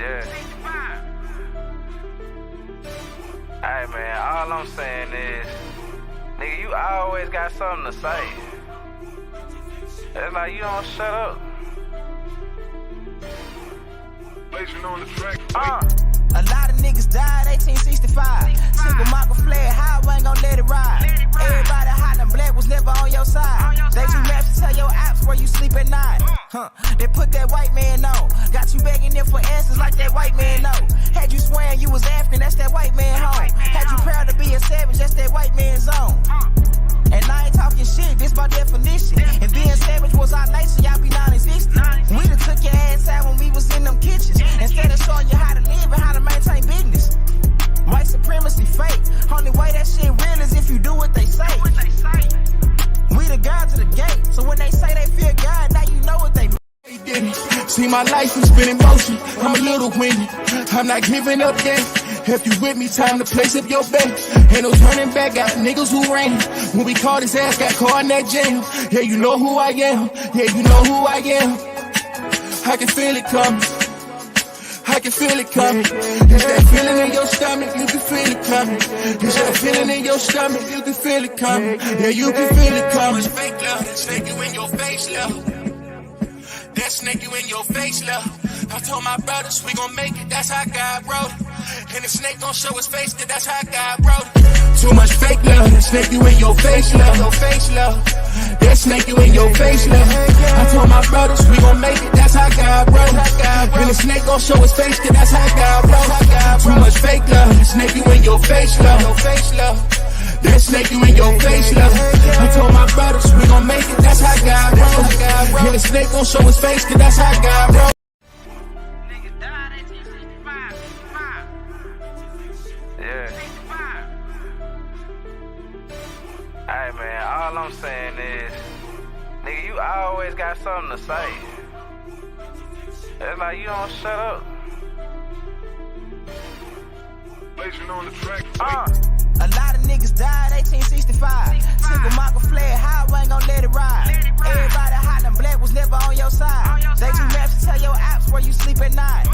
Yeah. Hey man, all I'm saying is, nigga, you always got something to say. It's like you don't shut up. Blazing on the track. A lot of niggas died 1865. Single Michael fled, how I ain't gon' let it ride. Everybody hollering black was never on your side. They do maps to tell your apps where you sleep at night. They put that white man on. Got you begging them for answers like that white man know. Had you swearing you was African, that's that white man home. Had you proud to be a savage, that's that white man's zone. And I ain't talking shit, this by definition. And being savage was our nature, y'all be non-existent. We done took your ass out when we was in them kitchens. Instead of showing you how to live and how to maintain business. White supremacy fake. Only way that shit real is if you do what they say. We the guards of the gate, so when they say they fear God, now you know what they mean. See, my life has been in motion. I'm a little windy. I'm not giving up yet. If you with me, time to place up your bet. Ain't no turning back, got niggas who ran. When we caught his ass, got caught in that jam. Yeah, you know who I am. Yeah, you know who I am. I can feel it coming. I can feel it coming. It's that feeling in your stomach, you can feel it coming. It's that feeling in your stomach, you can feel it coming. Yeah, you can feel it coming. Fake love, that snake you in your face, love. That snake you in your face, love. I told my brothers we gon' make it, that's how God wrote it. And the snake gon' show his face, cause that's how God wrote it. Too much fake love, that snake you in your face, love. Your face, love. That snake you in your face, love. I told my brothers we gon' make it, that's how God wrote it. And the snake gon' show his face, cause that's how God wrote it. Too much fake love, that snake you in your face, love. Your face, love. That snake you in your face, love. I told my brothers we gon' make it, that's how God wrote it. And the snake gon' show his face, cause that's how God wrote it. Yeah. Hey man, all I'm saying is, nigga, you always got something to say. It's like you don't shut up. Blazing on the track. A lot of niggas died 1865. Single Michael fled, how I ain't gon' let it ride. Everybody hollering black was never on your side. They do maps to tell your apps where you sleep at night.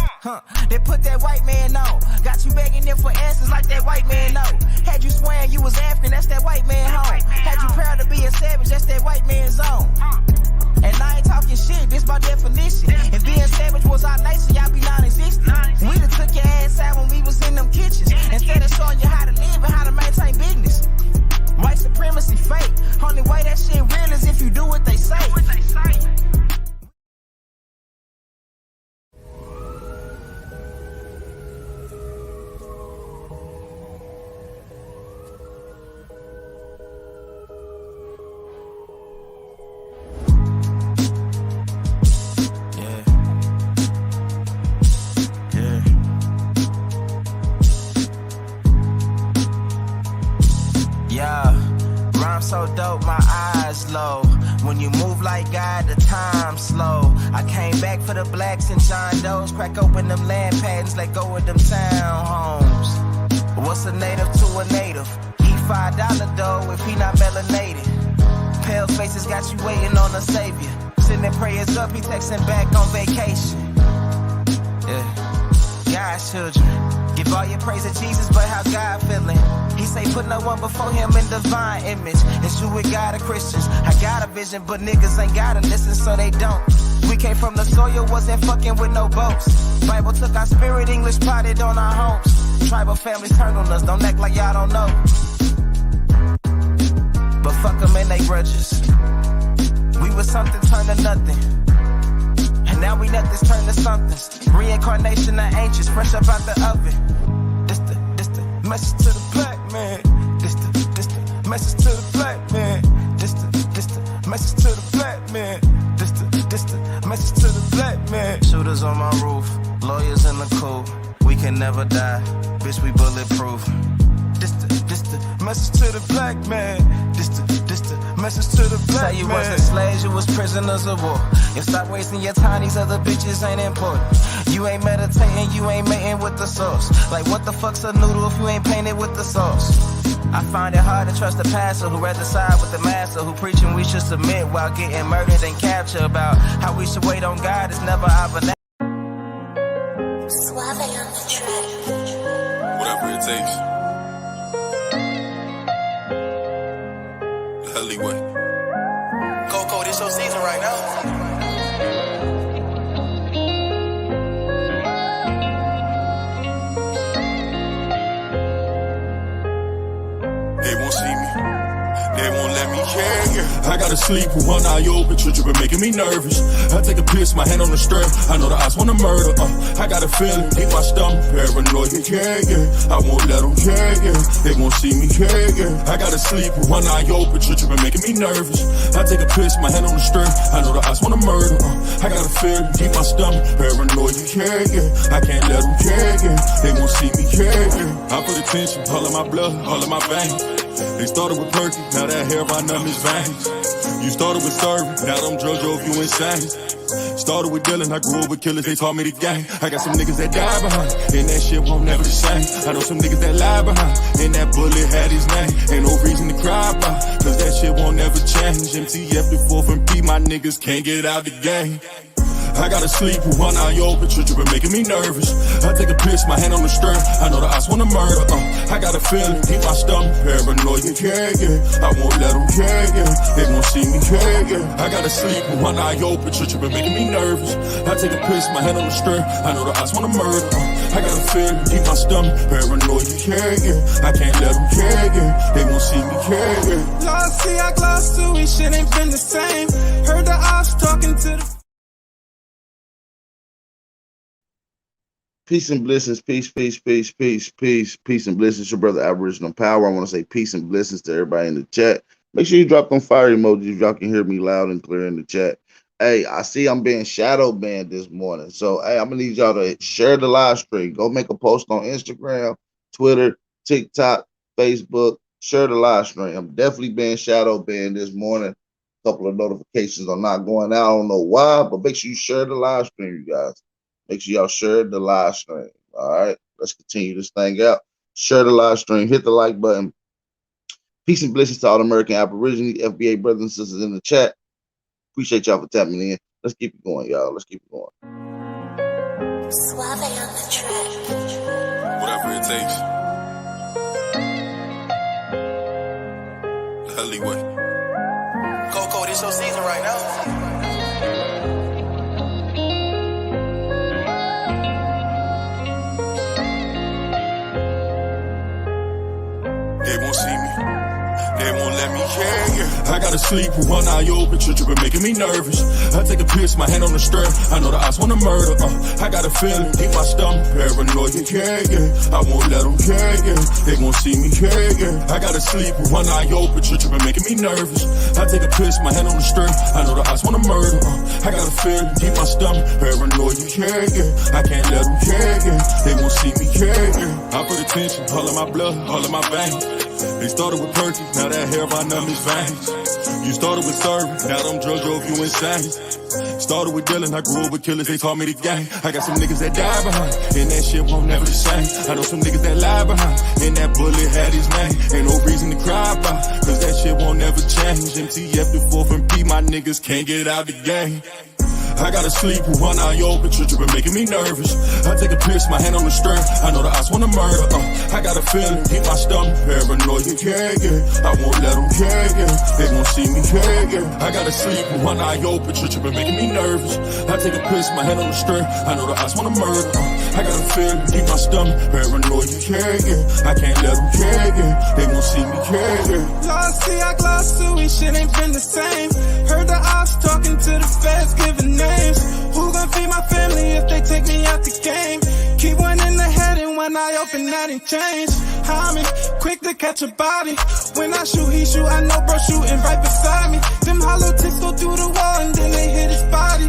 They put that white man on. Got you begging them for answers like that white man know. Had you swearing you was African, that's that white man home. Had you proud to be a savage, that's that white man's zone. And I ain't talking shit, this by definition. And being savage was our nature, y'all be non-existent. We done took your ass out when we was in them kitchens. Instead of showing you how to live and how to maintain business. White supremacy fake. Only way that shit real is if you do what they say. So dope, my eyes low. When you move like God, the time slow. I came back for the blacks and John Doe's. Crack open them land patents, let go of them townhomes. What's a native to a native? Eat $5 dough if he not melanated. Pale faces got you waiting on a savior. Sending prayers up, he texting back on vacation. Yeah, God's children. Give all your praise to Jesus, but how God feeling? He say put no one before him in divine image. It's you with God or Christians. I got a vision, but niggas ain't gotta listen, so they don't. We came from the soil, wasn't fucking with no boats. Bible took our spirit, English plotted on our homes. Tribal families turned on us, don't act like y'all don't know. But fuck them and they grudges. We was something turned to nothing. And now we nothing's turned to somethings. Reincarnation of ancients, fresh up out the oven. This the message to the black man. This the message to the black man. This the message to the black man. This the message to the black man. Shooters on my roof, lawyers in the coop. We can never die, bitch, we bulletproof. This the message to the black man. This the message to the black man. Say you wasn't slaves, you was prisoners of war. And stop wasting your time, these other bitches ain't important. You ain't meditating, you ain't mating with the sauce. Like what the fuck's a noodle if you ain't painted with the sauce? I find it hard to trust the pastor who rather side with the master, who preaching we should submit while getting murdered and captured. About how we should wait on God is never our vernacular. takes. The alleyway. Coco, this your season right now. They won't see me. They won't let me care. I gotta sleep with one eye open. Church been making me nervous. I take a piss, my hand on the strap. I know the eyes wanna murder. I got a feeling, keep my stomach paranoid. Yeah. I won't let them care. They won't see me care. I gotta sleep with one eye open. Church been making me nervous. I take a piss, my hand on the strap. I know the eyes wanna murder. I got a feeling, keep my stomach paranoid. Yeah. I can't let them care. They won't see me care. I put attention, all of my blood, all of my veins. They started with Perky, now that hair right numb his veins. You started with serving, now them drugs drove you insane. Started with dealing, I grew up with killers, they taught me the game. I got some niggas that die behind, and that shit won't never the same. I know some niggas that lie behind, and that bullet had his name. Ain't no reason to cry about, cause that shit won't never change. MTF the 4th and P, my niggas can't get out the game. I gotta sleep with one eye open, church been making me nervous. I take a piss, my hand on the strap. I know the eyes wanna murder. I got a feeling, keep my stomach paranoid. Yeah. I won't let them care. They won't see me care. I gotta sleep with one eye open, church been making me nervous. I take a piss, my hand on the strap. I know the eyes wanna murder. I got a feeling, keep my stomach paranoid. Yeah. I can't let them care. They won't see me care. Lost, see, I glossed too. We shit ain't been the same. Heard the ops talking to the. Peace and blessings, peace and blessings. Your brother Aboriginal Power. I want to say peace and blessings to everybody in the chat. Make sure you drop them fire emojis if y'all can hear me loud and clear in the chat. Hey, I see I'm being shadow banned this morning. So, hey, I'm going to need y'all to share the live stream. Go make a post on Instagram, Twitter, TikTok, Facebook. Share the live stream. I'm definitely being shadow banned this morning. A couple of notifications are not going out. I don't know why, but make sure you share the live stream, you guys. Make sure y'all share the live stream. All right, let's continue this thing out. Share the live stream. Hit the like button. Peace and blessings to all the American Aborigines, FBA brothers and sisters in the chat. Appreciate y'all for tapping in. Let's keep it going, y'all. Let's keep it going. Suave on the track. Whatever it takes. The alleyway. Coco, this your season right now. They won't see me. They won't let me care. I gotta sleep with one eye open, church been making me nervous. I take a piss, my hand on the strap. I know the eyes wanna murder. I got a feeling, keep my stomach paranoid. Yeah. I won't let them care. They won't see me care. I gotta sleep with one eye open, church been making me nervous. I take a piss, my hand on the strap. I know the eyes wanna murder. I got a feeling, keep my stomach paranoid. Yeah. I can't let them care. They won't see me care. I put attention, all of my blood, all of my veins. They started with Perky, now that hair right numb his veins. You started with serving, now them drugs drove you insane. Started with dealing, I grew up with killers, they taught me the game. I got some niggas that die behind, and that shit won't never the same. I know some niggas that lie behind, and that bullet had his name. Ain't no reason to cry about, cause that shit won't never change. MTF the 4th and P, my niggas can't get out the game. I gotta sleep with one eye open, church been making me nervous. I take a piss, my hand on the strap. I know the eyes wanna murder. I got a feeling, keep my stomach paranoid. Yeah. I won't let them care. They won't see me care. I gotta sleep with one eye open, church been making me nervous. I take a piss, my hand on the strap. I know the eyes wanna murder. I got a feeling, keep my stomach paranoid. Yeah. I can't let them care. They won't see me care. Lost, see, I glossed too. We shit ain't been the same. Heard the ops talking to the feds, giving names. Who gon' feed my family if they take me out the game? Keep one in the head and one eye open, that ain't change. I'm quick to catch a body. When I shoot, he shoot. I know bro shooting right beside me. Them hollow tips go through the wall and then they hit his body.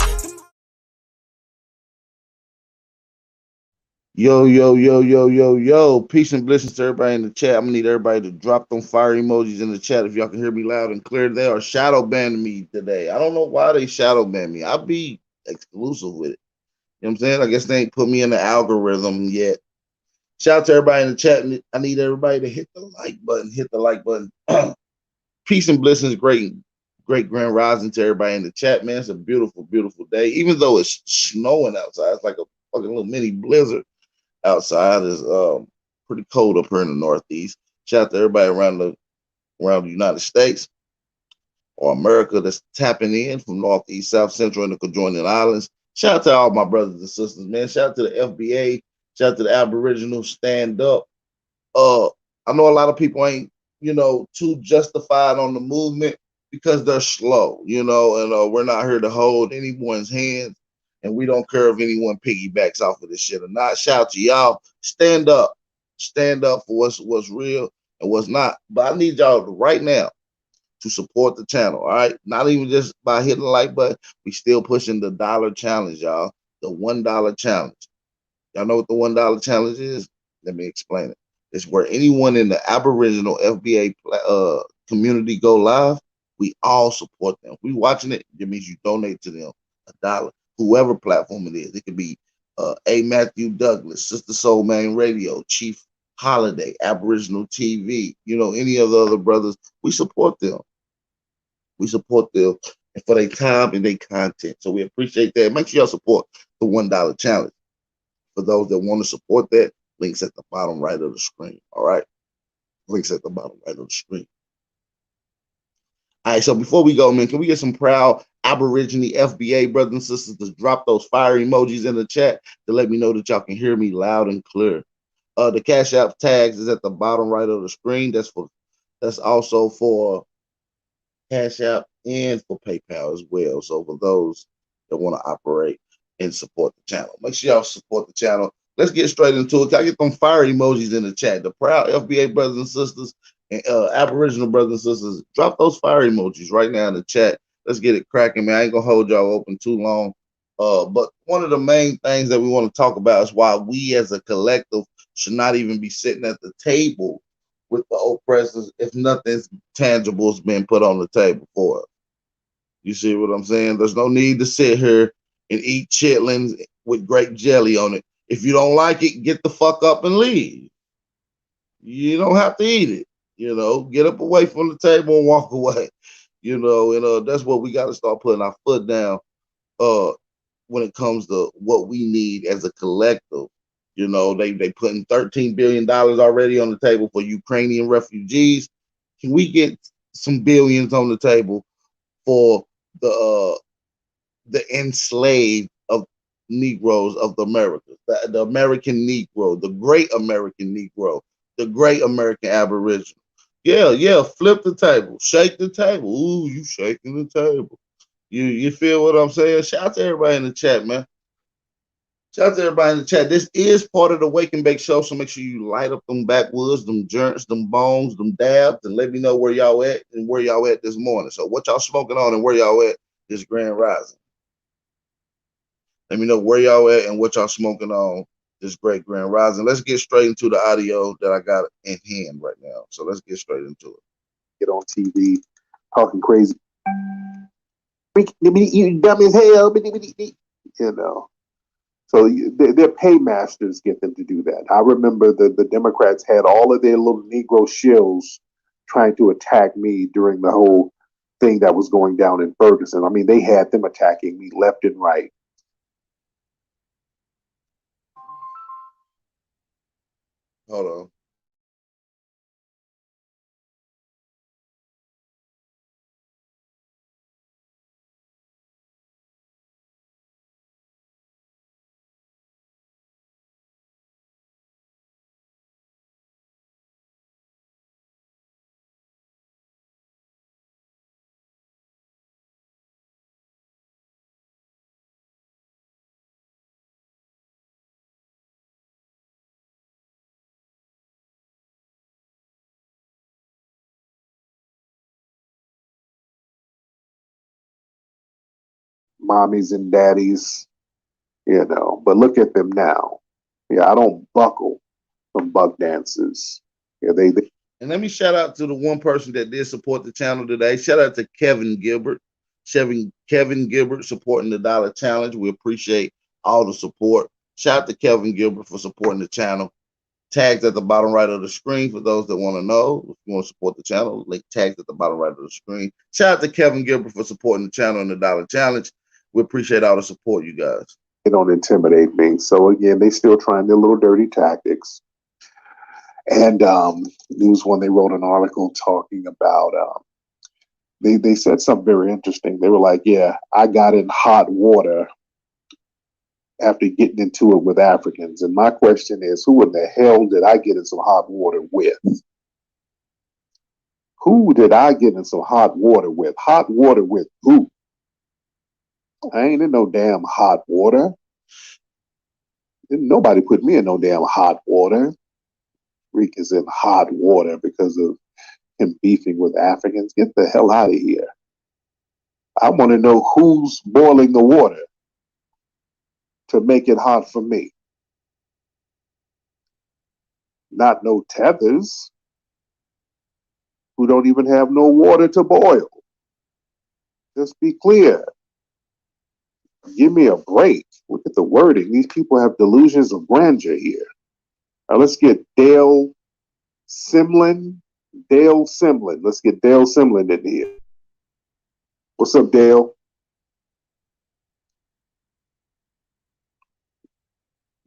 Yo. Peace and blessings to everybody in the chat. I'm gonna need everybody to drop them fire emojis in the chat if y'all can hear me loud and clear. They are shadow banning me today. I don't know why they shadow ban me. I'll be exclusive with it. You know what I'm saying? I guess they ain't put me in the algorithm yet. Shout out to everybody in the chat. I need everybody to hit the like button. Hit the like button. Peace and blessings, great grand rising to everybody in the chat, man. It's a beautiful, beautiful day. Even though it's snowing outside, it's like a fucking little mini blizzard outside. Is pretty cold up here in the Northeast. Shout out to everybody around the United States or America that's tapping in from Northeast, South Central, and the conjoining islands. Shout out to all my brothers and sisters, man. Shout out to the FBA. Shout out to the Aboriginals. Stand up. Uh, I know a lot of people ain't, too justified on the movement because they're slow, and we're not here to hold anyone's hands, and we don't care if anyone piggybacks off of this shit or not. Shout out to y'all. Stand up for what's real and what's not. But I need y'all right now to support the channel. All right, not even just by hitting the like button. We still pushing the dollar challenge, y'all. The $1 challenge. Y'all know what the $1 challenge is? Let me explain it. It's where anyone in the Aboriginal FBA community go live. We all support them. If we watching it, it means you donate to them $1, whoever platform it is. It could be A. Matthew Douglas, Sister Soul Main Radio, Chief Holiday, Aboriginal TV, any of the other brothers. We support them. We support them for their time and their content. So we appreciate that. Make sure y'all support the $1 challenge. For those that want to support that, links at the bottom right of the screen. All right. Links at the bottom right of the screen. All right. So before we go, man, can we get some proud Aborigine FBA brothers and sisters to drop those fire emojis in the chat to let me know that y'all can hear me loud and clear? The Cash App tags is at the bottom right of the screen. That's also for Cash App and for PayPal as well. So for those that want to operate and support the channel, make sure y'all support the channel. Let's get straight into it. Can I get them fire emojis in the chat? The proud FBA brothers and sisters and Aboriginal brothers and sisters, drop those fire emojis right now in the chat. Let's get it cracking, man. I ain't gonna hold y'all open too long. But one of the main things that we want to talk about is why we as a collective should not even be sitting at the table with the oppressors if nothing tangible has been put on the table for us. You see what I'm saying? There's no need to sit here and eat chitlins with grape jelly on it. If you don't like it, get the fuck up and leave. You don't have to eat it. Get up away from the table and walk away. And that's what we got to start putting our foot down when it comes to what we need as a collective. They putting $13 billion already on the table for Ukrainian refugees. Can we get some billions on the table for the enslaved of Negroes of the Americas, the American Negro, the great American Negro, the great American Aboriginal? Yeah, flip the table, shake the table. Ooh, you shaking the table. You feel what I'm saying? Shout out to everybody in the chat, man. Shout out to everybody in the chat. This is part of the Wake and Bake Show, so make sure you light up them backwoods, them joints, them bones, them dabs, and let me know where y'all at and where y'all at this morning. So what y'all smoking on and where y'all at this grand rising? Let me know where y'all at and what y'all smoking on this great grand rising. Let's get straight into the audio that I got in hand right now. So let's get straight into it. Get on TV talking crazy. You dumb as hell. So their paymasters get them to do that. I remember the Democrats had all of their little Negro shills trying to attack me during the whole thing that was going down in Ferguson. I mean, they had them attacking me left and right. Hold on. Mommies and daddies, but look at them now. Yeah, I don't buckle from buck dances. Yeah, they And let me shout out to the one person that did support the channel today. Shout out to Kevin Gilbert. Kevin Gilbert supporting the dollar challenge. We appreciate all the support. Shout out to Kevin Gilbert for supporting the channel. Tags at the bottom right of the screen for those that want to know. If you want to support the channel, link tags at the bottom right of the screen. Shout out to Kevin Gilbert for supporting the channel and the dollar challenge. We appreciate all the support, you guys. don't intimidate me. So again, they still trying their little dirty tactics. And News One, they wrote an article talking about. They said something very interesting. They were like, "Yeah, I got in hot water after getting into it with Africans." And my question is, who in the hell did I get in some hot water with? Who did I get in some hot water with? Hot water with who? I ain't in no damn hot water. Didn't nobody put me in no damn hot water. Tariq is in hot water because of him beefing with Africans. Get the hell out of here. I want to know who's boiling the water to make it hot for me. Not no tethers who don't even have no water to boil. Just be clear. Give me a break. Look at the wording. These people have delusions of grandeur here. Now let's get Dale Simlin. Dale Simlin. Let's get Dale Simlin in here. What's up, Dale?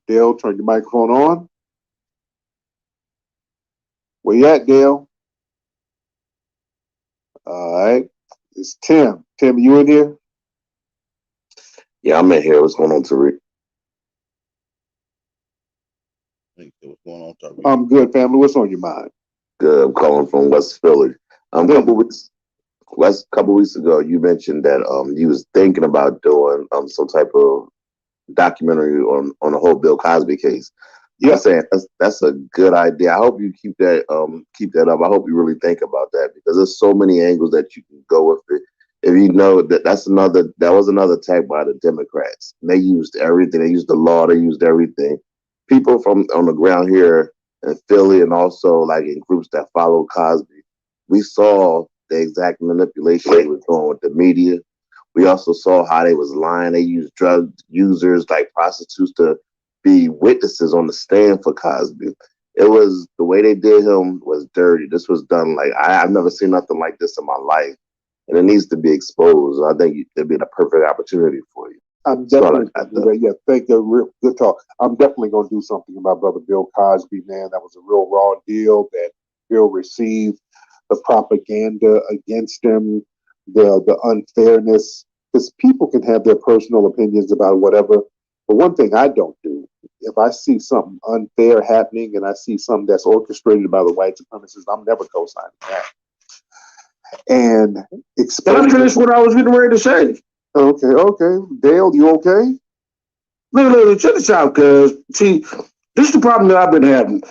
Dale, turn your microphone on. Where you at, Dale? All right. It's Tim. Tim, you in here? Yeah, I'm in here. What's going on, Tariq? What's going on, Tariq? I'm good, family. What's on your mind? Good. I'm calling from West Philly. A couple weeks ago, you mentioned that you was thinking about doing some type of documentary on the whole Bill Cosby case. Yeah. I'm saying that's a good idea. I hope you keep that up. I hope you really think about that, because there's so many angles that you can go with it. If you know that that was another attack by the Democrats. They used everything. They used the law. They used everything. People from on the ground here in Philly, and also like in groups that follow Cosby, we saw the exact manipulation they was doing with the media. We also saw how they was lying. They used drug users like prostitutes to be witnesses on the stand for Cosby. It was the way they did him was dirty. This was done like I've never seen nothing like this in my life, and it needs to be exposed. I think it'd be the perfect opportunity for you. I'm definitely gonna do that. Yeah, thank you. Good talk. I'm definitely gonna do something about Brother Bill Cosby, man. That was a real raw deal that Bill received. The propaganda against him, the unfairness. Because people can have their personal opinions about whatever. But one thing I don't do, if I see something unfair happening and I see something that's orchestrated by the white supremacists, I'm never co-signing that. And Let me finish what I was getting ready to say. Okay. Dale, you okay? Look, check this out, cuz. See, this is the problem that I've been having.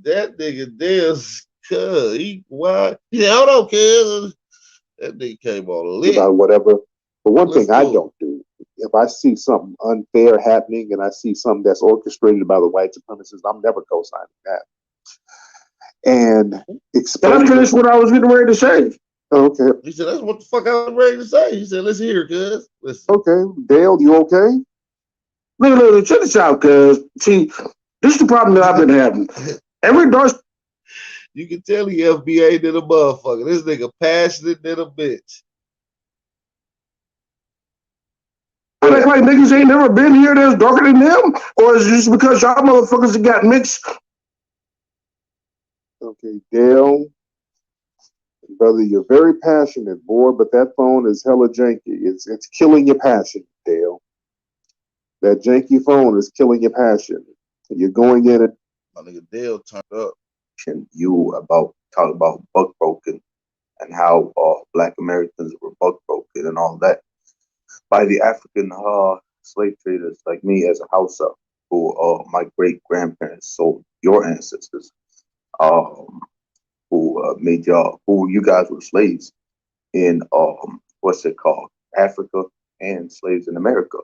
That nigga Dale's cuz. Hold on, cuz. That nigga came on lit. About whatever. But one thing I don't do, if I see something unfair happening and I see something that's orchestrated by the white supremacists, I'm never co-signing that. And let me finish what I was getting ready to say. Okay. He said, that's what the fuck I was ready to say. He said, let's hear it, cuz. Listen. Okay. Dale, you okay? Look, check this out, cuz. See, this is the problem that I've been having. Every dark. You can tell he FBA than a motherfucker. This nigga passionate than a bitch. Act like niggas ain't never been here that's darker than them? Or is it just because y'all motherfuckers have got mixed? Okay, Dale. Brother, you're very passionate, boy, but that phone is hella janky. It's killing your passion, Dale. That janky phone is killing your passion. You're going in it. My nigga Dale turned up. You about talk about buck broken and how Black Americans were buck broken and all that by the African slave traders like me as a Hausa, who my great grandparents sold your ancestors, who you guys were slaves in what's it called, Africa, and slaves in America.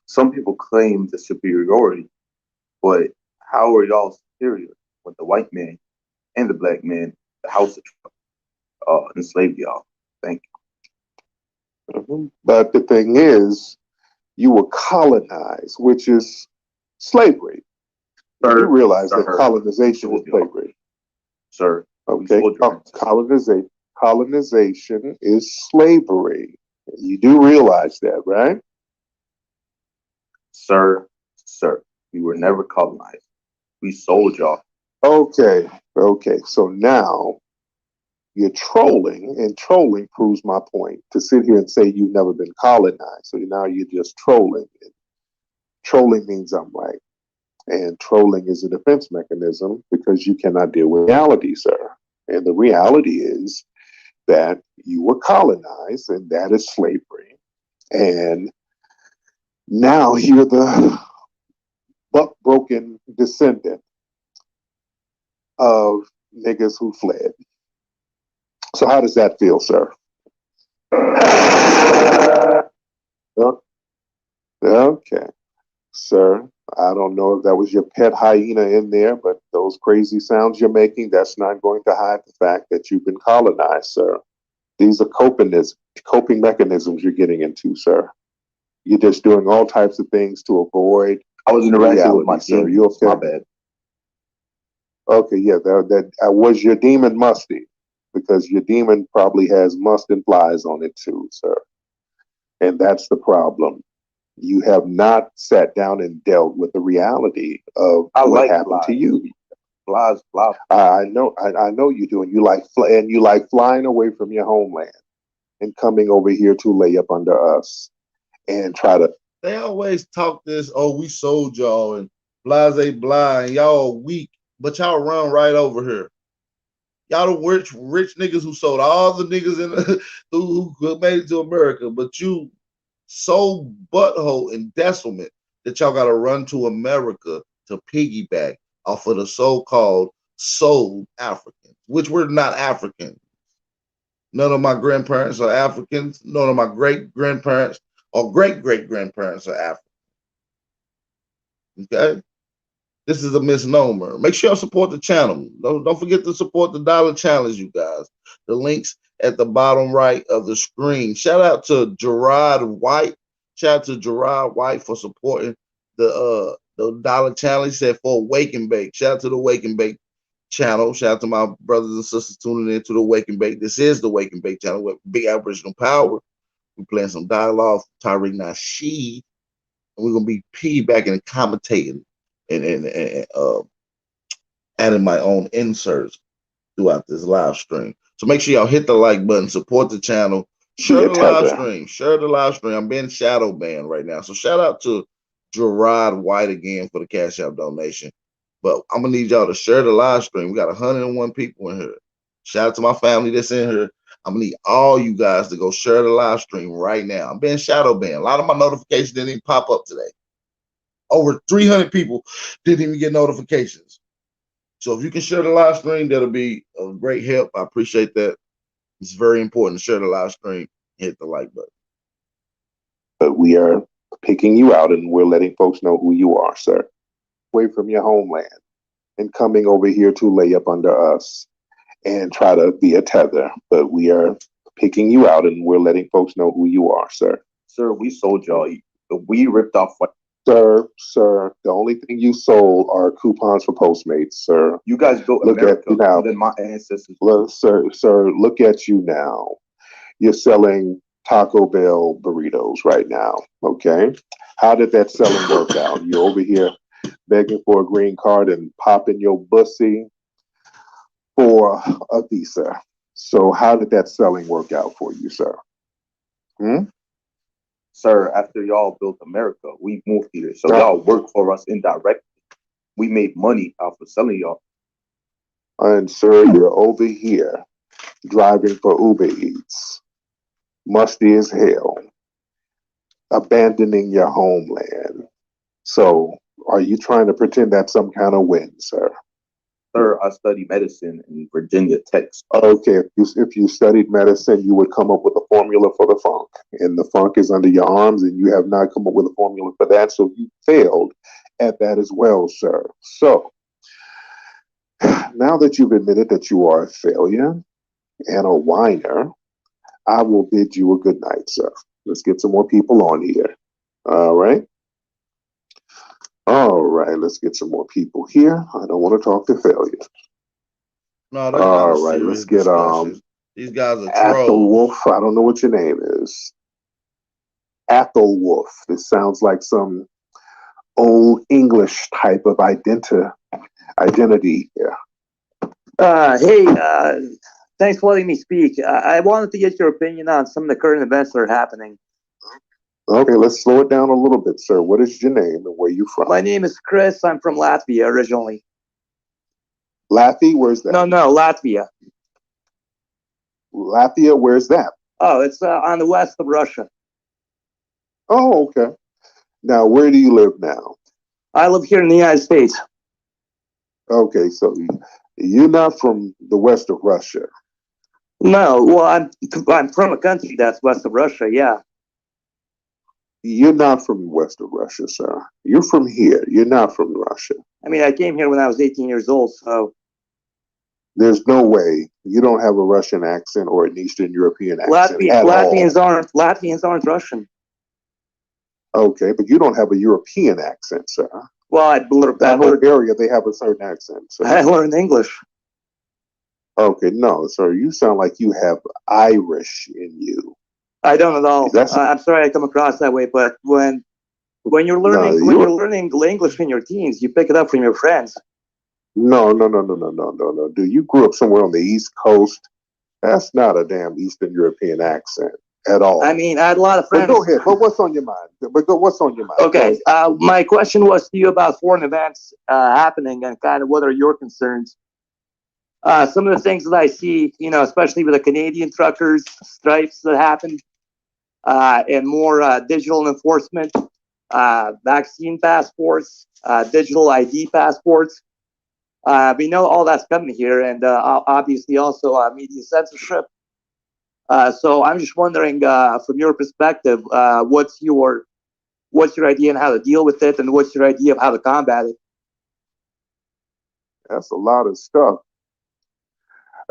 Some people claim the superiority, but how are y'all superior when the white man and the black man, the House enslaved y'all? Thank you. Mm-hmm. But the thing is, you were colonized, which is slavery. You realize that colonization is slavery. Sir. Okay. Colonization is slavery. You do realize that, right? Sir, we were never colonized. We sold y'all. Okay, okay. So now you're trolling, and trolling proves my point. To sit here and say you've never been colonized, so now you're just trolling. And trolling means I'm right. And trolling is a defense mechanism because you cannot deal with reality, sir. And the reality is that you were colonized, and that is slavery. And now you're the buck broken descendant of niggas who fled. So how does that feel, sir? Okay, sir. I don't know if that was your pet hyena in there, but those crazy sounds you're making, that's not going to hide the fact that you've been colonized, sir. These are coping mechanisms you're getting into, sir. You're just doing all types of things to avoid. I was interacting with my sir. team. You okay? My bad. Okay, yeah, that was your demon musty, because your demon probably has must and flies on it too, sir. And that's the problem. You have not sat down and dealt with the reality of what happened to you. Flies. I know you do, and you like flying away from your homeland and coming over here to lay up under us and try to. They always talk this, oh, we sold y'all and blase blah, and y'all weak, but y'all run right over here. Y'all the rich niggas who sold all the niggas in the, who made it to America, but you so butthole and desolate that y'all got to run to America to piggyback off of the so-called sold Africans, which we're not Africans. None of my grandparents are Africans. None of my great-grandparents or great-great-grandparents are African. Okay? This is a misnomer. Make sure you support the channel. Don't forget to support the dollar challenge, you guys. The links at the bottom right of the screen. Shout out to Gerard White. Shout out to Gerard White for supporting the dollar challenge. He said for Wake and Bake. Shout out to the Wake and Bake channel. Shout out to my brothers and sisters tuning in to the Wake and Bake. This is the Wake and Bake channel with big Aboriginal power. We're playing some dialogue from Tariq Nasheed. And we're gonna be piggybacking and commentating and adding my own inserts throughout this live stream. So make sure y'all hit the like button, support the channel, share the live stream, share the live stream. I'm being shadow banned right now. So shout out to Gerard White again for the Cash App donation. But I'm gonna need y'all to share the live stream. We got 101 people in here. Shout out to my family that's in here. I'm gonna need all you guys to go share the live stream right now. I'm being shadow banned. A lot of my notifications didn't even pop up today. Over 300 people didn't even get notifications. So if you can share the live stream, that'll be a great help. I appreciate that. It's very important to share the live stream. Hit the like button. But we are picking you out, and we're letting folks know who you are, sir. Away from your homeland and coming over here to lay up under us and try to be a tether. But we are picking you out, and we're letting folks know who you are, sir. Sir, we sold y'all. We ripped off. Sir, the only thing you sold are coupons for Postmates, sir. You guys built Look America at you now. than my ancestors. Look, sir, look at you now. You're selling Taco Bell burritos right now, okay? How did that selling work out? You're over here begging for a green card and popping your bussy for a visa. So how did that selling work out for you, sir? Sir, after y'all built America, we moved here. So y'all worked for us indirectly. We made money off of selling y'all. And sir, you're over here driving for Uber Eats, musty as hell, abandoning your homeland. So are you trying to pretend that's some kind of win, sir? Sir, I studied medicine in Virginia Tech. Okay, if you studied medicine, you would come up with a formula for the funk. And the funk is under your arms, and you have not come up with a formula for that. So you failed at that as well, sir. So now that you've admitted that you are a failure and a whiner, I will bid you a good night, sir. Let's get some more people on here. All right. All right, let's get some more people here. I don't want to talk to failure. No, all right, let's get these guys are Athel trolls. Wolf. I don't know what your name is. Athel Wolf. This sounds like some old English type of identity here. Hey, thanks for letting me speak. I wanted to get your opinion on some of the current events that are happening. Okay, let's slow it down a little bit, sir. What is your name and where you from? My name is Chris. I'm from Latvia originally. Latvia, where's that? No, Latvia. Latvia, where's that? Oh, it's on the west of Russia. Oh, okay. Now, where do you live now? I live here in the United States. Okay, so you're not from the west of Russia. No, well, I'm from a country that's west of Russia. Yeah. You're not from west of Russia, sir. You're from here. You're not from Russia. I mean, I came here when I was 18 years old, so. There's no way you don't have a Russian accent or an Eastern European accent at Latvians all. aren't Russian. Okay, but you don't have a European accent, sir. Well, that whole area, they have a certain accent. So. I learned English. Okay, no, sir. You sound like you have Irish in you. I don't at all. I'm sorry I come across that way, but when you're learning you're learning English in your teens, you pick it up from your friends. No. Dude, you grew up somewhere on the East Coast. That's not a damn Eastern European accent at all. I mean, I had a lot of friends. But go ahead. But what's on your mind? What's on your mind? Okay. My question was to you about foreign events happening and kind of what are your concerns. Some of the things that I see, especially with the Canadian truckers strikes that happened, and more digital enforcement, vaccine passports, digital ID passports. We know all that's coming here, and obviously also media censorship. So I'm just wondering, from your perspective, what's your idea on how to deal with it, and what's your idea of how to combat it? That's a lot of stuff.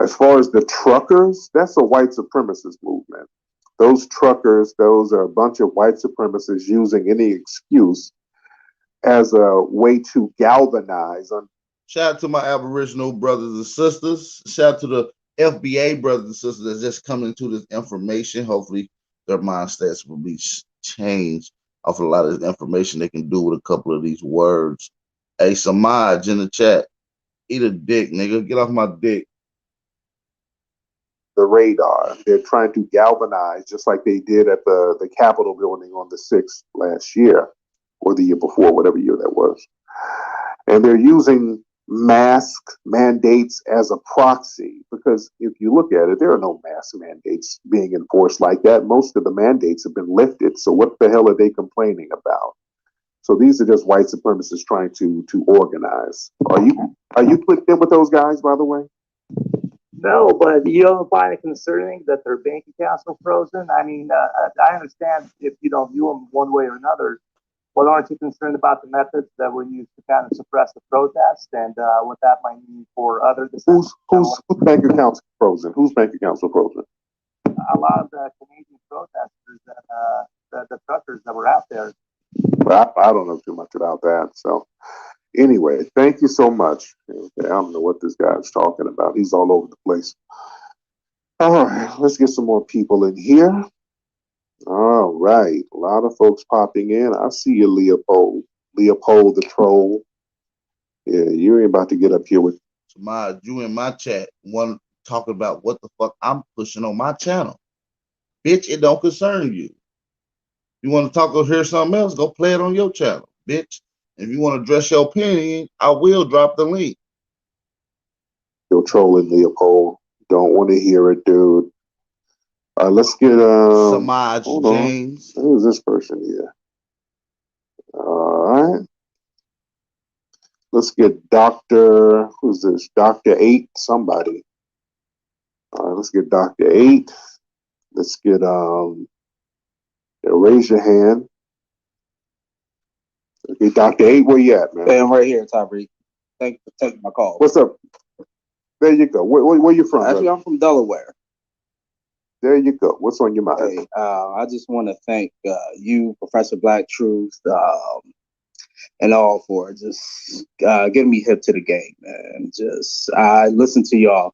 As far as the truckers, that's a white supremacist movement. Those truckers, those are a bunch of white supremacists using any excuse as a way to galvanize. Shout out to my Aboriginal brothers and sisters. Shout out to the FBA brothers and sisters that's just coming to this information. Hopefully their mindsets will be changed off a lot of this information they can do with a couple of these words. Hey, Samaj in the chat, eat a dick, nigga. Get off my dick. The radar. They're trying to galvanize, just like they did at the Capitol building on the 6th last year, or the year before, whatever year that was. And they're using mask mandates as a proxy, because if you look at it, there are no mask mandates being enforced like that. Most of the mandates have been lifted. So what the hell are they complaining about? So these are just white supremacists trying to organize. Are you clicked in with those guys, by the way? No, but you don't find it concerning that their bank accounts are frozen? I mean, I understand if you don't view them one way or another, but aren't you concerned about the methods that were used to kind of suppress the protest and what that might mean for other Whose bank accounts are frozen? Whose bank accounts are frozen? A lot of the Canadian protesters and the truckers that were out there. I don't know too much about that. So anyway, thank you so much. Okay, I don't know what this guy's talking about. He's all over the place. All right, let's get some more people in here. All right, a lot of folks popping in. I see you, Leopold. Leopold the troll. Yeah, you ain't about to get up here with Samaj, you in my chat want to talk about what the fuck I'm pushing on my channel. Bitch, it don't concern you. You want to talk or hear something else, go play it on your channel, bitch. If you want to address your opinion, I will drop the link. You're trolling, Leopold. Don't want to hear it, dude. Let's get Samaj James. Who's this person here? All right. Let's get Dr. Who's this? Dr. 8, somebody. All right, let's get Dr. 8. Let's get raise your hand. Okay, Dr. 8, where you at, man? Hey, I'm right here, Tariq. Thank you for taking my call. What's up? There you go. Where you from? Actually, brother? I'm from Delaware. There you go. What's on your mind? Hey, I just want to thank you, Professor Black Truth, and all for just getting me hip to the game, man. I listened to y'all,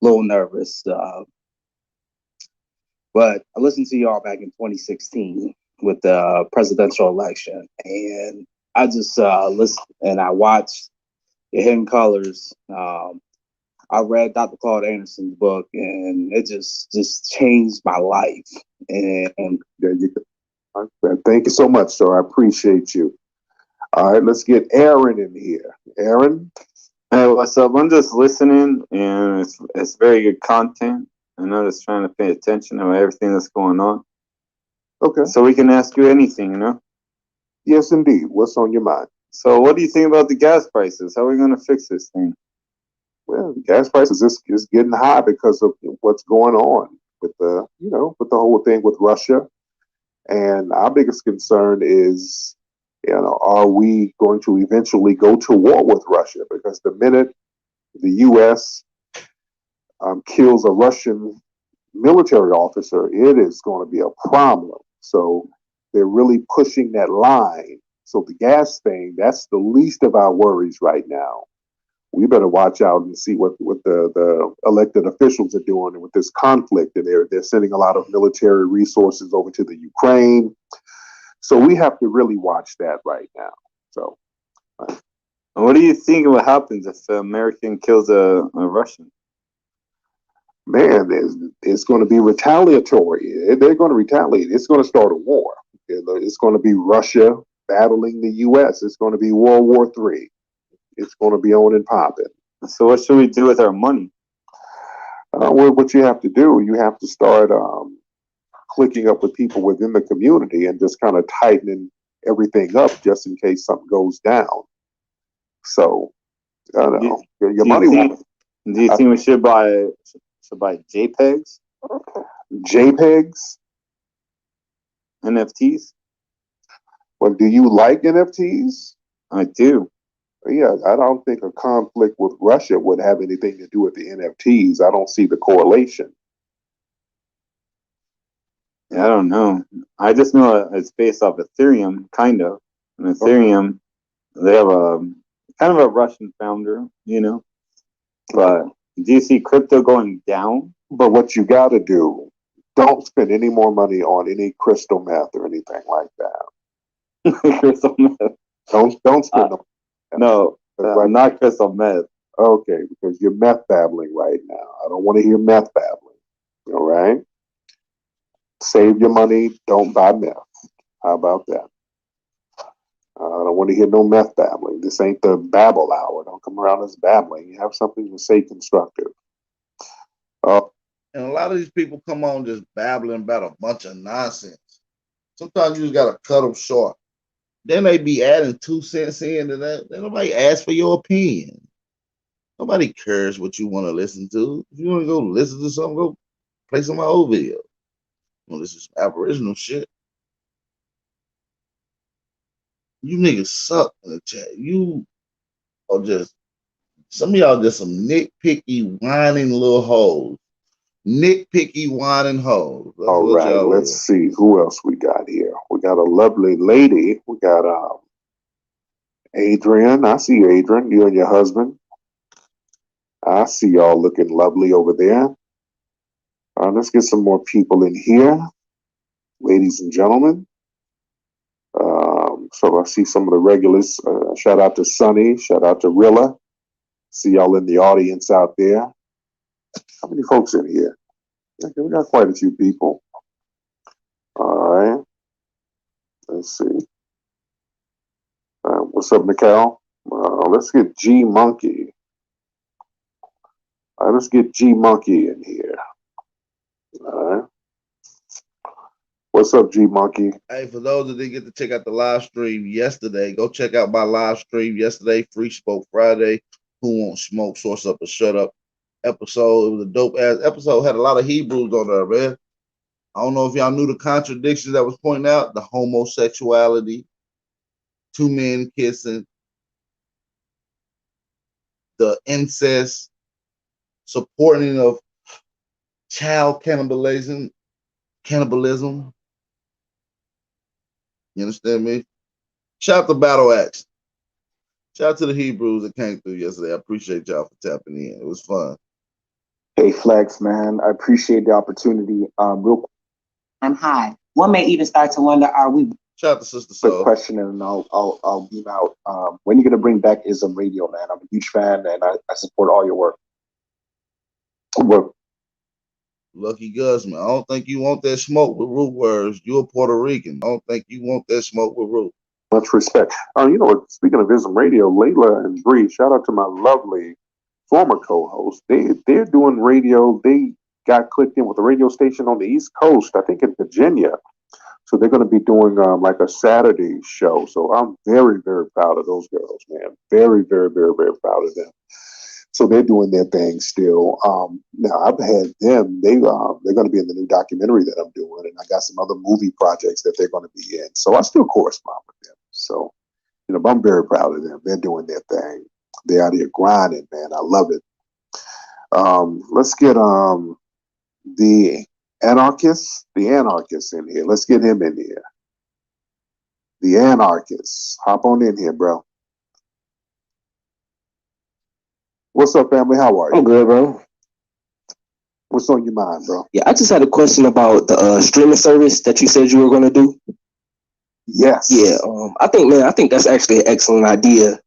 a little nervous, but I listened to y'all back in 2016 with the presidential election, and I just listened and I watched your Hidden Colors. I read Dr. Claude Anderson's book, and it just changed my life. And There you go. Thank you so much, sir. I appreciate you. All right, let's get Aaron in here. Aaron? Hey, what's up? I'm just listening, and it's very good content. And I'm just trying to pay attention to everything that's going on. Okay. So we can ask you anything, you know? Yes, indeed. What's on your mind? So what do you think about the gas prices? How are we going to fix this thing? Well, gas prices is getting high because of what's going on with the, with the whole thing with Russia. And our biggest concern is, are we going to eventually go to war with Russia? Because the minute the U.S. Kills a Russian military officer, it is going to be a problem. So they're really pushing that line. So the gas thing, that's the least of our worries right now. We better watch out and see what the elected officials are doing with this conflict. And they're sending a lot of military resources over to the Ukraine. So we have to really watch that right now. So, what do you think what happens if an American kills a Russian? Man, it's going to be retaliatory. They're going to retaliate. It's going to start a war. It's going to be Russia battling the U.S. It's going to be World War III. It's going to be on and popping. So what should we do with our money? Well, what you have to do, you have to start clicking up with people within the community and just kind of tightening everything up just in case something goes down. So, I don't know. Your money. Do you think we should buy JPEGs? JPEGs? NFTs? Well, do you like NFTs? I do. Yeah, I don't think a conflict with Russia would have anything to do with the NFTs. I don't see the correlation. Yeah, I don't know. I just know it's based off Ethereum, kind of. And Ethereum, they have a kind of a Russian founder, But do you see crypto going down? But what you got to do, don't spend any more money on any crystal meth or anything like that. Crystal meth. Don't spend them. No, not crystal meth. Okay, because you're meth babbling right now. I don't want to hear meth babbling. All right? Save your money. Don't buy meth. How about that? I don't want to hear no meth babbling. This ain't the babble hour. Don't come around us babbling. You have something to say constructive. And a lot of these people come on just babbling about a bunch of nonsense. Sometimes you just got to cut them short. Then they be adding 2 cents into that. Then nobody asks for your opinion. Nobody cares what you want to listen to. If you want to go listen to something, go play some of my old video. Well, this is Aboriginal shit. You niggas suck in the chat. You are just, some of y'all just some nitpicky, whining little hoes. Nitpicky, whining hoes. That's all right, let's see who else we got here. We got a lovely lady. We got Adrian. I see you, Adrian. You and your husband. I see y'all looking lovely over there. Let's get some more people in here, ladies and gentlemen. So I see some of the regulars. Shout out to Sunny. Shout out to Rilla. See y'all in the audience out there. How many folks in here? Okay, we got quite a few people. All right. Let's see. What's up, Mikal? Let's get G Monkey. Let's get G Monkey in here. All right. What's up, G Monkey? Hey, for those that didn't get to check out the live stream yesterday, go check out my live stream yesterday, Free Smoke Friday. Who Won't Smoke, Source Up or Shut Up episode. It was a dope ass episode. Had a lot of Hebrews on there, man. I don't know if y'all knew the contradictions that was pointing out, the homosexuality, 2 men kissing, the incest, supporting of child cannibalism. You understand me? Shout out to Battle Axe. Shout out to the Hebrews that came through yesterday. I appreciate y'all for tapping in. It was fun. Hey, Flex, man. I appreciate the opportunity. Real quick. I'm high. One may even start to wonder, are we Shout out to Sister Quick Soul. question, and I'll beam out. When are you gonna bring back Ism Radio, man? I'm a huge fan, and I support all your work. Well, Lucky Guzman. I don't think you want that smoke with root words. You're a Puerto Rican. I don't think you want that smoke with root. Much respect. You know what? Speaking of Ism Radio, Layla and Bree, shout out to my lovely former co-host. They're doing radio. They got clicked in with a radio station on the East Coast, I think in Virginia. So they're going to be doing like a Saturday show. So I'm very, very proud of those girls, man. Very, very, very, very proud of them. So they're doing their thing still. Now I've had them. They're going to be in the new documentary that I'm doing, and I got some other movie projects that they're going to be in. So I still correspond with them. So but I'm very proud of them. They're doing their thing. They're out here grinding, man. I love it. Let's get the anarchist in here. Let's get him in here. The anarchist. Hop on in here, bro. What's up, family? How are you? I'm good, bro. What's on your mind, bro? Yeah, I just had a question about the streaming service that you said you were going to do. Yes. Yeah, I think that's actually an excellent idea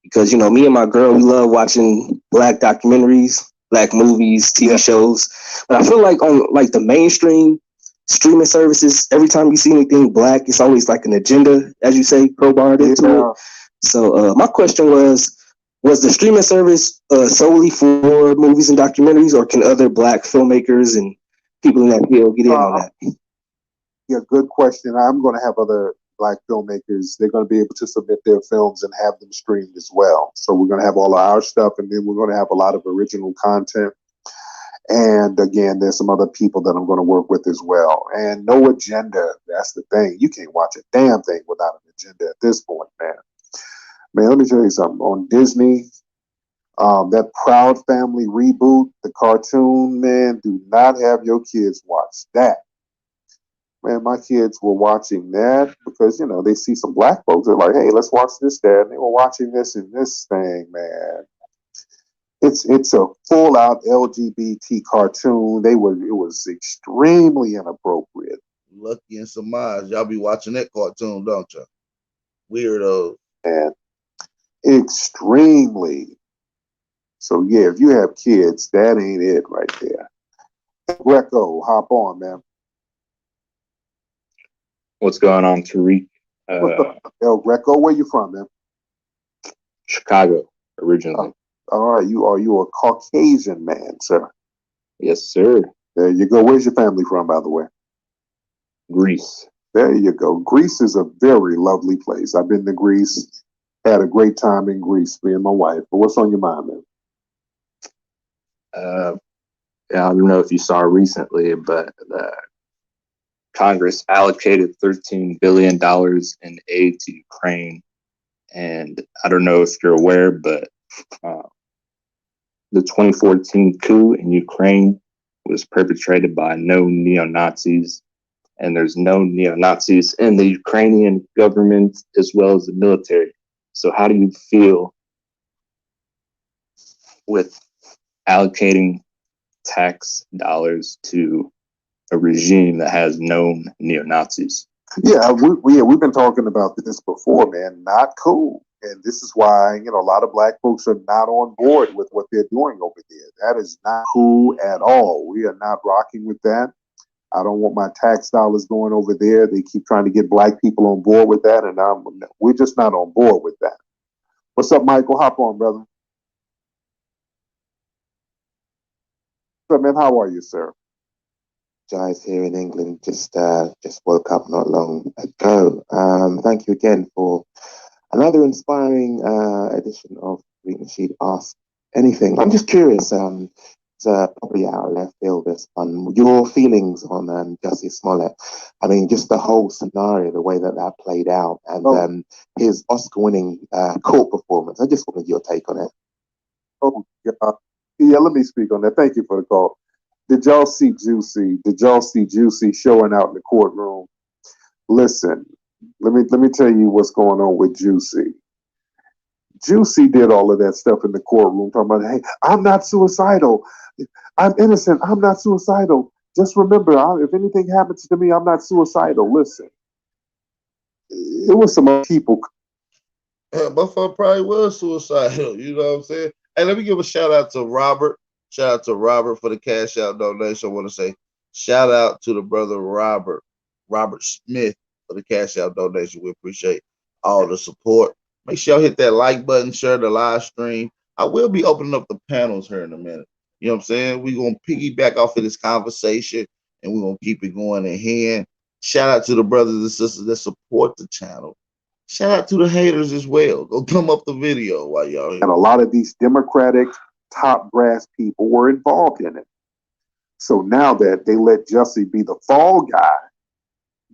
because, me and my girl, we love watching Black documentaries, Black movies, TV shows. But I feel like on like the mainstream streaming services, every time you see anything Black, it's always like an agenda, as you say, crowbarred into it. So my question was the streaming service solely for movies and documentaries, or can other Black filmmakers and people in that field get in on that? Yeah, good question. I'm going to have other Black filmmakers. They're going to be able to submit their films and have them streamed as well. So we're going to have all of our stuff, and then we're going to have a lot of original content. And again, there's some other people that I'm going to work with as well. And no agenda. That's the thing. You can't watch a damn thing without an agenda at this point, man. Man, let me tell you something. On Disney, that Proud Family reboot, the cartoon, man, do not have your kids watch that. Man, my kids were watching that because, they see some Black folks. They're like, hey, let's watch this, Dad. And they were watching this and this thing, man. It's a full out LGBT cartoon. It was extremely inappropriate. Lucky and Samaj, y'all be watching that cartoon, don't you? Weirdos. Man, extremely. So yeah, if you have kids, that ain't it right there. Greco, hop on, man. What's going on, Tariq? El Greco, where you from, man? Chicago, originally. All right, are you a Caucasian man, sir? Yes, sir. There you go. Where's your family from, by the way? Greece. There you go. Greece is a very lovely place. I've been to Greece. Had a great time in Greece, me and my wife. But what's on your mind, man? I don't know if you saw recently, but Congress allocated $13 billion in aid to Ukraine. And I don't know if you're aware, but the 2014 coup in Ukraine was perpetrated by no neo-Nazis. And there's no neo-Nazis in the Ukrainian government as well as the military. So how do you feel with allocating tax dollars to a regime that has known neo-Nazis? Yeah, we've been talking about this before, man. Not cool. And this is why, a lot of Black folks are not on board with what they're doing over there. That is not cool at all. We are not rocking with that. I don't want my tax dollars going over there. They keep trying to get Black people on board with that, and we're just not on board with that. What's up, Michael? Hop on, brother. What's up, man? How are you, sir? Guys here in England, just woke up not long ago. Thank you again for another inspiring edition of Read Nasheed Ask Anything. I'm just curious, it's probably out of left field this one. Your feelings on Jussie Smollett. I mean, just the whole scenario, the way that played out, and his Oscar-winning court performance. I just wanted your take on it. Oh, God. Yeah, let me speak on that. Thank you for the call. Did y'all see Juicy? Did y'all see Juicy showing out in the courtroom? Listen, let me tell you what's going on with Juicy. Juicy did all of that stuff in the courtroom, talking about, hey, I'm not suicidal. I'm innocent. I'm not suicidal. Just remember, if anything happens to me, I'm not suicidal. Listen, it was some other people. Motherfucker probably was suicidal. You know what I'm saying? Hey, let me give a shout out to Robert. Shout out to Robert for the cash out donation. I want to say shout out to the brother Robert Smith for the cash out donation. We appreciate all the support. Make sure y'all hit that like button, share the live stream. I will be opening up the panels here in a minute. You know what I'm saying? We're gonna piggyback off of this conversation and we're gonna keep it going in hand. Shout out to the brothers and sisters that support the channel. Shout out to the haters as well. Go thumb up the video while y'all here. And a lot of these Democratic top brass people were involved in it. So now that they let Jussie be the fall guy,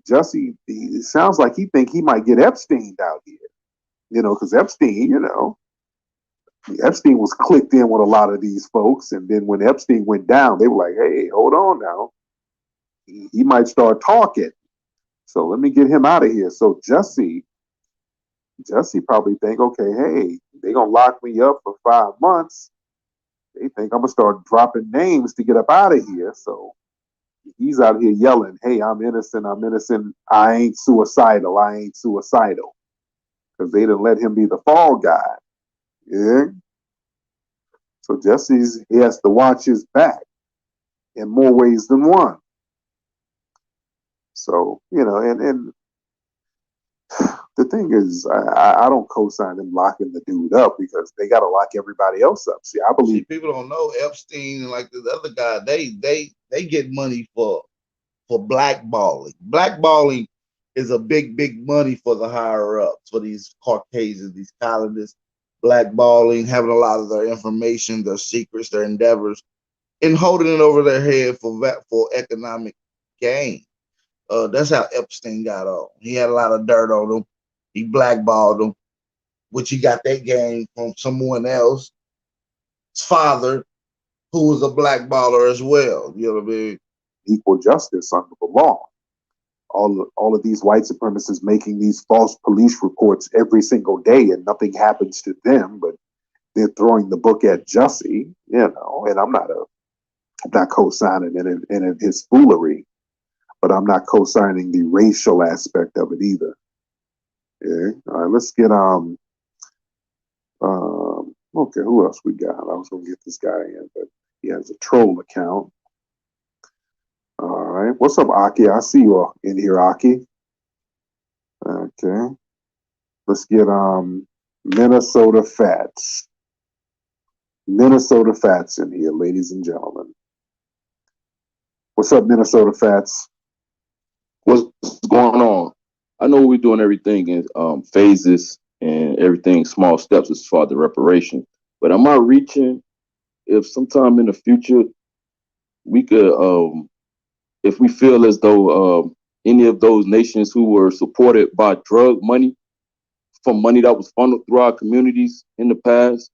Jussie, it sounds like he think he might get Epstein out here. You know, because Epstein, Epstein was clicked in with a lot of these folks. And then when Epstein went down, they were like, hey, hold on now. He might start talking. So let me get him out of here. So Jussie probably think, okay, hey, they gonna lock me up for 5 months. They think I'm gonna start dropping names to get up out of here. So he's out here yelling, hey, I'm innocent, I ain't suicidal, because they didn't let him be the fall guy. Yeah. So he has to watch his back in more ways than one. So, and the thing is, I don't co-sign them locking the dude up because they got to lock everybody else up. See, I believe people don't know Epstein and like the other guy. They get money for blackballing. Blackballing is a big money for the higher ups, for these Caucasians, these colonists. Blackballing, having a lot of their information, their secrets, their endeavors, and holding it over their head for economic gain. That's how Epstein got on. He had a lot of dirt on him. He blackballed him, which he got that game from someone else, his father, who was a blackballer as well. You know what I mean? Equal justice under the law. All of these white supremacists making these false police reports every single day, and nothing happens to them, but they're throwing the book at Jussie, and I'm not co-signing in his foolery, but I'm not co-signing the racial aspect of it either. Yeah. All right, let's get okay, who else we got? I was gonna get this guy in, but he has a troll account. All right, what's up, Aki? I see you in here, Aki. Okay, let's get Minnesota Fats. Minnesota Fats in here, ladies and gentlemen. What's up, Minnesota Fats? What's going on? I know we're doing everything in phases and everything small steps as far as the reparation. But am I reaching if sometime in the future we could, if we feel as though any of those nations who were supported by drug money, from money that was funneled through our communities in the past,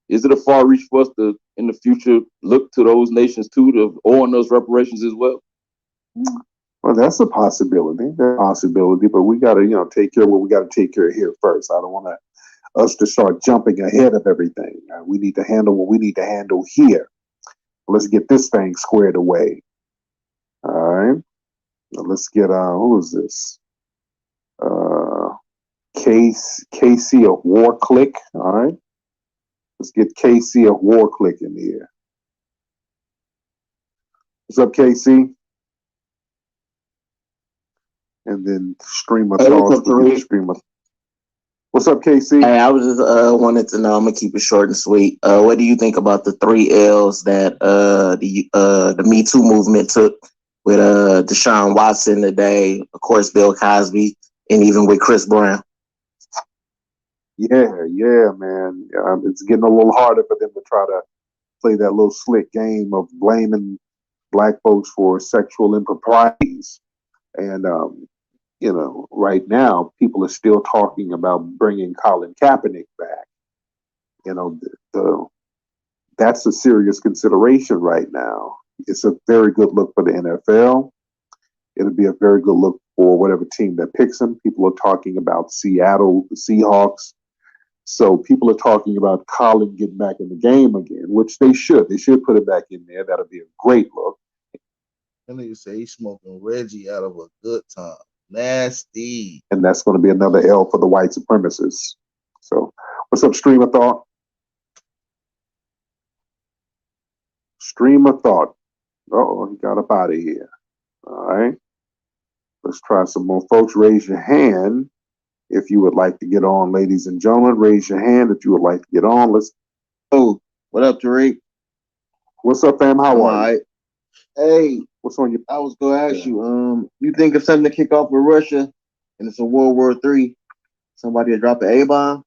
is it a far reach for us to, in the future, look to those nations too to owe on those reparations as well? Well, that's a possibility. But we got to, take care of what we got to take care of here first. I don't want us to start jumping ahead of everything. We need to handle what we need to handle here. Let's get this thing squared away. All right. Now let's get who is this? KC of War Click. All right. Let's get KC of War Click in here. What's up, KC? And then Streamer Thoughts. What's up, KC? Hey, I was just wanted to know. I'm gonna keep it short and sweet. What do you think about the 3 L's that the Me Too movement took with Deshaun Watson today? Of course, Bill Cosby, and even with Chris Brown. Yeah, man. It's getting a little harder for them to try to play that little slick game of blaming black folks for sexual improprieties. And right now, people are still talking about bringing Colin Kaepernick back. That's a serious consideration right now. It's a very good look for the NFL. It'll be a very good look for whatever team that picks him. People are talking about Seattle, the Seahawks. So people are talking about Colin getting back in the game again, which they should. They should put it back in there. That'll be a great look. And you say he's smoking Reggie out of a good time. Nasty. And that's going to be another L for the white supremacists. So, what's up, Stream of Thought? Stream of Thought. Uh-oh, he got up out of here. All right. Let's try some more folks. Raise your hand if you would like to get on, ladies and gentlemen. Raise your hand if you would like to get on. Let's. Oh, what up, Tariq? What's up, fam? How are you? Hey, what's on your? I was gonna ask you. You think of something to kick off with Russia, and it's a World War III? Somebody will drop an A bomb.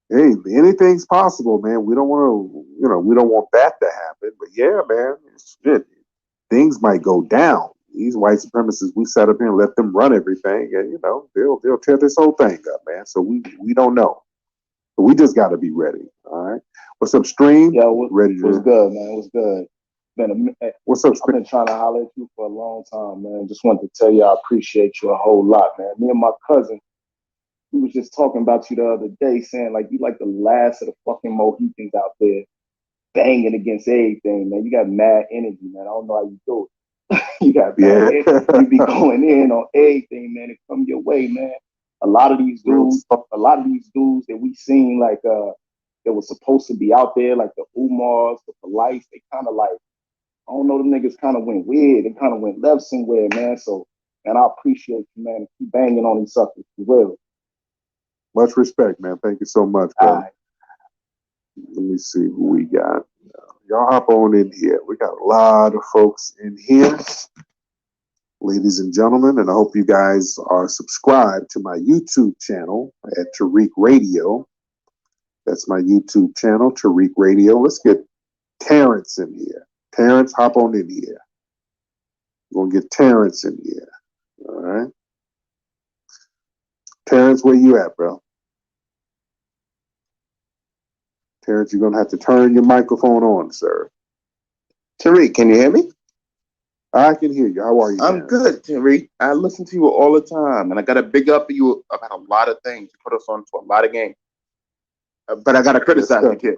Hey, anything's possible, man. We don't want to, we don't want that to happen. But yeah, man, shit, things might go down. These white supremacists, we set up here and let them run everything, and they'll tear this whole thing up, man. So we don't know, but we just got to be ready. All right. What's up, Stream? Yo, ready to? What's good, man? What's good? What's up, I've Stream? been trying to holler at you for a long time, man. Just wanted to tell you I appreciate you a whole lot, man. Me and my cousin, we was just talking about you the other day, saying like you like the last of the fucking Mohicans out there, banging against everything, man. You got mad energy, man. I don't know how you do it. You got mad energy. You be going in on everything, man. It come your way, man. A lot of these dudes that we seen like that was supposed to be out there, like the Umars, the Police, they kind of like, I don't know, the niggas kind of went weird. They kind of went left somewhere, man. So, man, I appreciate you, man. Keep banging on these suckers, for real. Much respect, man. Thank you so much, bro. Let me see who we got. Y'all hop on in here. We got a lot of folks in here, ladies and gentlemen, and I hope you guys are subscribed to my YouTube channel at Tariq Radio. That's my YouTube channel, Tariq Radio. Let's get Terrence in here. Terrence, hop on in here. We're going to get Terrence in here. All right. Terrence, where you at, bro? Terrence, you're going to have to turn your microphone on, sir. Tariq, can you hear me? I can hear you. How are you? I'm good, Tariq. I listen to you all the time, and I got to big up you about a lot of things. You put us on to a lot of games. But I got to criticize you, kid.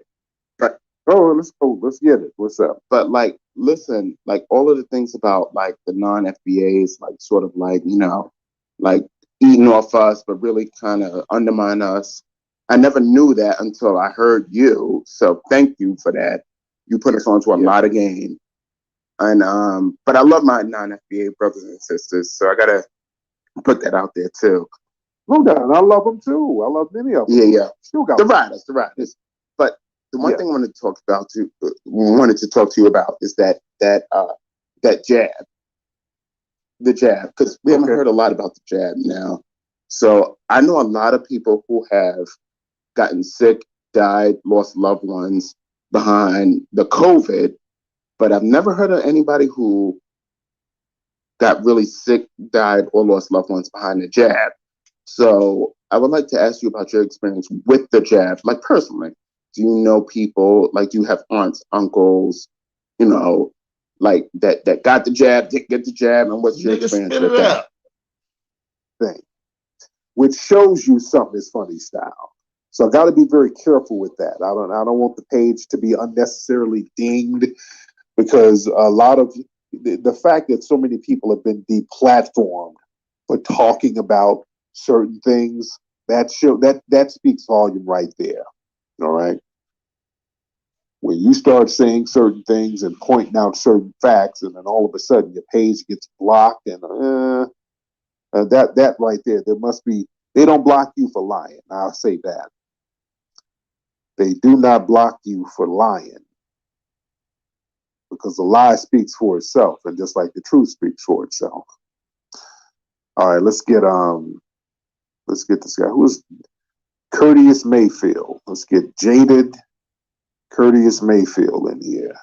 But let's go. Let's get it. What's up? But like, listen, like all of the things about like the non-FBAs, like sort of like, like eating off us, but really kind of undermine us. I never knew that until I heard you. So thank you for that. You put us on to a lot of game. And but I love my non-FBA brothers and sisters, so I gotta put that out there too. No doubt, and I love them too. I love many of them. Yeah. Still got the riders. But the one thing I wanted to talk to you about is that jab, the jab, because we haven't heard a lot about the jab now. So I know a lot of people who have gotten sick, died, lost loved ones behind the COVID, but I've never heard of anybody who got really sick, died, or lost loved ones behind the jab. So I would like to ask you about your experience with the jab, like personally. Do you know people, like do you have aunts, uncles, like that got the jab, didn't get the jab, and what's your experience with that? Thing, which shows you something is funny style. So I got to be very careful with that. I don't want the page to be unnecessarily dinged, because a lot of the fact that so many people have been deplatformed for talking about certain things, that speaks volume right there. All right. When you start saying certain things and pointing out certain facts, and then all of a sudden your page gets blocked, and that right there, they don't block you for lying. I'll say that. They do not block you for lying, because the lie speaks for itself, and just like the truth speaks for itself. All right, let's get this guy. Who's Courteous Mayfield? Let's get Jaded Courteous Mayfield in here.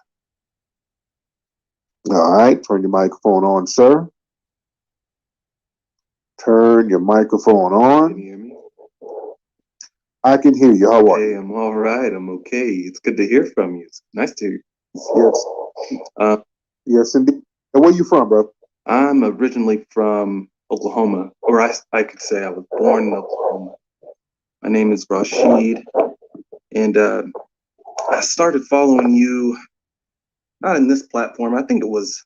All right, turn your microphone on, sir. Turn your microphone on. Can you hear me? I can hear you. How are you? Hey, I'm all right. I'm okay. It's good to hear from you. It's nice to hear you. Yes. Yes, indeed. And where you from, bro? I'm originally from Oklahoma, or I could say I was born in Oklahoma. My name is Rashid, and I started following you, not in this platform. I think it was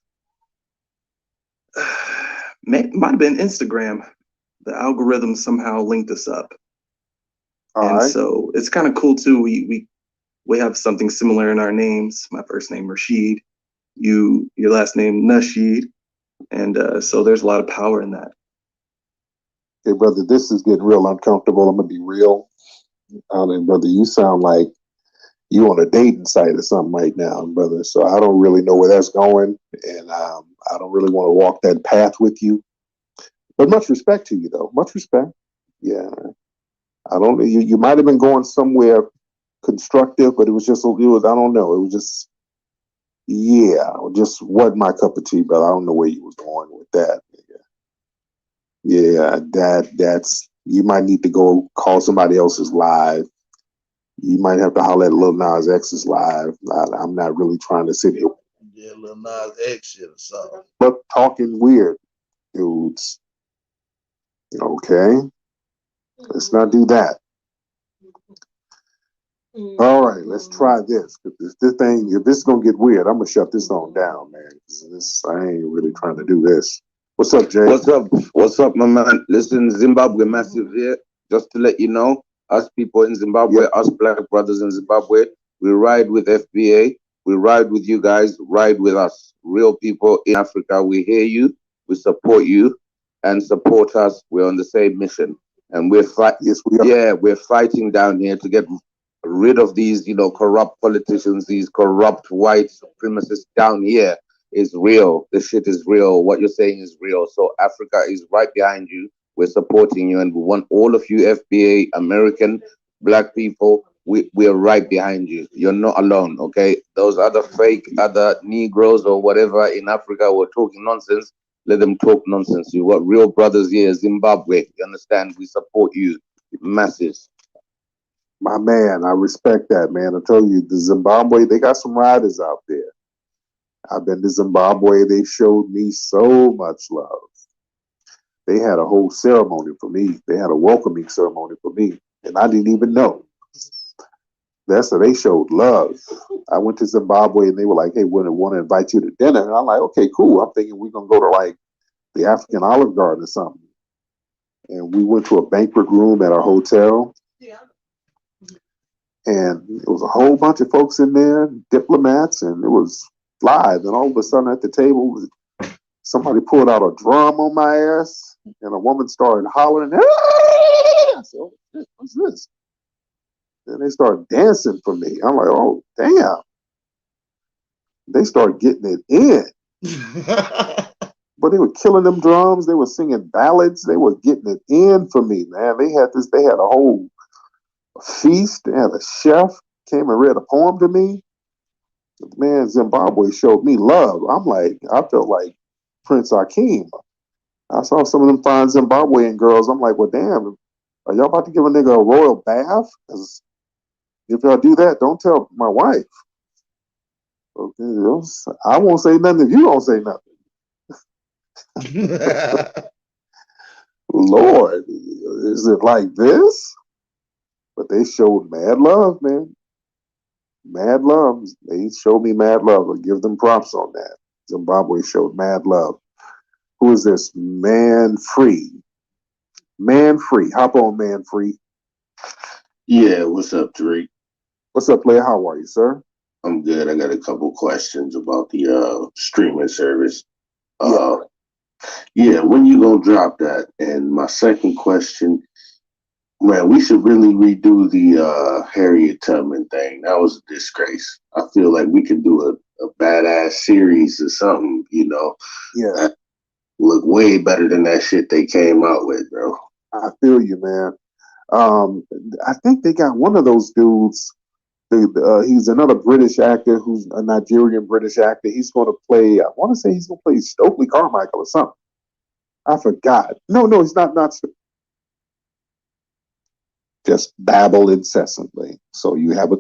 Might have been Instagram. The algorithm somehow linked us up. All right. So it's kind of cool too. We have something similar in our names. My first name Rasheed, your last name Nasheed, and so there's a lot of power in that. Okay, brother, this is getting real uncomfortable. I'm gonna be real. And brother, you sound like you on a dating site or something right now, brother. So I don't really know where that's going, and I don't really want to walk that path with you. But much respect to you, though. Much respect. Yeah, I don't. You might have been going somewhere constructive, but it was just. It was. I don't know. It was just. Yeah, it just wasn't my cup of tea, brother. I don't know where you was going with that. Yeah, that's. You might need to go call somebody else's live. You might have to holler at Lil Nas X's live. I'm not really trying to sit here. Yeah, Lil Nas X shit or something. But talking weird, dudes. Okay, let's not do that. All right, let's try this. If this is gonna get weird, I'm gonna shut this on down, man. I ain't really trying to do this. What's up, Jay? What's up? What's up, my man? Listen, Zimbabwe massive here. Just to let you know, us people in Zimbabwe, us black brothers in Zimbabwe, we ride with FBA. We ride with you guys. Ride with us. Real people in Africa. We hear you. We support you, and support us. We're on the same mission, and we're fight. Yes, we are. Yeah, we're fighting down here to get rid of these, corrupt politicians, these corrupt white supremacists down here. Is real. This shit is real. What you're saying is real. So Africa is right behind you. We're supporting you, and we want all of you FBA, American, black people. We're right behind you. You're not alone, okay? Those other fake, other Negroes or whatever in Africa were talking nonsense. Let them talk nonsense. You got real brothers here, Zimbabwe. You understand? We support you, masses. My man, I respect that, man. I tell you, the Zimbabwe, they got some riders out there. I've been to Zimbabwe. They showed me so much love. They had a whole ceremony for me. They had a welcoming ceremony for me, and I didn't even know. They showed love. I went to Zimbabwe, and they were like, "Hey, we want to invite you to dinner." And I'm like, "Okay, cool." I'm thinking we're gonna go to like the African Olive Garden or something. And we went to a banquet room at our hotel. And it was a whole bunch of folks in there, diplomats, and it was live. And all of a sudden at the table, somebody pulled out a drum on my ass, and a woman started hollering, "Ah!" I said, "Oh, what's this?" Then they started dancing for me. I'm like, "Oh, damn." They started getting it in. But they were killing them drums. They were singing ballads. They were getting it in for me, man. They had a whole feast. They had a chef came and read a poem to me. Man, Zimbabwe showed me love. I felt like Prince Akeem. I saw some of them fine Zimbabwean girls. I'm like, well, damn, are y'all about to give a nigga a royal bath? Because if y'all do that, don't tell my wife. Okay, I won't say nothing if you don't say nothing. Lord, is it like this? But they showed mad love, man. Mad love. They showed me mad love. I'll give them props on that. Zimbabwe showed mad love. Who is this? Man Free. Man Free. Hop on, Man Free. Yeah, what's up, Tariq? What's up, player? How are you, sir? I'm good. I got a couple questions about the streaming service. Yeah, when you gonna drop that? And my second question, man, we should really redo the Harriet Tubman thing. That was a disgrace. I feel like we could do a badass series or something, Yeah. That look way better than that shit they came out with, bro. I feel you, man. I think they got one of those dudes. He's another British actor who's a Nigerian British actor. He's going to play, I want to say he's going to play Stokely Carmichael or something. I forgot. No, he's not. Just babble incessantly. So you have a.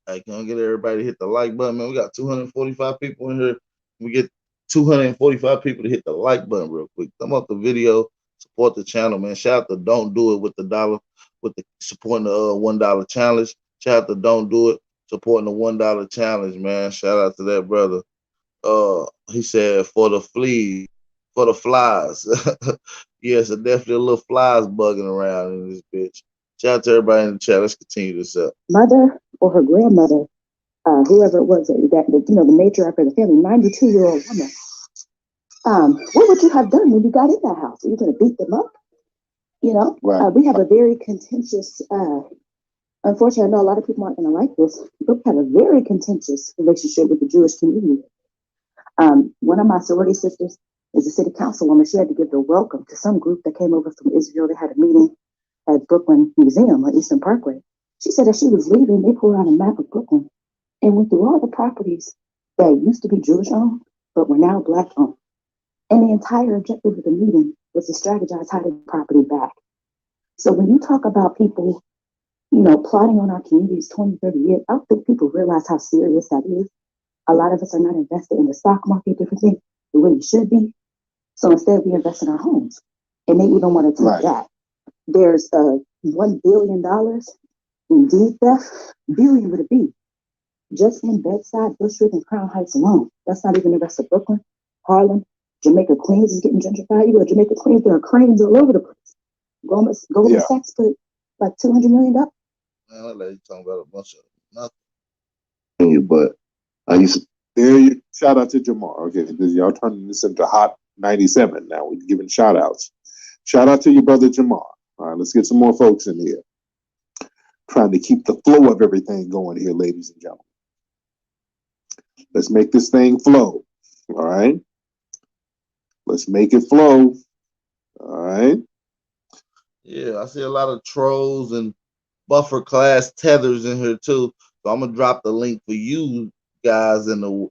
I can't get everybody to hit the like button, man. We got 245 people in here. We get 245 people to hit the like button real quick. Thumb up the video, support the channel, man. Shout out to Don't Do It with the dollar, with the supporting the $1 challenge. Shout out to Don't Do It, supporting the $1 challenge, man. Shout out to that brother. He said for the fleas, for the flies. Yes, definitely a little flies bugging around in this bitch. Shout out to everybody in the chat. Let's continue this up. Mother or her grandmother, whoever it was the matriarch of the family, 92-year-old woman. What would you have done when you got in that house? Are you going to beat them up? Right. We have a very contentious. Unfortunately, I know a lot of people aren't going to like this, but we have a very contentious relationship with the Jewish community. One of my sorority sisters is a city councilwoman. She had to give the welcome to some group that came over from Israel. They had a meeting at Brooklyn Museum on Eastern Parkway. She said as she was leaving, they pulled out a map of Brooklyn and went through all the properties that used to be Jewish owned, but were now Black owned. And the entire objective of the meeting was to strategize how to get property back. So when you talk about people, plotting on our communities 20, 30 years, I don't think people realize how serious that is. A lot of us are not invested in the stock market, different things, the way we should be. So instead, we invest in our homes. And they even want to take that. There's $1 billion in deed theft, billion with a B, just in Bedside, Bushwick, and Crown Heights alone. That's not even the rest of Brooklyn, Harlem, Jamaica, Queens is getting gentrified. You go to Jamaica, Queens, there are cranes all over the place. Goldman Sachs put like $200 million. Man, I'll let you talk about a bunch of nothing. But I used to. There you shout out to Jamar. Okay, because y'all turning this into Hot 97 now. We're giving shout outs. Shout out to your brother Jamar. All right, let's get some more folks in here. Trying to keep the flow of everything going here, ladies and gentlemen. Let's make this thing flow. All right. Let's make it flow. All right. Yeah, I see a lot of trolls and buffer class tethers in here too. So I'm gonna drop the link for you guys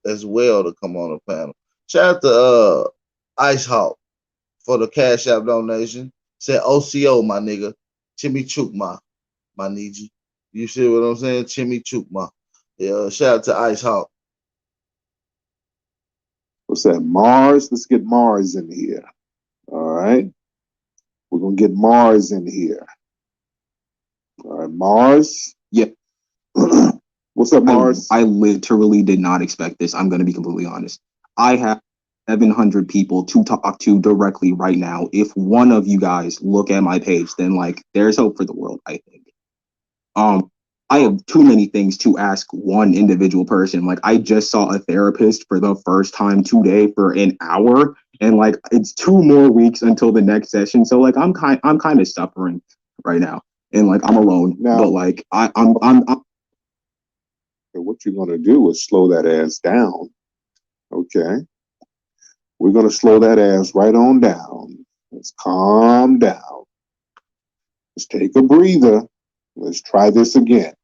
as well to come on the panel. Shout out to Ice Hawk for the Cash App donation. Said OCO, my nigga. Chimichukma, my nigga. You see what I'm saying? Chimichukma. Yeah, shout out to Ice Hawk. What's that? Mars? Let's get Mars in here. All right. We're gonna get Mars in here. All right, Mars. Yeah. What's up, Mars? I literally did not expect this. I'm going to be completely honest. I have 700 people to talk to directly right now. If one of you guys look at my page, then there's hope for the world, I think. I have too many things to ask one individual person. I just saw a therapist for the first time today for an hour, and it's 2 more weeks until the next session. So I'm kind of suffering right now, and I'm alone. Now, but I'm what you're gonna do is slow that ass down. Okay. We're gonna slow that ass right on down. Let's calm down. Let's take a breather. Let's try this again.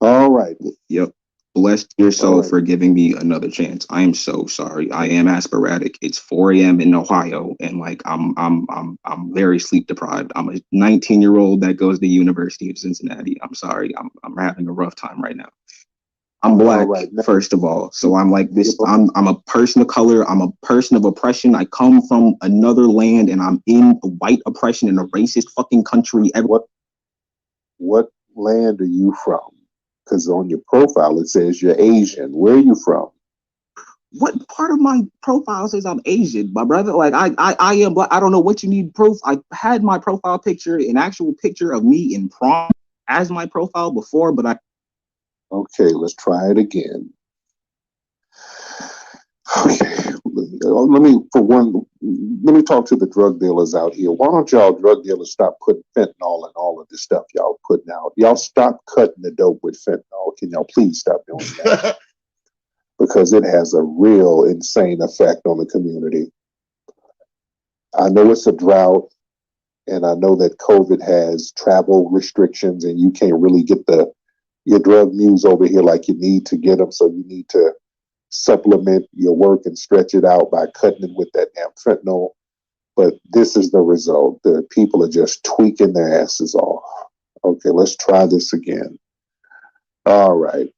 All right. Yep. Bless your soul for giving me another chance. I am so sorry. I am aspiratic. It's 4 a.m. in Ohio, and I'm very sleep deprived. I'm a 19-year-old that goes to the University of Cincinnati. I'm sorry. I'm having a rough time right now. I'm Black, first of all, so I'm this. I'm a person of color. I'm a person of oppression. I come from another land, and I'm in white oppression in a racist fucking country. What land are you from? Because on your profile it says you're Asian. Where are you from? What part of my profile says I'm Asian, my brother? I am Black. I don't know what you need proof. I had my profile picture, an actual picture of me in prom as my profile before, but I. Okay, let's try it again. Okay, let me talk to the drug dealers out here. Why don't y'all drug dealers stop putting fentanyl and all of this stuff y'all putting out? Y'all stop cutting the dope with fentanyl. Can y'all please stop doing that? Because it has a real insane effect on the community. I know it's a drought, and I know that COVID has travel restrictions, and you can't really get your drug news over here like you need to get them, so you need to supplement your work and stretch it out by cutting it with that damn fentanyl. But this is the result. The people are just tweaking their asses off. Okay, let's try this again. All right.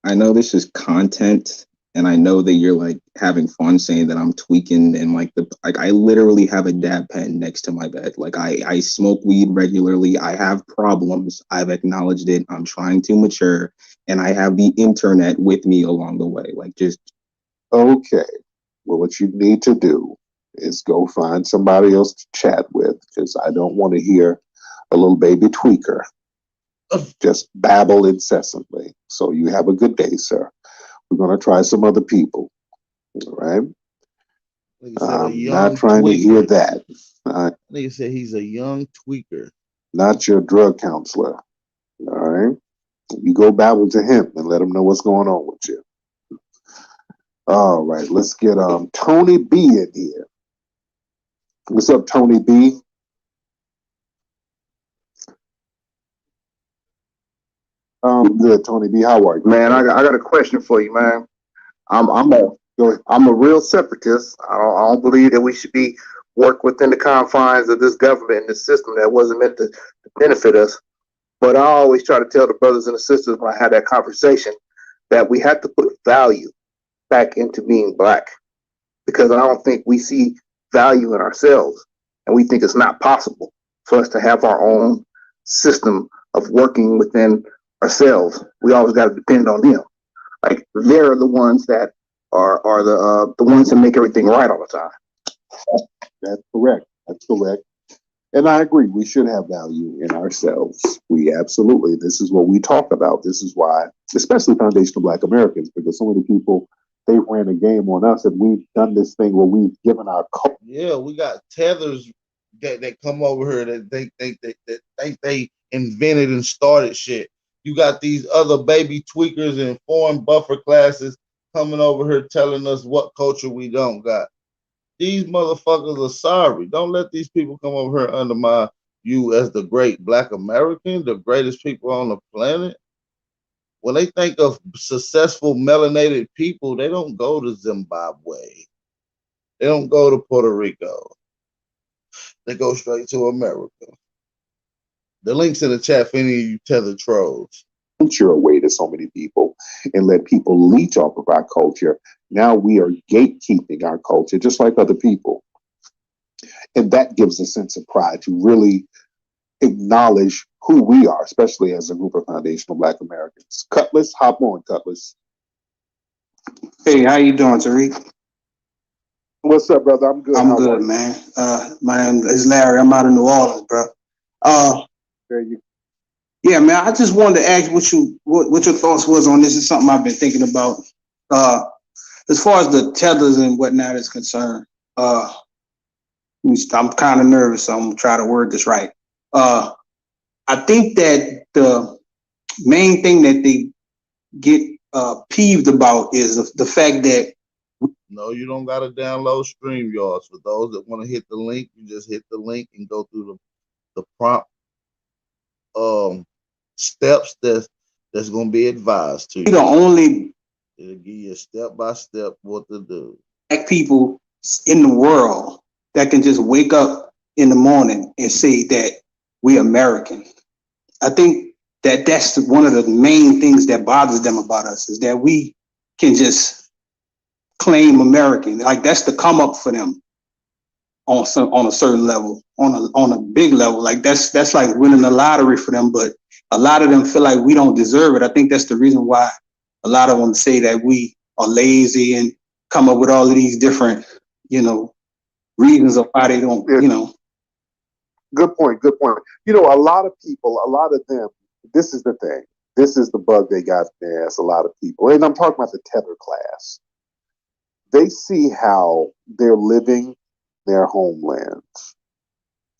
I know this is content and I know that you're like having fun saying that I'm tweaking and like I literally have a dab pen next to my bed. Like I smoke weed regularly. I have problems. I've acknowledged it. I'm trying to mature, and I have the internet with me along the way. Like just Okay. Well, what you need to do is go find somebody else to chat with, because I don't want to hear a little baby tweaker just babble incessantly. So you have a good day, sir. We're going to try some other people. All right. I'm not trying to hear that. Nigga said he's a young tweaker. Not your drug counselor. All right. You go babble to him and let him know what's going on with you. All right. Let's get Tony B in here. What's up, Tony B? Good, Tony B. How are you? Man, I got a question for you, man. I'm a real separatist. I don't believe that we should be work within the confines of this government and this system that wasn't meant to benefit us. But I always try to tell the brothers and the sisters when I had that conversation that we have to put value back into being black, because I don't think we see value in ourselves, and we think it's not possible for us to have our own system of working within ourselves. We always got to depend on them. Like they're the ones that are the ones that make everything right all the time. That's correct. That's correct. And I agree. We should have value in ourselves. We absolutely. This is what we talk about. This is why, especially foundational Black Americans, because so many people, they ran a game on us, and we've done this thing where we've given our culture. Yeah, we got tethers that come over here that think they invented and started shit. You got these other baby tweakers and foreign buffer classes coming over here telling us what culture we don't got. These motherfuckers are sorry. Don't let these people come over here and undermine you as the great Black American, the greatest people on the planet. When they think of successful melanated people, they don't go to Zimbabwe. They don't go to Puerto Rico. They go straight to America. The link's in the chat for any of you tether trolls. Culture away to so many people and let people leech off of our culture. Now we are gatekeeping our culture just like other people. And that gives a sense of pride to really acknowledge who we are, especially as a group of foundational Black Americans. Cutlass, hop on, Cutlass. Hey, how you doing, Tariq? What's up, brother? I'm good. I'm good, man. My name is Larry. I'm out of New Orleans, bro. There you. Yeah, man. I just wanted to ask what your thoughts was on this. Is something I've been thinking about. As far as the tethers and whatnot is concerned, I'm kind of nervous, so I'm gonna try to word this right. I think that the main thing that they get peeved about is the fact that. No, you don't gotta download StreamYards. For those that want to hit the link, you just hit the link and go through the prompt steps that's gonna be advised to you. The only it'll give you step by step what to do. Black people in the world that can just wake up in the morning and say that we're American. I think that that's one of the main things that bothers them about us, is that we can just claim American. Like that's the come up for them on a certain level, on a big level. Like that's like winning the lottery for them. But a lot of them feel like we don't deserve it. I think that's the reason why a lot of them say that we are lazy and come up with all of these different, reasons of why they don't, Good point. Good point. A lot of people, a lot of them, this is the thing. This is the bug they got in their ass, a lot of people. And I'm talking about the tether class. They see how they're living their homelands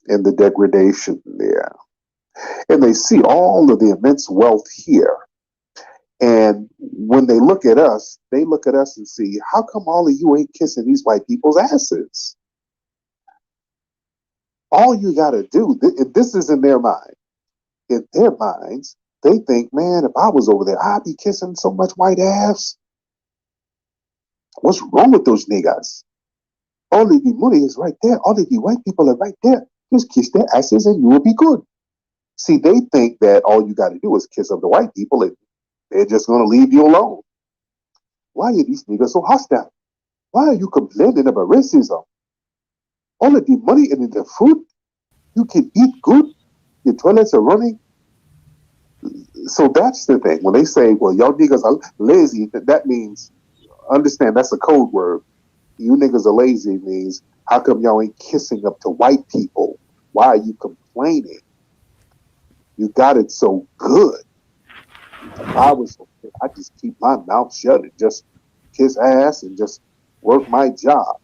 and the degradation there. And they see all of the immense wealth here. And when they look at us and see, how come all of you ain't kissing these white people's asses? All you got to do, this is in their mind. In their minds, they think, man, if I was over there, I'd be kissing so much white ass. What's wrong with those niggas? All of the money is right there. All of the white people are right there. Just kiss their asses and you will be good. See, they think that all you got to do is kiss up the white people and they're just going to leave you alone. Why are these niggas so hostile? Why are you complaining about racism? All of the money and the food, you can eat good, your toilets are running. So that's the thing. When they say, well, y'all niggas are lazy, that means, understand that's a code word. You niggas are lazy means, how come y'all ain't kissing up to white people? Why are you complaining? You got it so good. If I was, I just keep my mouth shut and just kiss ass and just work my job.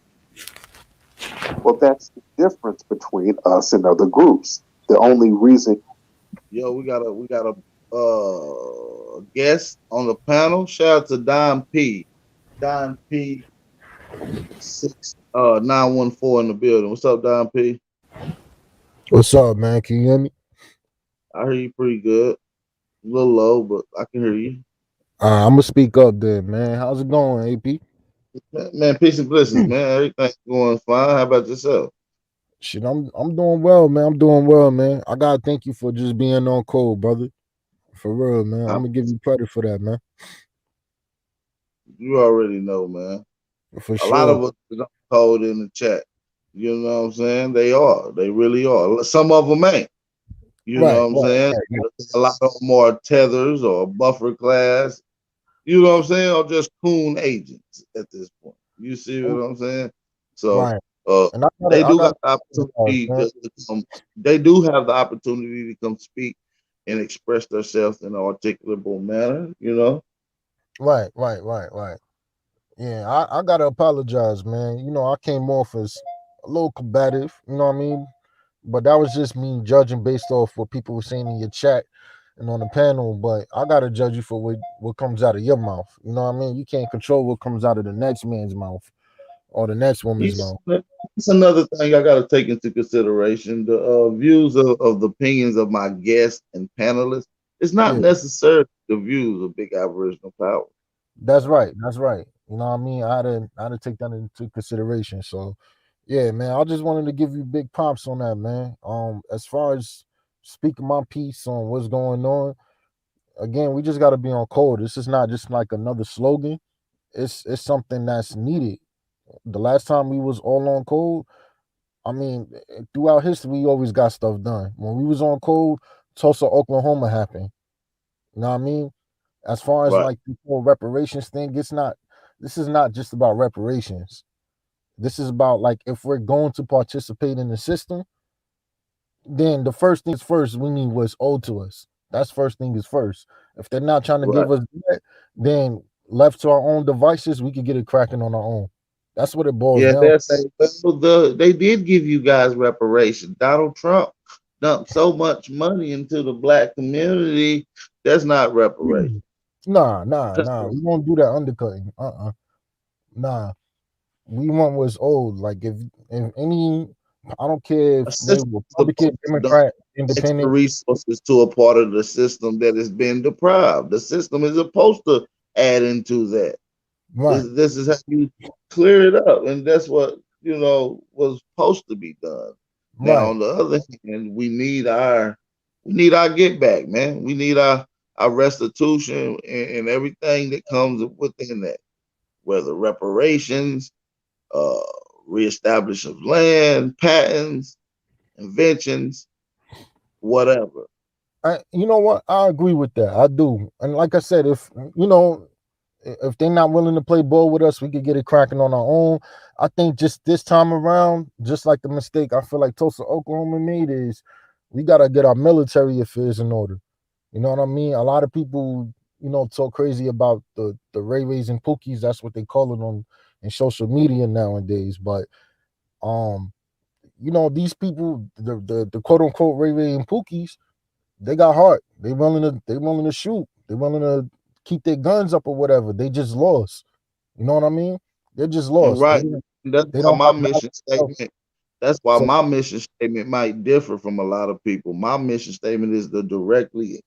Well, that's the difference between us and other groups. The only reason. Yo, we got a guest on the panel. Shout out to Don P. Don P. 6914 in the building. What's up, Don P? What's up, man? Can you hear me? I hear you pretty good. A little low, but I can hear you. I'm gonna speak up then, man. How's it going, AP? Man, peace and blessings, man. Everything's going fine. How about yourself? Shit, I'm doing well, man. I'm doing well, man. I gotta thank you for just being on code, brother. For real, man. I'm gonna give you credit for that, man. You already know, man. For A lot sure. of us don't code in the chat. You know what I'm saying? They are. They really are. Some of them ain't. You know Right, what I'm saying? A lot of them are tethers or buffer class. You know what I'm saying? Or just coon agents at this point. You see what I'm saying? So right. And they I do gotta got the opportunity to come. They do have the opportunity to come speak and express themselves in an articulable manner. You know. right. Yeah, I gotta apologize, man. You know, I came off as a little combative, you know what I mean? But that was just me judging based off what people were saying in your chat and on the panel. But I gotta judge you for what comes out of your mouth. You know what I mean? You can't control what comes out of the next man's mouth or the next woman's Yes, mouth. that's another thing I got to take into consideration. The views of the opinions of my guests and panelists is not Yeah, necessarily the views of Big Aboriginal Power. that's right. That's right. You know what I mean? I had to take that into consideration. So yeah, man, I just wanted to give you big props on that, man. As far as speaking my piece on what's going on, again, we just got to be on code. This is not just like another slogan. It's something that's needed. The last time we was all on code, I mean, throughout history, we always got stuff done. When we was on code, Tulsa, Oklahoma happened. You know what I mean? As far as Right. like the whole reparations thing, it's not. This is not just about reparations. This is about like if we're going to participate in the system, then the first thing is first. We need what's owed to us. That's first thing is first. If they're not trying to Right. give us that, then left to our own devices, we could get it cracking on our own. That's what it boils Yeah, down they're to. saying they did give you guys reparation. Donald Trump dumped so much money into the black community. That's not reparation. Nah. We won't do that undercutting. Nah. We want what's old. Like if any, I don't care A if they system Republican, supposed to dump Democrat, extra Independent. resources to a part of the system that has been deprived. The system is supposed to add into that. Right, This is how you clear it up, and that's what was supposed to be done. Now, right. on the other hand, we need our get back, man. We need our restitution and everything that comes within that, whether reparations, uh, reestablish of land, patents, inventions, whatever. You know what? I agree with that. I do. And like I said, if they're not willing to play ball with us, we could get it cracking on our own. I think just this time around, just like the mistake I feel like Tulsa, Oklahoma made is we gotta get our military affairs in order. You know what I mean? A lot of people, talk crazy about the Ray Rays and Pookies. That's what they call it on in social media nowadays. But um, these people, the quote unquote Ray Ray and Pookies, they got heart. They willing to shoot. They willing to keep their guns up or whatever. They just lost. You know what I mean? They're just And lost. right, that's They why don't my have mission knowledge. statement. That's why So my mission statement might differ from a lot of people. My mission statement is to directly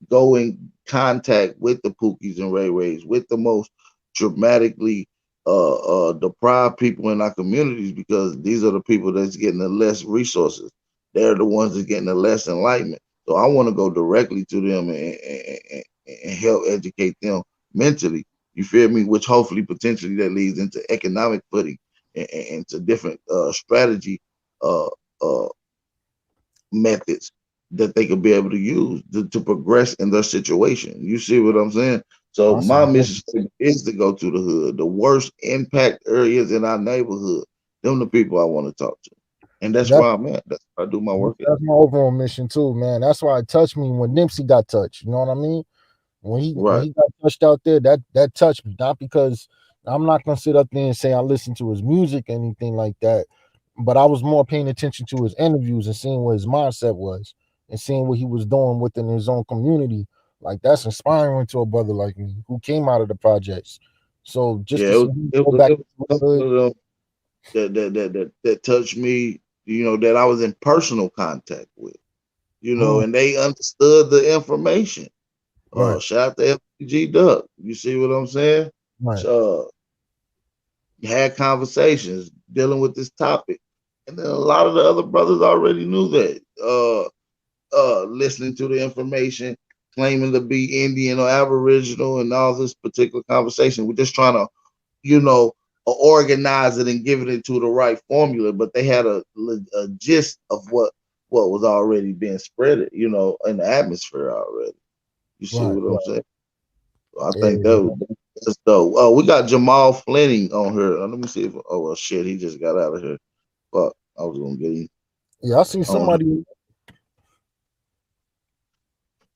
go in contact with the Pookies and Ray Rays, with the most dramatically deprived people in our communities, because these are the people that's getting the less resources. They're the ones that's getting the less enlightenment. So I want to go directly to them and help educate them mentally, You feel me? Which hopefully potentially that leads into economic footing and to different strategy uh, uh, methods that they could be able to use to progress in their situation. You see what I'm saying? So That's a my good. mission statement is to go to the hood, the worst impact areas in our neighborhood. Them the people I want to talk to, and that's That's where I'm at. That's where I do my work at. that's my overall mission too, man. That's why it touched me when Nipsey got touched. You know what I mean? When Right. he got touched out there, that touched me. Not because I'm not gonna sit up there and say I listen to his music or anything like that, but I was more paying attention to his interviews and seeing what his mindset was and seeing what he was doing within his own community. Like that's inspiring to a brother like me who came out of the projects. So just Yeah, to see him go back it to was the a hood, couple of them that touched me. You know that I was in personal contact with. You know, and they understood the information. right, Shout out to FPG Duck. You see what I'm saying? right, Had conversations dealing with this topic, and then a lot of the other brothers already knew that. Listening to the information, claiming to be Indian or Aboriginal, and all this particular conversation. We're just trying to, you know, organize it and give it into the right formula. But they had a gist of what was already being spread, you know, in the atmosphere already. You see right. what I'm saying? I think Yeah, that's dope. Oh, we got Jamal Fleming on here. Let me see if. Oh well, shit, he just got out of here. Fuck, I was gonna get him yeah. I see on here. somebody.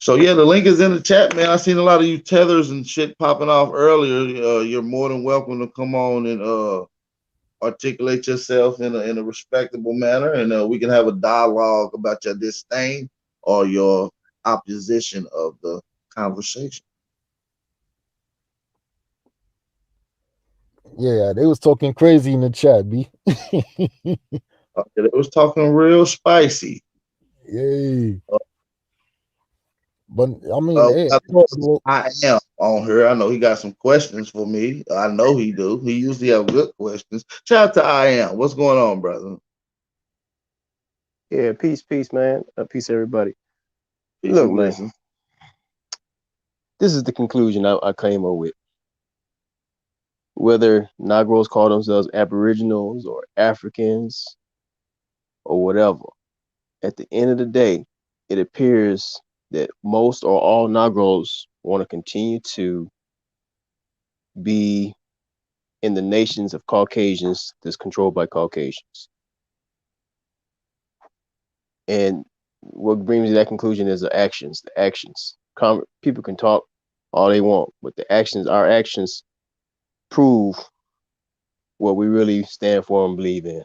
So yeah, the link is in the chat, man. I seen a lot of you tethers and shit popping off earlier. You're more than welcome to come on and articulate yourself in a respectable manner, and we can have a dialogue about your disdain or your opposition of the conversation. Yeah, they was talking crazy in the chat, B. It was talking real spicy. Yay. But I mean, I am on here. I know he got some questions for me. I know he do. He usually have good questions. Shout out to I am. What's going on, brother? Yeah, peace, man. Peace, everybody. Peace Look, and man, blessings. this is the conclusion I came up with. Whether Negroes call themselves Aboriginals or Africans or whatever, at the end of the day, it appears that most or all Negroes want to continue to be in the nations of Caucasians that's controlled by Caucasians. And what brings me to that conclusion is the actions. The actions. People can talk all they want, but our actions prove what we really stand for and believe in.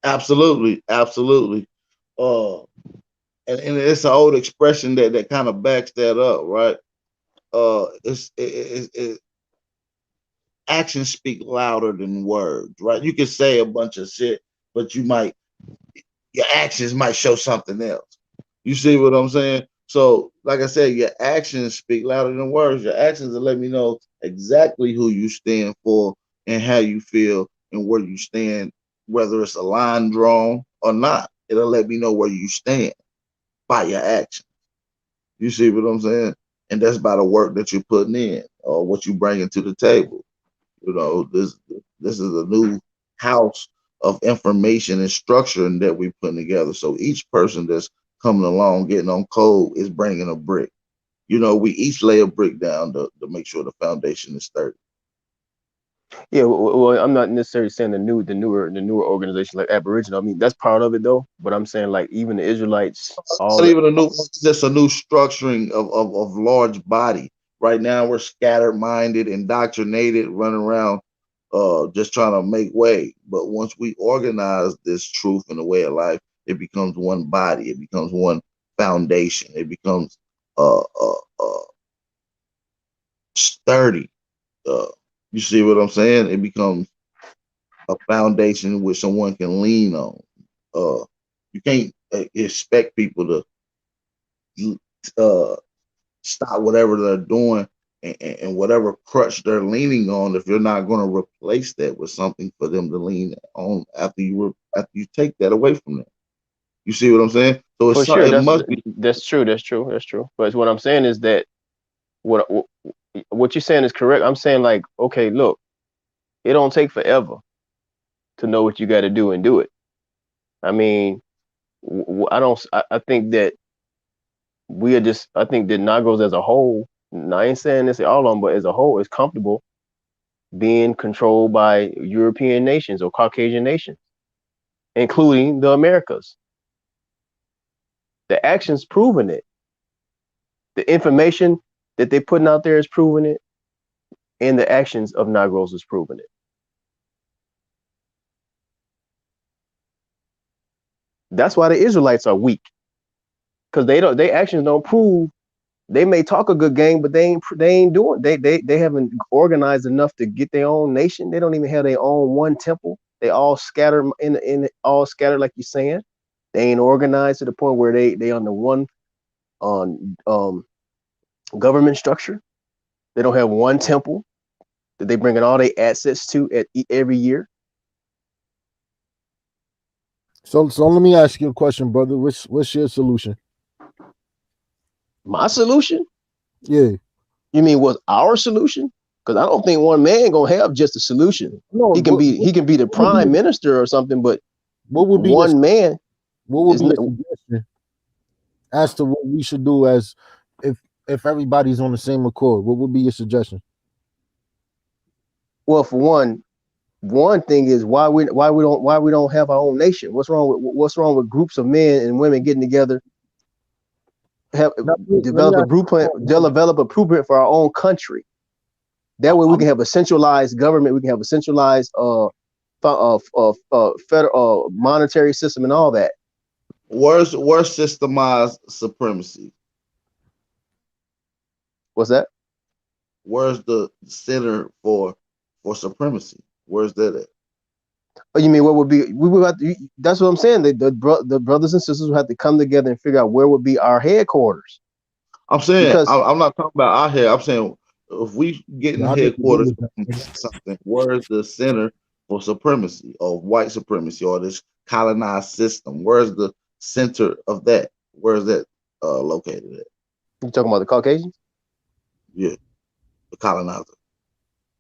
Absolutely, absolutely. And it's an old expression that kind of backs that up, right? Actions speak louder than words, right? You can say a bunch of shit, but your actions might show something else. You see what I'm saying? So, like I said, your actions speak louder than words. Your actions will let me know exactly who you stand for and how you feel and where you stand, whether it's a line drawn or not. It'll let me know where you stand by your actions. You see what I'm saying? And that's by the work that you're putting in or what you bringing to the table. You know, this is a new house of information and structure that we're putting together. So each person that's coming along, getting on code, is bringing a brick. You know, we each lay a brick down to make sure the foundation is sturdy. Yeah, well, I'm not necessarily saying the newer organization like Aboriginal. I mean, that's part of it though. But I'm saying like even the Israelites, all Not the even a new, it's just a new structuring of large body. Right now, we're scattered minded, indoctrinated, running around just trying to make way. But once we organize this truth in a way of life, it becomes one body, it becomes one foundation, it becomes sturdy. Uh, you see what I'm saying? It becomes a foundation which someone can lean on. You can't expect people to stop whatever they're doing and whatever crutch they're leaning on if you're not going to replace that with something for them to lean on after you take that away from them. You see what I'm saying? So for sure it must be that's true. But what I'm saying is that what what you're saying is correct. I'm saying like, okay, look, it don't take forever to know what you got to do and do it. I mean, I don't. I think that we are just. I think that Negroes as a whole. And I ain't saying this all of them, but as a whole, is comfortable being controlled by European nations or Caucasian nations, including the Americas. The actions proving it. The information that they're putting out there is proving it, and the actions of Negroes is proving it. That's why the Israelites are weak, because they actions don't prove. They may talk a good game, but they ain't doing. They haven't organized enough to get their own nation. They don't even have their own one temple. They all scattered all scattered like you're saying. They ain't organized to the point where they under one on government structure. They don't have one temple that they bringing all their assets to at every year. So let me ask you a question, brother. What's your solution? My solution? Yeah. You mean what's our solution? Because I don't think one man gonna have just a solution. No, he can be the prime minister or something, but what would be one man? What would be a suggestion as to what we should do as if everybody's on the same accord? What would be your suggestion? Well, for one thing is why we don't have our own nation. What's wrong with groups of men and women getting together, develop a blueprint for our own country. That way we can have a centralized government. We can have a centralized federal monetary system and all that. Where's systemized supremacy? What's that? Where's the center for supremacy? Where's that at? Oh, you mean what would be? We would have to, that's what I'm saying. The brothers and sisters would have to come together and figure out where would be our headquarters. I'm saying I'm not talking about our head. I'm saying if we get in headquarters something, where's the center for supremacy or white supremacy or this colonized system? Where's the center of that? Where's that located at? You talking about the Caucasians? Yeah, the colonizer.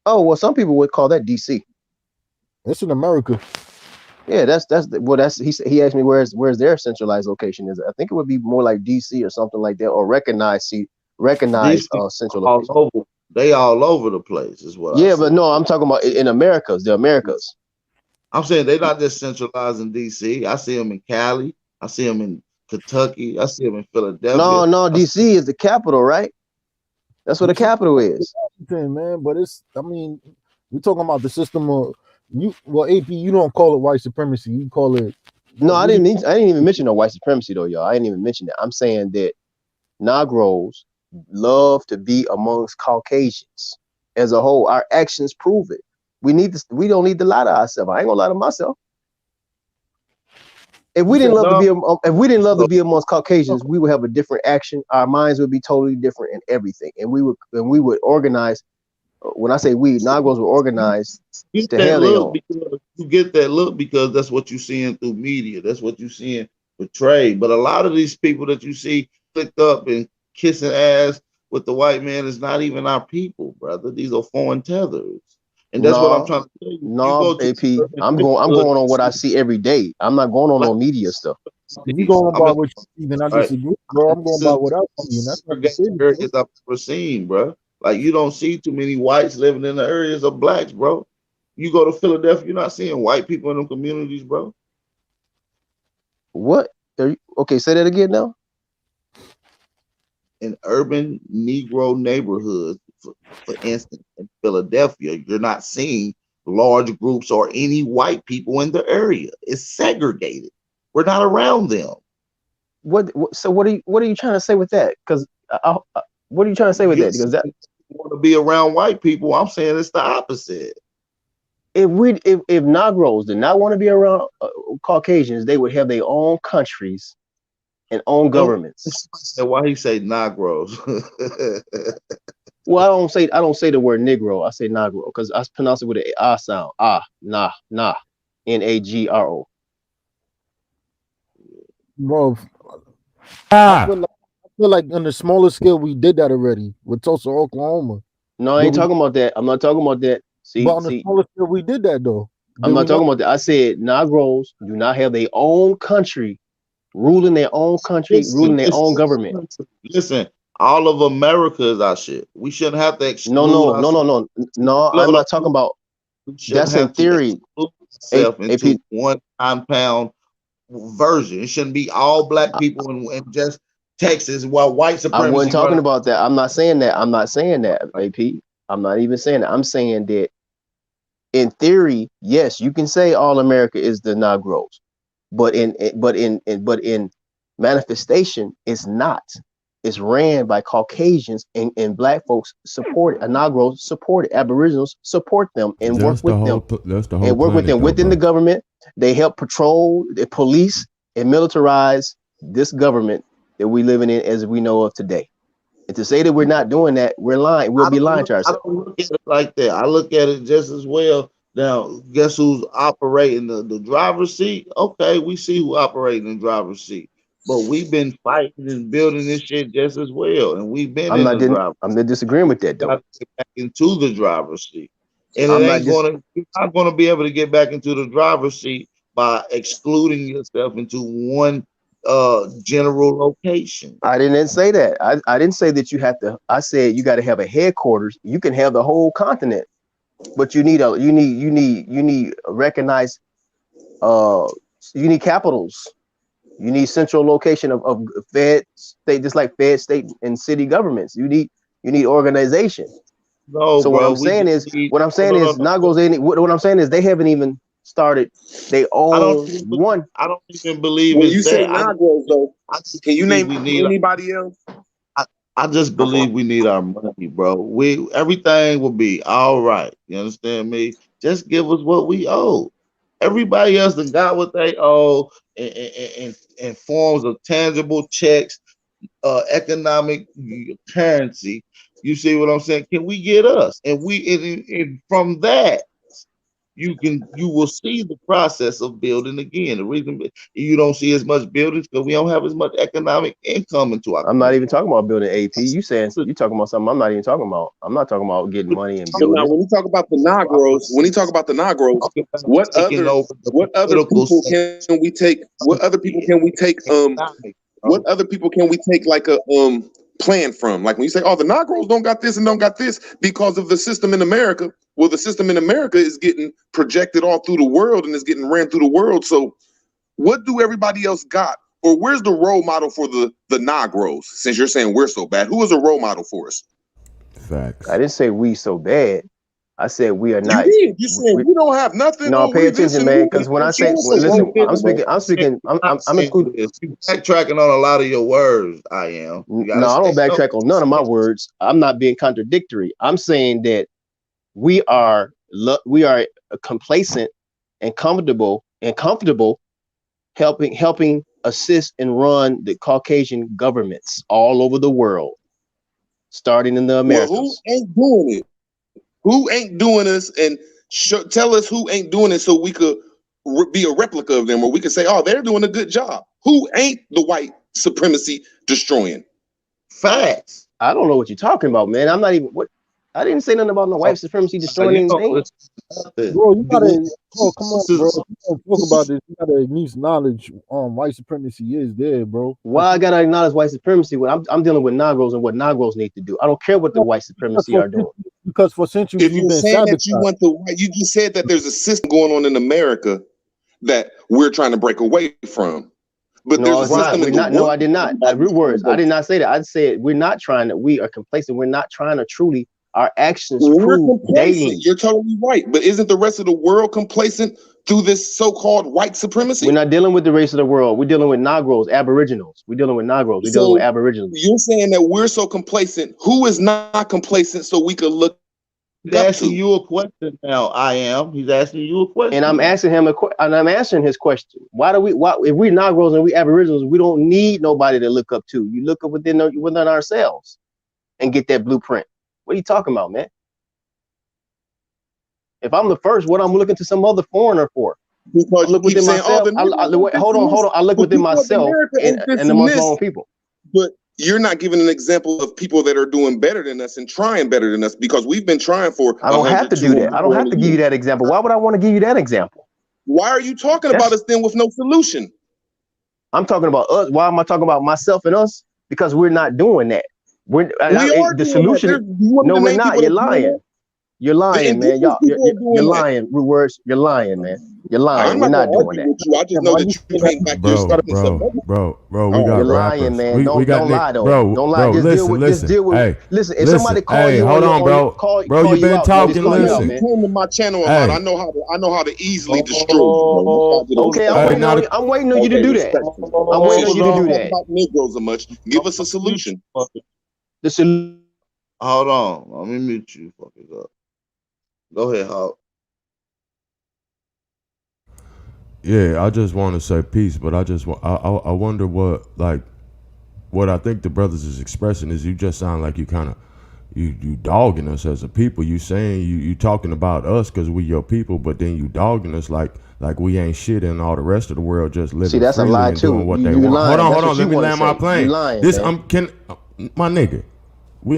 Oh well, some people would call that DC. It's in America. Yeah, that's he asked me where's their centralized location is. I think it would be more like DC or something like that, or recognize central location. They all over the place is what yeah, but no, I'm talking about in Americas, the Americas. I'm saying they're not just centralized in DC. I see them in Cali. I see them in Kentucky. I see them in Philadelphia. No, DC is the capital, right? That's what the capital is. Man, but we're talking about the system of AP, you don't call it white supremacy. You call it. No, I didn't even mention no white supremacy though, y'all. I didn't even mention that. I'm saying that Negroes love to be amongst Caucasians as a whole. Our actions prove it. We don't need to lie to ourselves. I ain't gonna lie to myself. If we didn't love to be amongst Caucasians, we would have a different action. Our minds would be totally different and everything. And we would organize. When I say we, Negroes were organized to have their own. You get that look because that's what you're seeing through media. That's what you're seeing portrayed. But a lot of these people that you see flicked up and kissing ass with the white man is not even our people, brother. These are foreign tethers. And that's what I'm trying to tell you. No, AP, I'm going on what I see every day. I'm not going on no media stuff. You going by what you see, then I disagree, bro. I'm going by what else I mean. That's not the areas I've ever seen, bro. Like you don't see too many whites living in the areas of blacks, bro. You go to Philadelphia, you're not seeing white people in them communities, bro. What? Okay, say that again now. In urban Negro neighborhoods, for instance, in Philadelphia, you're not seeing large groups or any white people in the area. It's segregated. We're not around them. So what are you trying to say with that? Because what are you trying to say with that? Because that want to be around white people. I'm saying it's the opposite. If Negroes did not want to be around Caucasians, they would have their own countries and own governments. Why he say Negroes? Well, I don't say the word Negro. I say Negro because I pronounce it with an ah sound. Nah, Nagro. Bro, I feel like on the smaller scale we did that already with Tulsa, Oklahoma. No, I But ain't we, talking about that. I'm not talking about that. but See, on the see, smaller scale, we did that though. I'm Did we not not? talking about that. I said Negroes do not have their own country, ruling their own country, Listen, ruling their own listen, government. listen. All of America is our shit. We shouldn't have to No, exclude no, no, no, ourselves. no, no. I'm Hold not on. talking about. We shouldn't That's in have to theory. exclude ourselves into AP, one compound version. It shouldn't be all black people in just Texas while white I wasn't supremacy talking run. about that. I'm not saying that. I'm not saying that, AP. I'm not even saying that. I'm saying that in theory, yes, you can say all America is the Negroes, but in manifestation, it's not. It's ran by Caucasians and black folks support it. Negroes support it. Aboriginals support them and work with them That's the whole and work with planet, them though, within the bro. government. They help patrol, they police, and militarize this government that we living in as we know of today. And to say that we're not doing that, we're lying. We'll be lying to I ourselves. don't look at it like that. I look at it just as well. Now, guess who's operating the driver's seat? Okay, we see who operating the driver's seat. But we've been fighting and building this shit just as well. And we've been in the driver's I'm not disagreeing with that seat. Got though. to get back into the driver's seat. And it I'm not ain't just you're not gonna be able to get back into the driver's seat by excluding yourself into one general location. I didn't say that. I didn't say that you have to. I said you got to have a headquarters. You can have the whole continent, but you need recognized you need capitals. You need central location of Fed state, just like Fed state and city governments. You need organization. No, So bro, we just need no, no, no, not no. goes any. What I'm saying is they haven't even started. They I don't own even one. I don't even believe When it's you say that. Negroes, though, I just can you believe name we need anybody else? I, I just believe we need our money, bro. We everything will be all right. You understand me? Just give us what we owe. Everybody else done got what they owe in forms of tangible checks, economic currency. You see what I'm saying? Can we get us? And and from that you will see the process of building again. The reason you don't see as much buildings because we don't have as much economic income into our I'm not country. even talking about building AP. You talking about something I'm not even talking about. I'm not talking about getting money and But now, building. when you talk about the Negroes, Talking about taking over the what other political people sector can we take? What other people can we take? economic, What bro. other people can we take like a plan from? Like when you say, "Oh, the Negroes don't got this and don't got this because of the system in America." Well, the system in America is getting projected all through the world and is getting ran through the world. So, what do everybody else got? Or where's the role model for the Negroes? Since you're saying we're so bad, who is a role model for us? I didn't say we so bad. I said we are You not. did. You said We, we don't have nothing. no, Oh, pay we this attention, and man. we. Because when I say, Show us well, a listen, role model, bro. I'm excluding. You backtracking on a lot of your words. I am. You got to No, I don't stand up. backtrack on none of my words. I'm not being contradictory. I'm saying that we are complacent and comfortable helping assist and run the Caucasian governments all over the world, starting in the Well, who Americas. ain't doing it? Who ain't doing this? And tell us who ain't doing it so we could be a replica of them, or we could say, "Oh, they're doing a good job." Who ain't the white supremacy destroying? Facts. I don't know what you're talking about, man. I'm not even what I didn't say nothing about no white supremacy destroying You know, anything. Bro, you gotta, bro, come on, This bro. is If you don't talk about this, you gotta at least acknowledge white supremacy is there, bro. Why I gotta acknowledge white supremacy when I'm dealing with Negroes and what Negroes need to do. I don't care what the white supremacy are doing. Because for centuries If we've you're been saying that you sabotaged. want the white, you just said that there's a system going on in America that we're trying to break away from. But there's No, a it's not. system in We're the not. No, world I did not. that Root we're trying to words. I break. did not say that. I said we're not trying to. We are complacent. We're not trying to truly. Our actions We're prove complacent. daily. You're totally right. But isn't the rest of the world complacent through this so-called white We're supremacy? not dealing with the rest of the world. We're dealing with Negroes, Aboriginals. We're dealing with Negroes. We're dealing with So Aboriginals. you're saying that we're so complacent. Who is not complacent so we could look He's up asking to? you a question now. I am. He's asking you a And question I'm now. asking him and I'm answering his question. Why do we? Why if we're Negroes and we Aboriginals, we don't need nobody to look up to. You look up within ourselves and get that blueprint. What are you talking about, man? If I'm the first, what I'm looking to some other foreigner for? I Because you look keep within saying, "Oh, myself. the Negroes ain't this hold and on, this," hold on. I look but within people of myself America ain't this and and amongst my this. own people. But you're not giving an example of people that are doing better than us and trying better than us, because we've been trying for I don't have to do that. I don't have to give you that example. Why would I want to give you that example? Why are you talking about us then with no solution? I'm talking about us. Why am I talking about myself and us? Because we're not doing that. The solution. No, we're not. You're lying. You're lying, man. You're lying. Words. You're lying, man. You're lying. We're not doing that. With you. I just know that you came back here starting something. Bro, we got You're rappers. lying, man. We got don't lie, though. Bro, don't lie. Just deal with. Hey, listen. If somebody call you, hold on, bro. Bro, you've been talking. Listen. You came to my channel a lot. I know how to easily destroy you. Okay, I'm waiting on you to do that. I'm waiting on you to do that. About Negroes so much. Give us a solution. Hold on. Let me mute you. Fuckers up. Go ahead, Hawk. Yeah, I just want to say peace, but I wonder what I think the brothers is expressing is you just sound like you kind of you dogging us as a people. You saying you talking about us because we your people, but then you dogging us like we ain't shit and all the rest of the world just living. See, that's a lie too. Doing what they want. Lying. Hold on. Let me land my plane. Lying, this man. My nigga.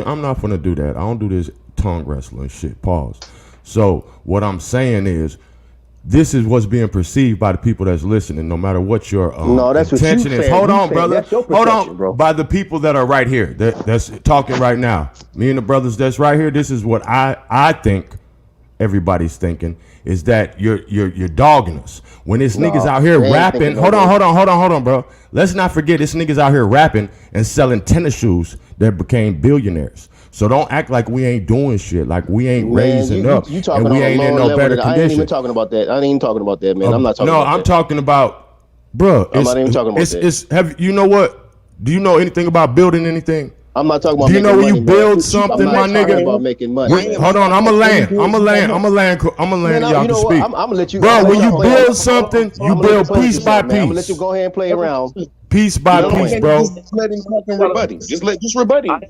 I'm not gonna do that. I don't do this tongue wrestling shit. Pause. So what I'm saying is, this is what's being perceived by the people that's listening, no matter what your intention is. Hold on, brother. Hold on, bro. By the people that are right here, that's talking right now. Me and the brothers that's right here. This is what I think. Everybody's thinking is that you're dogging us when this niggas out here rapping. Hold on, bro. Let's not forget this niggas out here rapping and selling tennis shoes that became billionaires. So don't act like we ain't doing shit, like we ain't raising up, you talking and we ain't in no better condition. I ain't even talking about that. I ain't even talking about that, man. I'm not talking. No, about I'm that. talking about, bro. I'm not even talking about that. You know what? Do you know anything about building anything? I'm not talking about. Do you know when you build man. something, my nigga? About making money. Hold on, I'm a land. Y'all can speak. I'm gonna let you. Bro, when you build something, you build piece by piece. I'm gonna let you go ahead and play around. Piece by piece, bro. Just let him fucking rebut him. Just rebut him.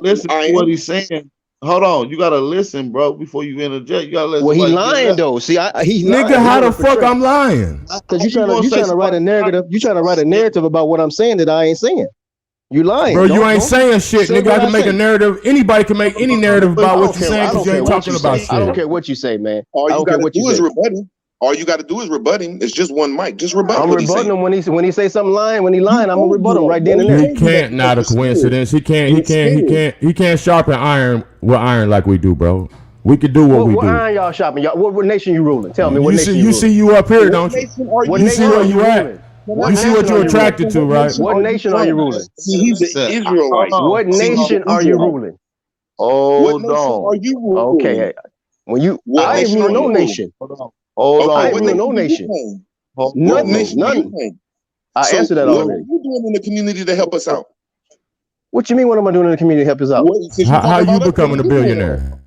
Listen to what he's saying. Hold on, you gotta listen, bro, before you interject. You gotta listen. Well, he lying though. See, he's nigga. Lying. How the fuck I'm lying? Because you trying to write a narrative. You trying to write a narrative about what I'm saying that I ain't saying. You lying, bro. You ain't saying shit, nigga. I can make a narrative. Anybody can make any narrative about what you're saying because you ain't talking about shit. I don't care what you say, man. All you gotta do is rebut him. All you got to do is rebut him. It's just one mic. Just rebut. I'm rebutting him when he say something lying. When he lying, I'm gonna rebut him right then and there. He can't. Not a coincidence. He can't sharpen iron with iron like we do, bro. We could do what we do. What iron y'all shopping? Y'all, what nation you ruling? Tell me what nation you see you up here, don't you? What you see where you at? You see what you're attracted to, right? What nation are you ruling? He's an Israelite. What nation are you ruling? Hold on. Are you ruling? Okay. When you, I ain't ruling no nation. Hold on. I ain't ruling no nation. Nothing. I answered that already. What are you doing in the community to help us out? What you mean? What am I doing in the community to help us out? How you becoming a billionaire?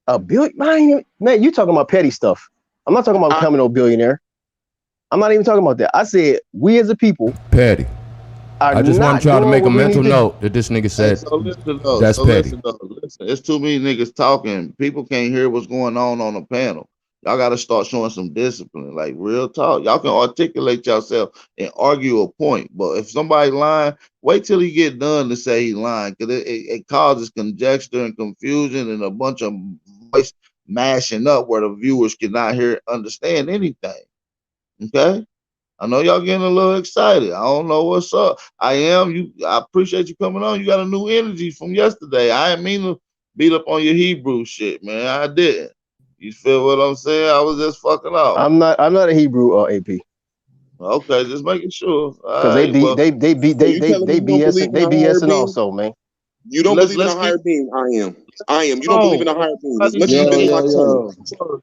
A billion? Man, you talking about petty stuff. I'm not talking about becoming a billionaire. I'm not even talking about that. I said we as a people. Petty. I just want y'all to make a mental note that this nigga said that's petty. Listen, it's too many niggas talking. People can't hear what's going on the panel. Y'all got to start showing some discipline, like real talk. Y'all can articulate yourself and argue a point. But if somebody lying, wait till he get done to say he lying, because it causes conjecture and confusion and a bunch of voice mashing up where the viewers cannot understand anything. Okay? I know y'all getting a little excited. I don't know what's up. I appreciate you coming on. You got a new energy from yesterday. I didn't mean to beat up on your Hebrew shit, man. I didn't. You feel what I'm saying? I was just fucking off. I'm not a Hebrew AP. Okay, just making sure. Because they BSing also, man. You don't believe in a higher being. I am. You don't believe in a higher being. As much as you've been in my channel.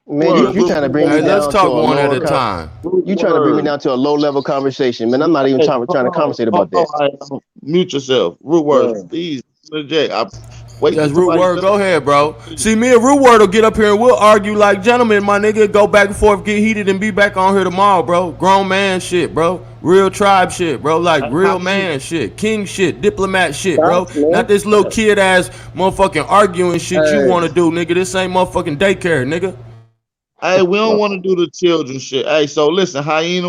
Man, you trying to bring me down. Let's talk one at a time. You trying to bring me down to a low level conversation, man. I'm not even trying to conversate about that. Mute yourself. Root words, please. That's Root Word. Go ahead, bro. See, me and Root Word will get up here and we'll argue like gentlemen, my nigga. Go back and forth, get heated, and be back on here tomorrow, bro. Grown man shit, bro. Real tribe shit, bro. Like real man shit. King shit. Diplomat shit, bro. Not this little kid ass motherfucking arguing shit you want to do, nigga. This ain't motherfucking daycare, nigga. Hey, we don't want to do the children shit. Hey, so listen, Hyena,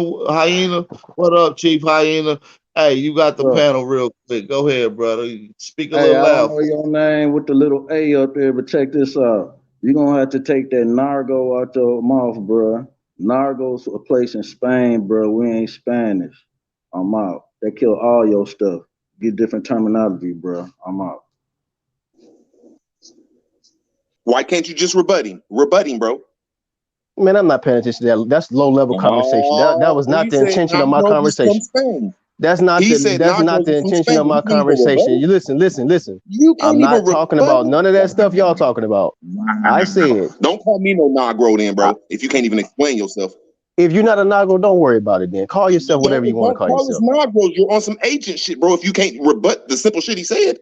what up, Chief Hyena? Hey, you got the Bro. panel real quick. Go ahead, brother. Speak a Hey, little I don't loud. know your name with the little A up there, but check this out. You're gonna have to take that Nargo out your mouth, bro. Nargo's a place in Spain, bro. We ain't Spanish. I'm out. They kill all your stuff. Get different terminology, bro. I'm out. Why can't you just rebut him? Rebut him, bro. Man, I'm not paying attention to that. That's low level conversation. That was not He the said intention of my Negro was from conversation. Spain. That's not He said Negro the was from intention of Spain. my You can't even conversation. rebut You it. listen. You I'm can't even not talking rebut about it. none of that stuff y'all talking about. I said, Don't call me no Negro then, bro. If you can't even explain yourself. if you're not a Nago, don't worry about it then. Call yourself whatever you want to Don't call call us yourself. Negros. You're on some agent shit, bro. If you can't rebut the simple shit he said.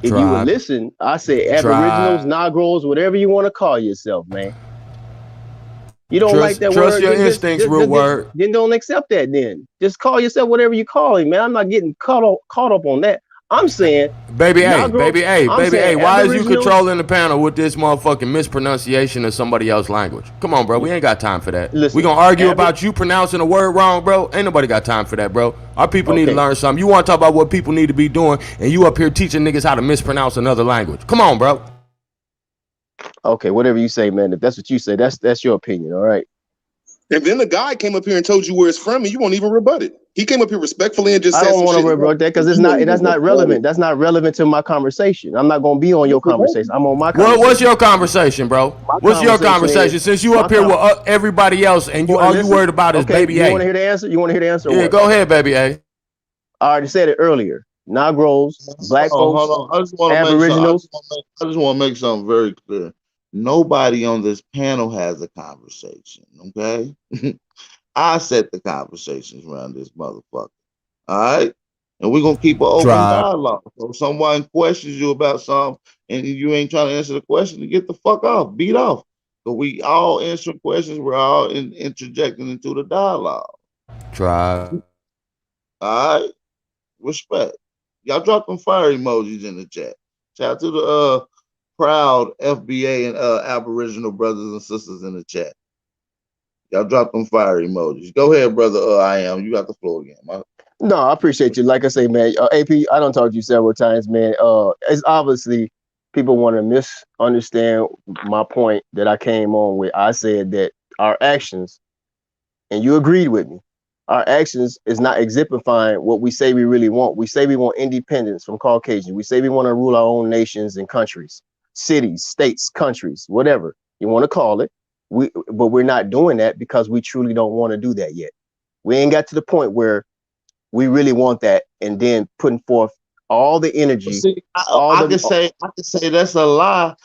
If you would listen, I said aboriginals, Negroes, whatever you want to call yourself, man. You don't like that Trust word, your then instincts, real word. then don't accept that then. Just call yourself whatever you call him, man. I'm not getting caught up on that. I'm saying Baby Negro, A, I'm saying why is you aboriginals. controlling the panel with this motherfucking mispronunciation of somebody else's language? Come on, bro. We ain't got time for that. Listen, we gonna argue about you pronouncing a word wrong, bro? Ain't nobody got time for that, bro. Our people need to learn something. You want to talk about what people need to be doing, and you up here teaching niggas how to mispronounce another language. Come on, bro. Okay, whatever you say, man. If that's what you say, that's your opinion, all right? And then the guy came up here and told you where it's from, and you won't even rebut it. He came up here respectfully and just I said don't some want shit. to rebut that because that's not relevant. That's not relevant to my conversation. I'm not gonna be on your conversation. I'm on my conversation. What's your conversation, bro? What's your conversation? Since you up here with everybody else, and all you worried about is baby A. You want to hear the answer? You want to hear the answer? Yeah, go ahead, baby A. I already said it earlier. Negroes, black folks, Hold on. I just want to aboriginals. I just want to make something very clear. Nobody on this panel has a conversation, okay? I set the conversations around this motherfucker. All right? And we're gonna keep an open dialogue. So if someone questions you about something and you ain't trying to answer the question, then get the fuck off, beat off. So we all answer questions, we're all interjecting into the dialogue. All right? Respect. Y'all drop them fire emojis in the chat. Shout out to the proud FBA and Aboriginal brothers and sisters in the chat. Y'all drop them fire emojis. Go ahead, brother. I am. You got the floor again. No, I appreciate you. Like I say, man, AP, I don't talk to you several times, man. It's obviously people want to misunderstand my point that I came on with. I said that our actions, and you agreed with me, our actions is not exemplifying what we say we really want. We say we want independence from Caucasians. We say we want to rule our own nations and countries, cities, states, countries, whatever you want to call it. But we're not doing that because we truly don't want to do that yet. We ain't got to the point where we really want that, and then putting forth all the energy. See, I can say that's a lie.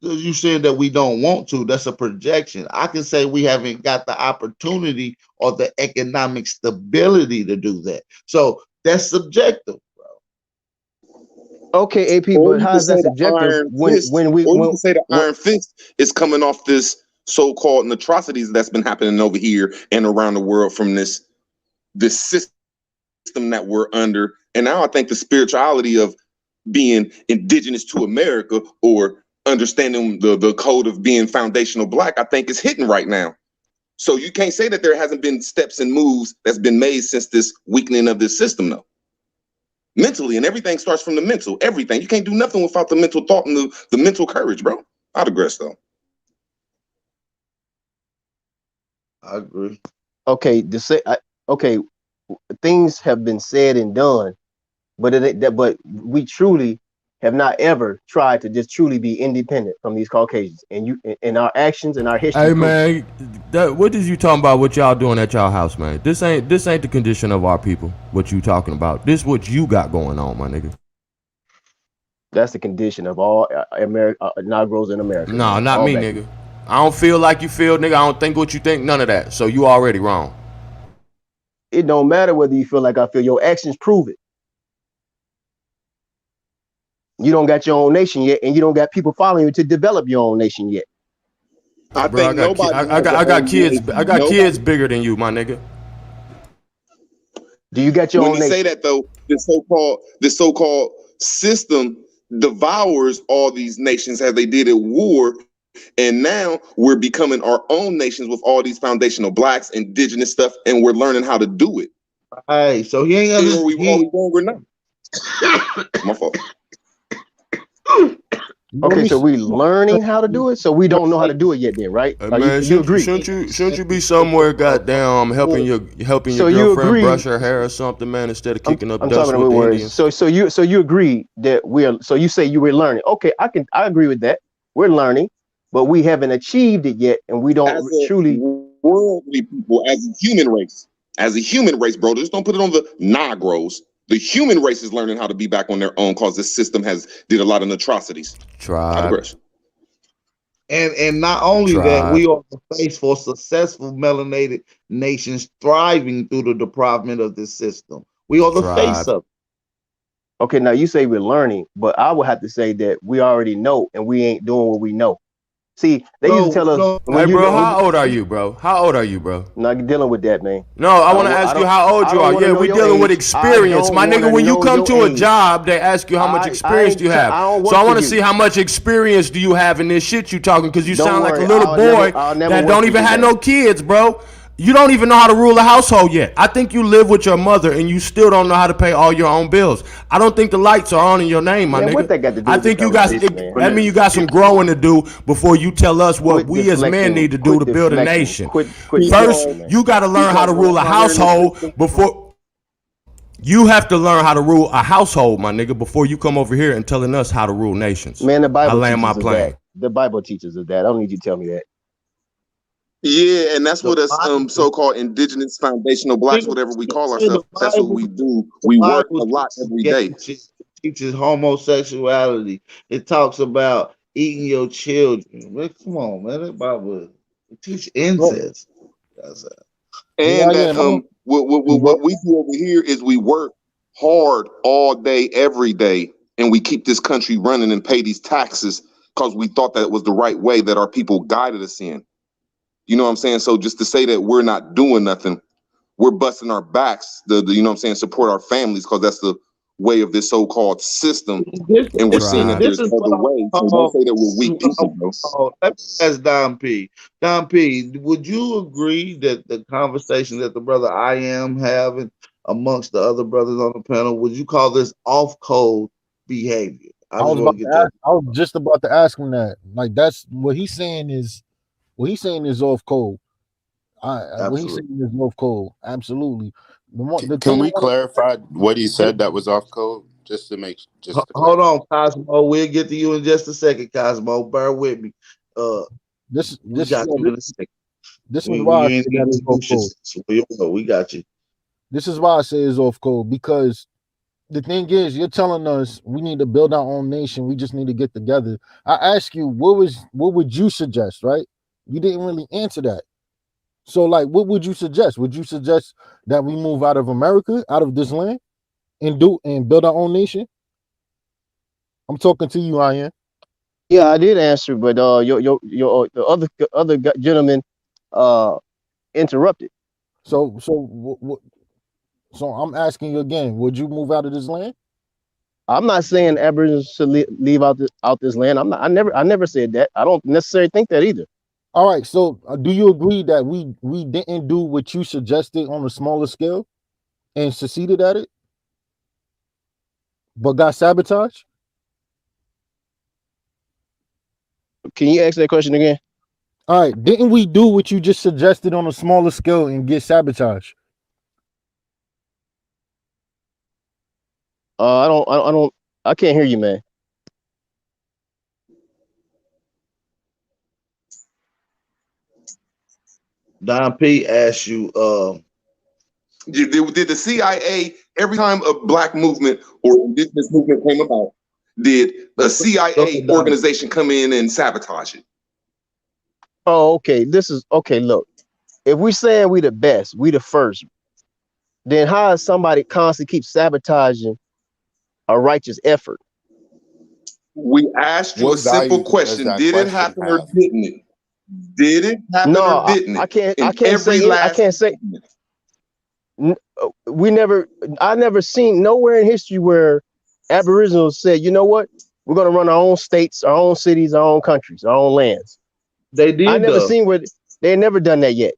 You said that we don't want to. That's a projection. I can say we haven't got the opportunity or the economic stability to do that. So that's subjective, bro. Okay, AP, but how is that subjective when you can say the iron fist is coming off this so-called atrocities that's been happening over here and around the world from this system that we're under. And now I think the spirituality of being indigenous to America or understanding the code of being foundational black, I think is hitting right now. So you can't say that there hasn't been steps and moves that's been made since this weakening of this system, though. Mentally, and everything starts from the mental. Everything. You can't do nothing without the mental thought and the mental courage, bro. I digress, though. I agree. Okay, things have been said and done, but we truly have not ever tried to just truly be independent from these Caucasians, and our actions and our history. Hey man, what is you talking about? What y'all doing at y'all house, man? This ain't the condition of our people. What you talking about? This what you got going on, my nigga. That's the condition of all Negroes in America. No, not me, nigga. I don't feel like you feel, nigga. I don't think what you think. None of that. So you already wrong. It don't matter whether you feel like I feel. Your actions prove it. You don't got your own nation yet, and you don't got people following you to develop your own nation yet. I got kids bigger than you, my nigga. Do you got your own nation? When you say that though, this so-called system devours all these nations as they did at war, and now we're becoming our own nations with all these foundational blacks, indigenous stuff, and we're learning how to do it. Hey, so he ain't Are we understand. wrong or not? My fault. Okay, so we learning how to do it, so we don't know how to do it yet. Then, right? Man, You agree? shouldn't you be somewhere, goddamn, helping your So you girlfriend brush agree? her hair or something, man, instead of kicking up I'm dust talking with about the words. Indians? So you agree that we are. So you say you were learning. Okay, I agree with that. We're learning, but we haven't achieved it yet, and we don't As a truly. worldly people, as a human race, bro, just don't put it on the Negroes. The human race is learning how to be back on their own because this system has did a lot of atrocities. I Tribe, digress. And not only that, tribe. we are the face for successful melanated nations thriving through the deprivement of this system. We are the face Tribe. of it. Okay, now you say we're learning, but I would have to say that we already know, and we ain't doing what we know. See, they used to tell us Hey, bro, how old are you, bro? How old are you, bro? not dealing with that, man. No, I want to ask you how old I you don't are. want to Yeah, know we your dealing with age. I experience, don't my want nigga. to When you know come your to a age. job, they ask you how much experience do you have. I don't So work I for want to you. see how much experience do you have in this shit you talking, because you Don't sound like a worry, little boy I'll never that work don't for even you, have man. no kids, bro. You don't even know how to rule a household yet. I think you live with your mother and you still don't know how to pay all your own bills. I don't think the lights are on in your name, my Man, what nigga. that got to do I with this think you got conversation, man? that mean you got some growing to do before you tell us what we as men need to do Quit to build a deflecting, nation. quit First, deflecting, man. you got to learn how to Because we're rule a honoring the household system. before you have to learn how to rule a household, my nigga, before you come over here and telling us how to rule nations. Man, the I Bible land my teaches us plane. that. The Bible teaches us that. I don't need you to tell me that. Yeah, and that's The what us Bible, so-called indigenous foundational blacks, whatever we call the ourselves, that's what Bible, we do. the We work Bible a lot teaches every gay day. shit. It teaches homosexuality. It talks about eating your children. Man, come on, man. That Bible it teaches incest. That's it. And that what we do over here is we work hard all day, every day, and we keep this country running and pay these taxes because we thought that it was the right way that our people guided us in. You know what I'm saying? So just to say that we're not doing nothing, we're busting our backs, the you know what I'm saying, support our families because that's the way of this so-called system, and we're seeing that Tribe. This there's is what other I'm ways. So don't say that we're weak people, bro. Let me ask Don P. Don P, would you agree that the conversation that the brother I am having amongst the other brothers on the panel, would you call this off-code behavior? I just want to get your. I was just about to ask him that. Like that's what he's saying is off code. What he's Absolutely. saying is off code. Absolutely. The Can thing we clarify what he said that was off code? Just to just to Hold clarify. on, Cosmo. We'll get to you in just a second, Cosmo. Bear with me. We got you in a second. This is When why I you ain't say that is off introduce code. yourself, we got you. This is why I say it's off code because the thing is, you're telling us we need to build our own nation. We just need to get together. I ask you, what would you suggest, right? You didn't really answer that. So, like, what would you suggest? Would you suggest that we move out of America, out of this land, and build our own nation? I'm talking to you, Ian. Yeah, I did answer, but the other gentleman interrupted. So I'm asking you again. Would you move out of this land? I'm not saying Aboriginals should leave out this land. I'm not. I never said that. I don't necessarily think that either. All right. So, do you agree that we didn't do what you suggested on a smaller scale and succeeded at it, but got sabotaged? Can you ask that question again? All right. Didn't we do what you just suggested on a smaller scale and get sabotaged? I don't. I can't hear you, man. Don P asked you, Did the CIA, every time a black movement or indigenous movement came about, did a CIA organization come in and sabotage it? Oh, okay. This is okay. Look, if we saying we the best, we the first, then how is somebody constantly keep sabotaging a righteous effort? We asked you a What simple value does question. that Did it question happen or have? didn't it? Did it happen No, or didn't I it? can't. In every I last can't say. We never. I never seen nowhere in history where Aboriginals said, you know what, we're gonna run our own states, our own cities, our own countries, our own lands. They I did never though. seen where they never done that yet.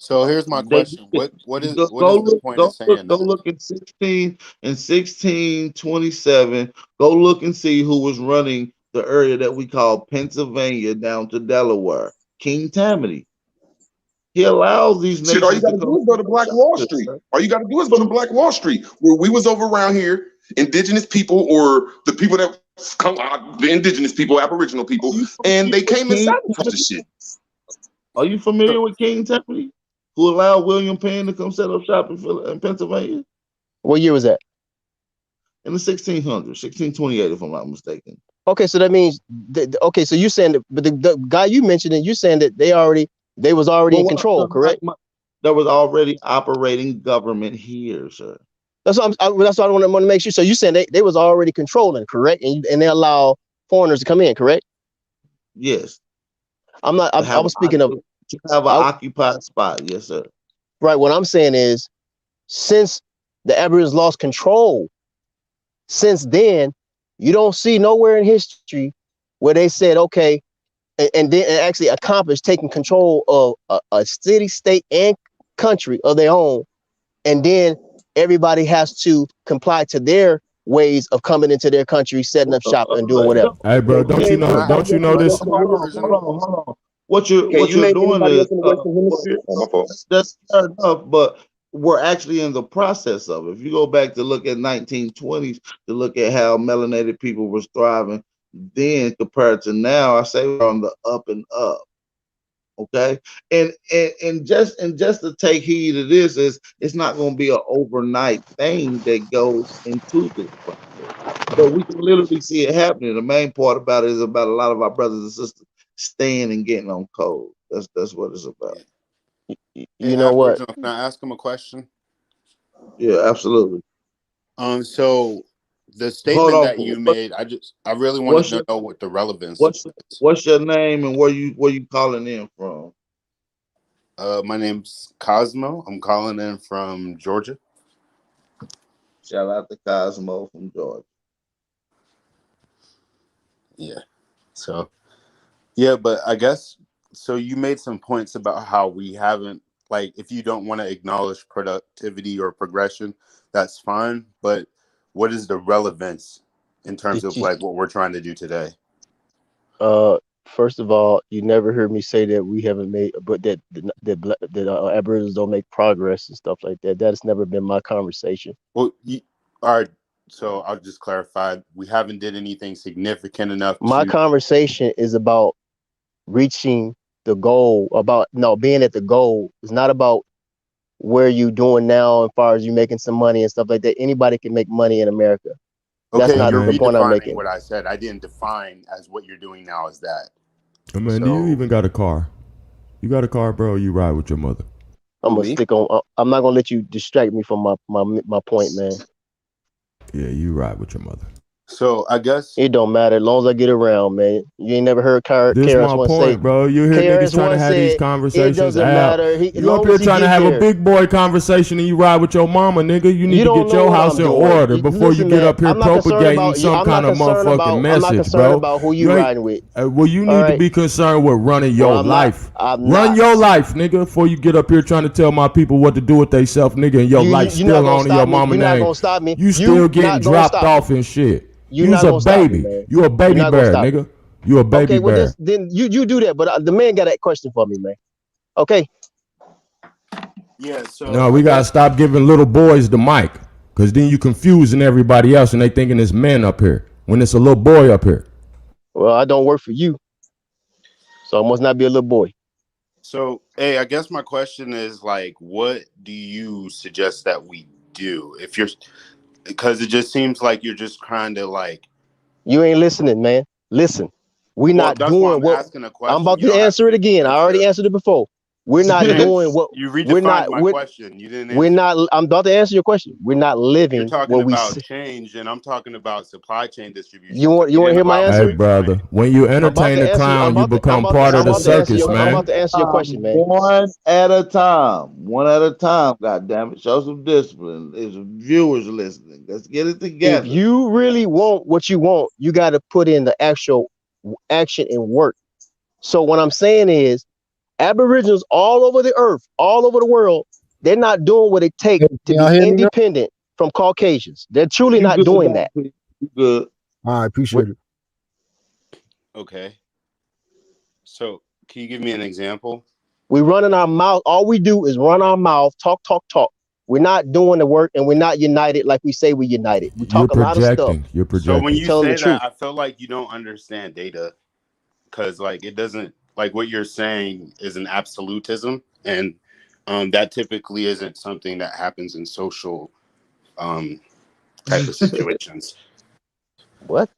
So here's my They question: what is the point of go saying that? look in 1627. Go look and see who was running the area that we call Pennsylvania down to Delaware. King Tammany. He allows these Shit, all you nations to gotta do come. is go to Black Wall Street. All you gotta do is go to Black Wall Street, where we was over around here, indigenous people or the people that come, the indigenous people, aboriginal people, and they came and sabotaged the shit. Are you familiar with King Tammany, who allowed William Penn to come set up shop in Pennsylvania What year was that? in the 1600s, 1628, if I'm not mistaken? Okay, so that means okay, so you're saying that, but the guy you mentioned, and you're saying that they was already in control, correct? There was already operating government here, sir. That's what that's what I want to make sure. So you saying they was already controlling, correct? And they allow foreigners to come in, correct? Yes. I'm not. I was speaking of to have an occupied spot. Yes, sir. Right. What I'm saying is, since the Aboriginals lost control, since then, you don't see nowhere in history where they said, okay, and then actually accomplished taking control of a city, state, and country of their own, and then everybody has to comply to their ways of coming into their country, setting up shop, and doing whatever. Hey, bro, don't you know this? Hold on. What you're doing is that's fair enough, but we're actually in the process of it. If you go back to look at 1920s, to look at how melanated people was thriving then compared to now, I say we're on the up and up. Okay, and just to take heed of this is it's not going to be an overnight thing that goes into this process, but we can literally see it happening. The main part about it is about a lot of our brothers and sisters staying and getting on code. That's what it's about. You know what? Can I ask him a question? Yeah, absolutely. So the statement that you made, I really wanted to know what the relevance is. What's your name and where you calling in from? My name's Cosmo. I'm calling in from Georgia. Shout out to Cosmo from Georgia. Yeah. So, yeah, but I guess, so you made some points about how we haven't, like, if you don't want to acknowledge productivity or progression, that's fine. But what is the relevance in terms of like what we're trying to do today? First of all, you never heard me say that we haven't made, but that Aboriginals don't make progress and stuff like that. That has never been my conversation. Well, all right. So I'll just clarify: we haven't did anything significant enough. My conversation is about reaching the goal. Being at the goal. It's not about where you doing now as far as you making some money and stuff like that. Anybody can make money in America. That's not the point I'm making. What I said, I didn't define as what you're doing now as that. I mean, do you even got a car? You got a car, bro? Or you ride with your mother? I'm gonna stick on. I'm not gonna let you distract me from my point, man. Yeah, you ride with your mother. So I guess it don't matter as long as I get around, man. You ain't never heard this my point, say, bro. You hear niggas trying to have these conversations. It doesn't matter. You up here trying to have a big boy conversation and you ride with your mama, nigga. You need to get your house in order before you get up here propagating some kind of motherfucking message, bro. I'm not concerned about who you riding with. Well, you need to be concerned with running your life. Run your life, nigga, before you get up here trying to tell my people what to do with they self, nigga, and your life still on in your mama name. You're not gonna stop me. You still getting dropped off and shit. You's a baby. You a baby bear, nigga. You a baby bear. Okay, then you do that, but the man got that question for me, man. Okay. Yeah. So no, we gotta stop giving little boys the mic, cause then you confusing everybody else and they thinking it's men up here when it's a little boy up here. Well, I don't work for you, so I must not be a little boy. So, hey, I guess my question is like, what do you suggest that we do if you're? Because it just seems like you're just trying to like. You ain't listening, man. Listen, we're not doing what. I'm about to answer it again. I already answered it before. We're not doing what. You redefined my question. You didn't. We're not. I'm about to answer your question. We're not living. You're talking about change, and I'm talking about supply chain distribution. You want to hear my answer? Hey, brother, when you entertain a clown, you become part of the circus, man. I'm about to answer your question, man. One at a time. One at a time. God damn it! Show some discipline. There's viewers listening. Let's get it together. If you really want what you want, you got to put in the actual action and work. So what I'm saying is, Aboriginals all over the earth, all over the world, they're not doing what it takes to be independent from Caucasians. They're truly not doing that. You good. I appreciate it. Okay. So can you give me an example? We running our mouth. All we do is run our mouth, talk. We're not doing the work, and we're not united like we say we're united. We talk a lot of stuff. You're projecting. So when you telling say the truth. that, I feel like you don't understand data, because like it doesn't, like what you're saying is an absolutism, and that typically isn't something that happens in social type of situations. What?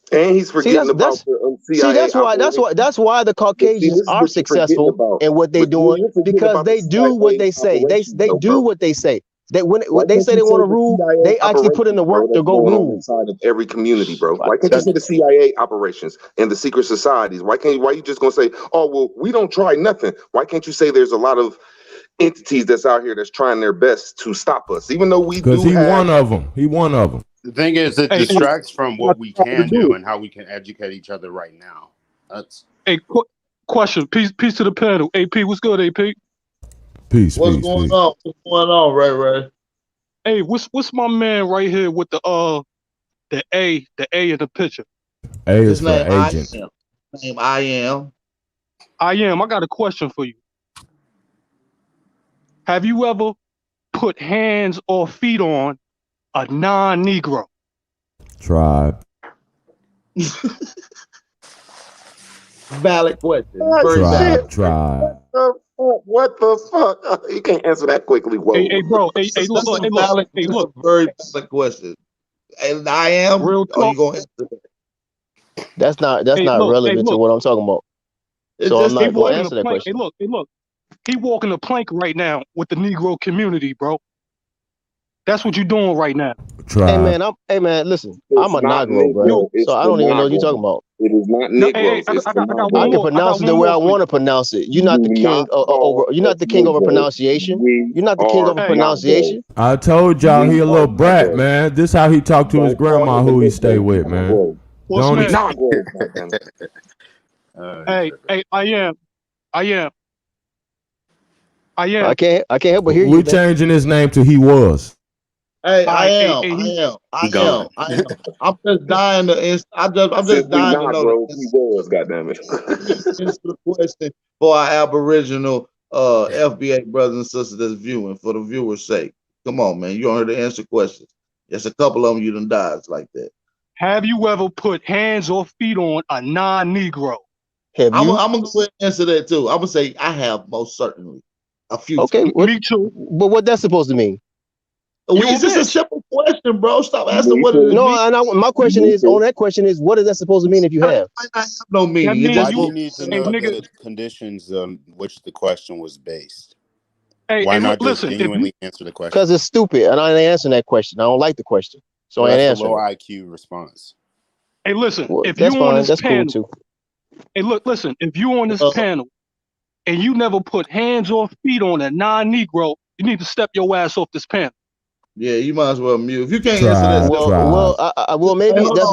And he's forgetting about the CIA. That's why the Caucasians are successful in what they're doing, because they do what they say. They do what they say. When they say they want to rule, they actually put in the work to go rule inside of every community, bro. Why can't you say the CIA operations and the secret societies? Why you just gonna say, oh well, we don't try nothing? Why can't you say there's a lot of entities that's out here that's trying their best to stop us, even though we do have... He one of them. He one of them. The thing is, it distracts from what we can do and how we can educate each other right now. That's question. Peace to the panel. AP, what's good, AP? What's going on? What's going on, Ray? Hey, what's my man right here with the A in the picture? A is for agent. Name I am. I got a question for you. Have you ever put hands or feet on a non-Negro? Tribe. Valid question. Tribe. What the fuck? You can't answer that quickly. Whoa. Hey, bro. Hey, look. Very valid question. And I am. Real talk. Are you going to answer that? That's not relevant to what I'm talking about. So I'm not going to answer that question. Hey, look. He walking the plank right now with the Negro community, bro. That's what you're doing right now. Tribe. Hey man, listen. I'm a Negro, bro. So I don't even know what you're talking about. It is not Negroes. I can pronounce it the way I want to pronounce it. You're not the king over. You're not the king over pronunciation. You're not the king over pronunciation. I told y'all he a little brat, man. This how he talk to his grandma, who he stay with, man. Hey, I am. I can't help but hear you. We changing his name to he was. Hey, I am. I'm just dying to. I'm just dying to know. Bro, he was. Goddammit. Answer the question for our Aboriginal FBA brothers and sisters that's viewing, for the viewers' sake. Come on, man. You don't hear the answer questions. There's a couple of them you done died like that. Have you ever put hands or feet on a non-Negro? Have you? I'm gonna go ahead and answer that too. I'm gonna say I have, most certainly. A few. Okay, me too. But what that's supposed to mean? It's just a simple question, bro. Stop asking what it is. No, and my question is, on that question is, what is that supposed to mean if you have? No meaning. Why do you need to know the conditions on which the question was based? Why not just genuinely answer the question? Because it's stupid, and I ain't answering that question. I don't like the question, so I ain't answering. That's a low IQ response. Hey, listen. If you on this panel, cool too. Hey, listen. If you on this panel and you never put hands or feet on a non-Negro, you need to step your ass off this panel. Yeah, you might as well mute. If you can't answer that,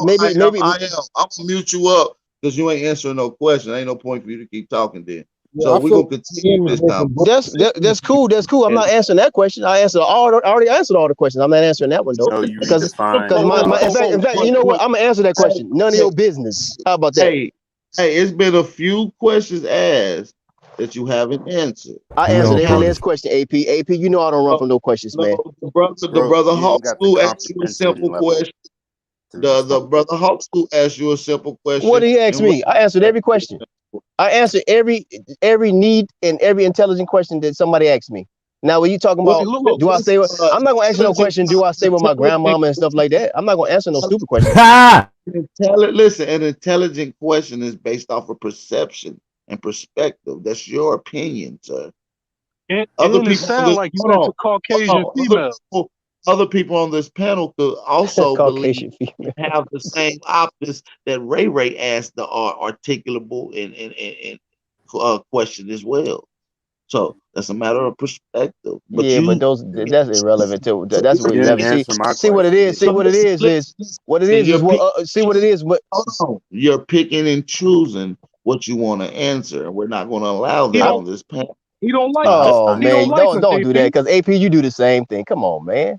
maybe I'm gonna mute you up because you ain't answering no question. Ain't no point for you to keep talking then. So we're gonna continue this time. That's cool. I'm not answering that question. I already answered all the questions. I'm not answering that one though. So you because in fact, you know what? I'm gonna answer that question. None of your business. How about that? Hey, it's been a few questions asked that you haven't answered. I answered every last question, AP. You know I don't run from no questions, man. The brother Hawk School asked you a simple question. The brother Hawk School asked you a simple question. What did he ask me? I answered every question. I answered every need and every intelligent question that somebody asked me. Now, when you talking about, do I say? I'm not gonna answer no question. Do I stay with my grandmama and stuff like that? I'm not gonna answer no stupid question. Listen, an intelligent question is based off of perception and perspective. That's your opinion, sir. Other people sound like you went to Caucasian female. Other people on this panel could also believe have the same optics that Ray asked the articulable and question as well. So that's a matter of perspective. But that's irrelevant too. That's what you never see what it is. See what it is. Hold on. You're picking and choosing what you want to answer, and we're not going to allow He that don't on this panel. he don't like Nah, us. it's Oh not. He don't man, like us, don't do that AP. because AP, you do the same thing. Come on, man.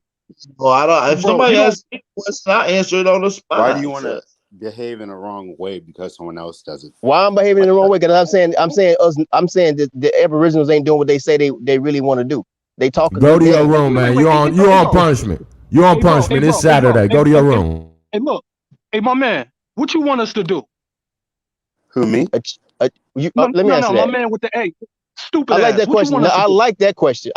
Well, I don't. If Bro, somebody he don't asks me a question, I answer it on the Why do you spot. want So, to behave in the wrong way because someone else does it? Why I'm behaving in Like the wrong that. way? Because I'm saying that the Aboriginals ain't doing what they say they really want to do. They talk a Go good to your game. room, man. Wait. You on punishment. You on Hey, punishment. It's bro. Hey, bro. Saturday. Go to your room. Hey, look. Hey, my man. What you want us to do? Who, me? Let me answer My that. man with the A. I Stupid like ass. that What you question. want No, us to I do? like that question.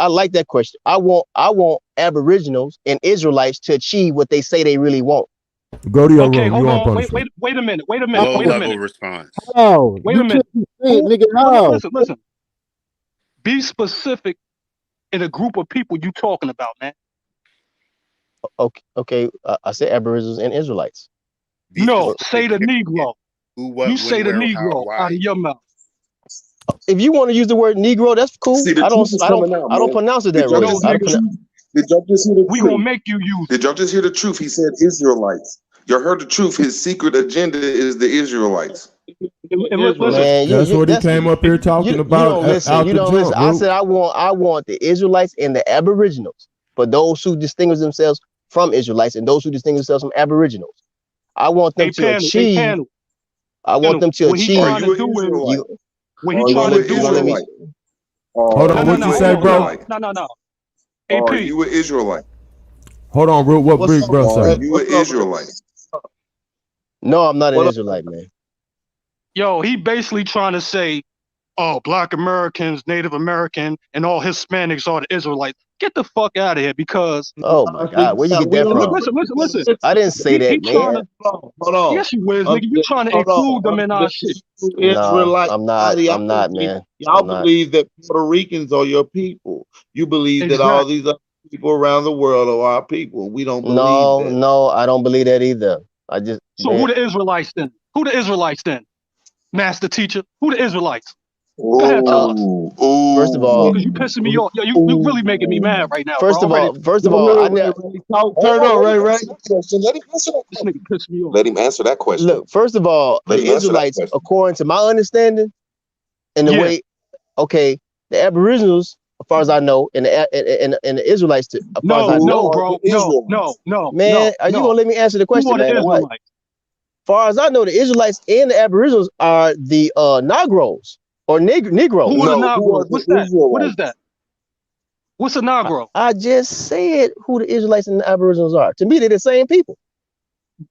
I want Aboriginals and Israelites to achieve what they say they really want. Go to your Okay, room. hold You on on. punishment. Wait a minute. Low level response. How? Wait You a minute. can't say it, Who? nigga. No, How? listen. Be specific in a group of people you talking about, man. Okay. I said Aboriginals and Israelites. Be No, specific. say the Negro. Who, what, You when, say the where, how, Negro out why. of your mouth. If you want to use the word Negro, that's cool. See, the truth is coming out, I don't man. pronounce it Did that y'all way. just No, hear the nigga. truth? Did y'all just hear the We gonna truth? make you use it. Did y'all just hear the truth? He said Israelites. Y'all heard the truth. His secret agenda is the Israelites. And listen. Man, That's what he came up here talking you about don't listen. out You the don't listen. jump, I Root. said I want the Israelites and the Aboriginals, for those who distinguish themselves from Israelites and those who distinguish themselves from Aboriginals. I want them to achieve. I want them to What he Are achieve. trying to you an do is Israelite? what he Are trying you to an do You gonna let me? is Israelite? Hold Are on. no, What you you an say, hold on, bro? Israelite? no. Are AP, you an Israelite? Hold on, Root. What What's big up? bro Are say? you an What's up? Israelite? No, I'm not an what up? Israelite, man. yo, he basically trying to say, oh, Black Americans, Native American, and all Hispanics are the Israelites. Get the fuck out of here because Oh my God, where you get We that don't from? listen. I didn't say He that, trying man. to Hold on. yes you is, nigga. You Under, trying to hold include them on. in Under our the shit. Hebrew No, Israelite I'm not. I'm not, ideology, man. y'all I'm not. believe that Puerto Ricans are your people. You believe that all Exactly. these other people around the world are our people. We don't believe No, that. no, I don't believe that either. I just, So who man. the Israelites then? Who the Israelites then? Master teacher. Who the Israelites? Go ahead, tell Uh, us. Ooh, first of ooh, all, Because you pissing me off. Yo, you really making me ooh. mad right now, bro. I'm ready. first Go of all, I ahead, ne- Ray Ray. Talk, Hold turn on, up, let Ray him Ray. answer that question. Let him answer that This question. nigga pissed me off. Let him answer that question. look. First of all, Let the him answer that Israelites, question. according to my understanding, and the Yeah. way, okay, the Aboriginals, as far as I know, and the Israelites, as far as I Who know, are the Bro. Israelites? man, are you gonna let me answer the Who question, are the man, or what? Israelites? Far as I know, the Israelites and the Aboriginals are the Negroes or Who are Negroes. the No, who are Negroes? the What's that? What is that? Israelites? What's a Negro? I just said who the Israelites and the Aboriginals are. To me, they're the same people.